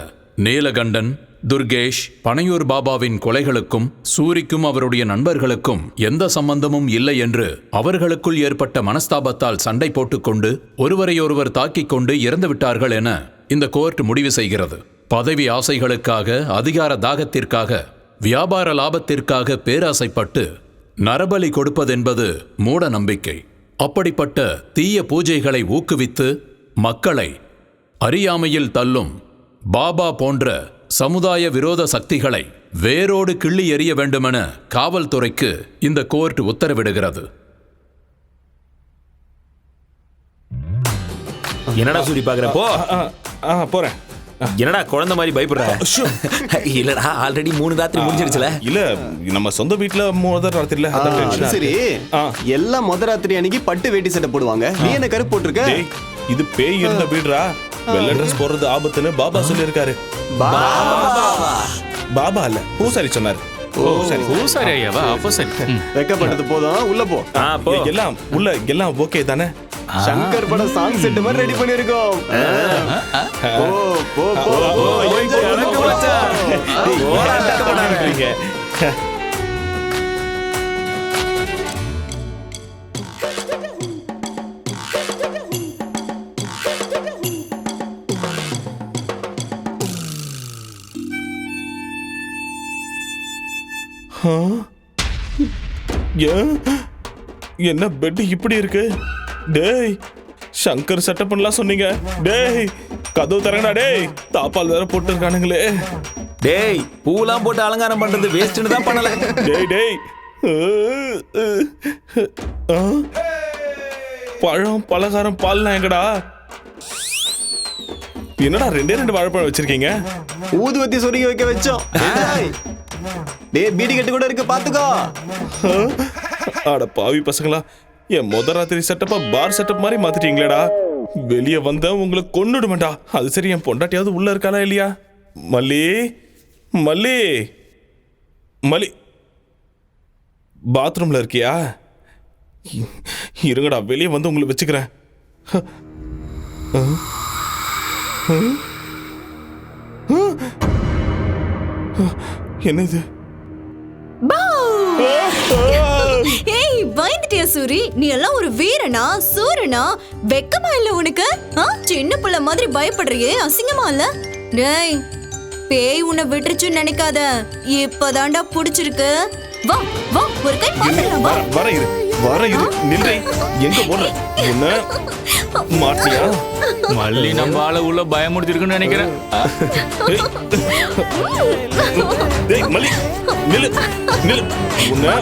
நீலகண்டன், துர்கேஷ், பனையூர் பாபாவின் கொலைகளுக்கும் சூரிக்கும் அவருடைய நண்பர்களுக்கும் எந்த சம்பந்தமும் இல்லை என்று அவர்களுக்குள் ஏற்பட்ட மனஸ்தாபத்தால் சண்டை போட்டுக்கொண்டு ஒருவரையொருவர் தாக்கிக் கொண்டு இறந்து விட்டார்கள் என இந்த கோர்ட் முடிவு செய்கிறது. பதவி ஆசைகளுக்காக, அதிகார தாகத்திற்காக, வியாபார லாபத்திற்காக பேராசைப்பட்டு நரபலி கொடுப்பதென்பது மூட நம்பிக்கை. அப்படிப்பட்ட தீய பூஜைகளை ஊக்குவித்து மக்களை அறியாமையில் தள்ளும் பாபா போன்ற சமுதாய விரோத சக்திகளை வேரோடு கிள்ளி எறிய வேண்டுமென காவல்துறைக்கு இந்த கோர்ட் உத்தரவிடுகிறது. என்னடா சூரி பாக்குறப்போ போறேன். என்னடா குழந்தை மாதிரி பயப்படுற? இல்லடா ஆல்ரெடி 3 ராத்திரி முடிஞ்சிருச்சுல. இல்ல நம்ம சொந்த வீட்டுல முதல் ராத்திரில அது சரி, எல்லாம் முத ராத்திரி அன்னைக்கு பட்டு வேட்டி சட்டை போடுவாங்க. நீ என்ன கருப்பு போட்டிருக்க? இது பேய் இருந்த வீடுடா. வெள்ளை ட்ரெஸ் போடுறது ஆபத்துன்னு பாபா சொல்லியிருக்காரு. பாபா இல்ல பூசாரி சொன்னாரு. பூசாரி ஐயாவா? அப்போ சரி. வெக்கப்பட்டது போதும், உள்ள போ. எல்லாம் உள்ள எல்லாம் ஓகே தானே? சங்கர் பட சாங் செட் மாதிரி ரெடி பண்ணிருக்கோம். போ போ போ. என்ன பெட் இப்படி இருக்கு? டேய் சங்கர் செட்டப் பண்ணலாம் சொன்னீங்க. டேய் கதவு தரங்கடா. டேய் தாப்பால் வேற போட்டு இருக்கானுங்களே. டேய் பூலாம் போட்டு அலங்காரம் பண்றது வேஸ்ட்னு தான் பண்ணல. டேய் டேய் பழம் பலகாரம் பால்லாம் எங்கடா? என்னடா 2 வாழைப்பழம் வச்சிருக்கீங்க? ஊதுவத்தி சொருகி வைக்க வச்சோம். டேய் பீடி கட்டு கூட இருக்கு, பாத்துக்கோ. அட பாவி பசங்களா, என் முத ராத்திரி செட்டப்பா பார் செட்டப் மாதிரி மாத்திட்டீங்களேடா. வெளியே வந்த உங்களை கொன்னுடுவேண்டா. அது சரி, என் பொண்டாட்டியாவது உள்ள இருக்காளா இல்லையா? மல்லி மல்லி மல்லி, பாத்ரூம்ல இருக்கியா? இருங்கடா, வெளியே வந்து உங்களை வச்சுக்கிறேன். என்ன இது? ஏய் பயந்துட்டியா சூரி? நீ எல்லாம் ஒரு வீரனா சூரனா? வெக்கமா இல்ல உனக்கு? சின்ன புள்ள மாதிரி பயப்படுறியே, அசிங்கமா இல்ல? டேய் பேய் உன்னை விட்டுருச்சுன்னு நினைக்காத. இப்பதான்டா புடிச்சிருக்கு. வா வா ஒரு கை பாத்துறலாம். வா வர இரு நில்லை. எங்க போற? என்ன மாட்டியா? மல்லி நம்ம ஆள உள்ள பயமுடுத்திருக்குன்னு நினைக்கிறேன். டேய் மல்லி நில்லு நில்லு. உன்ன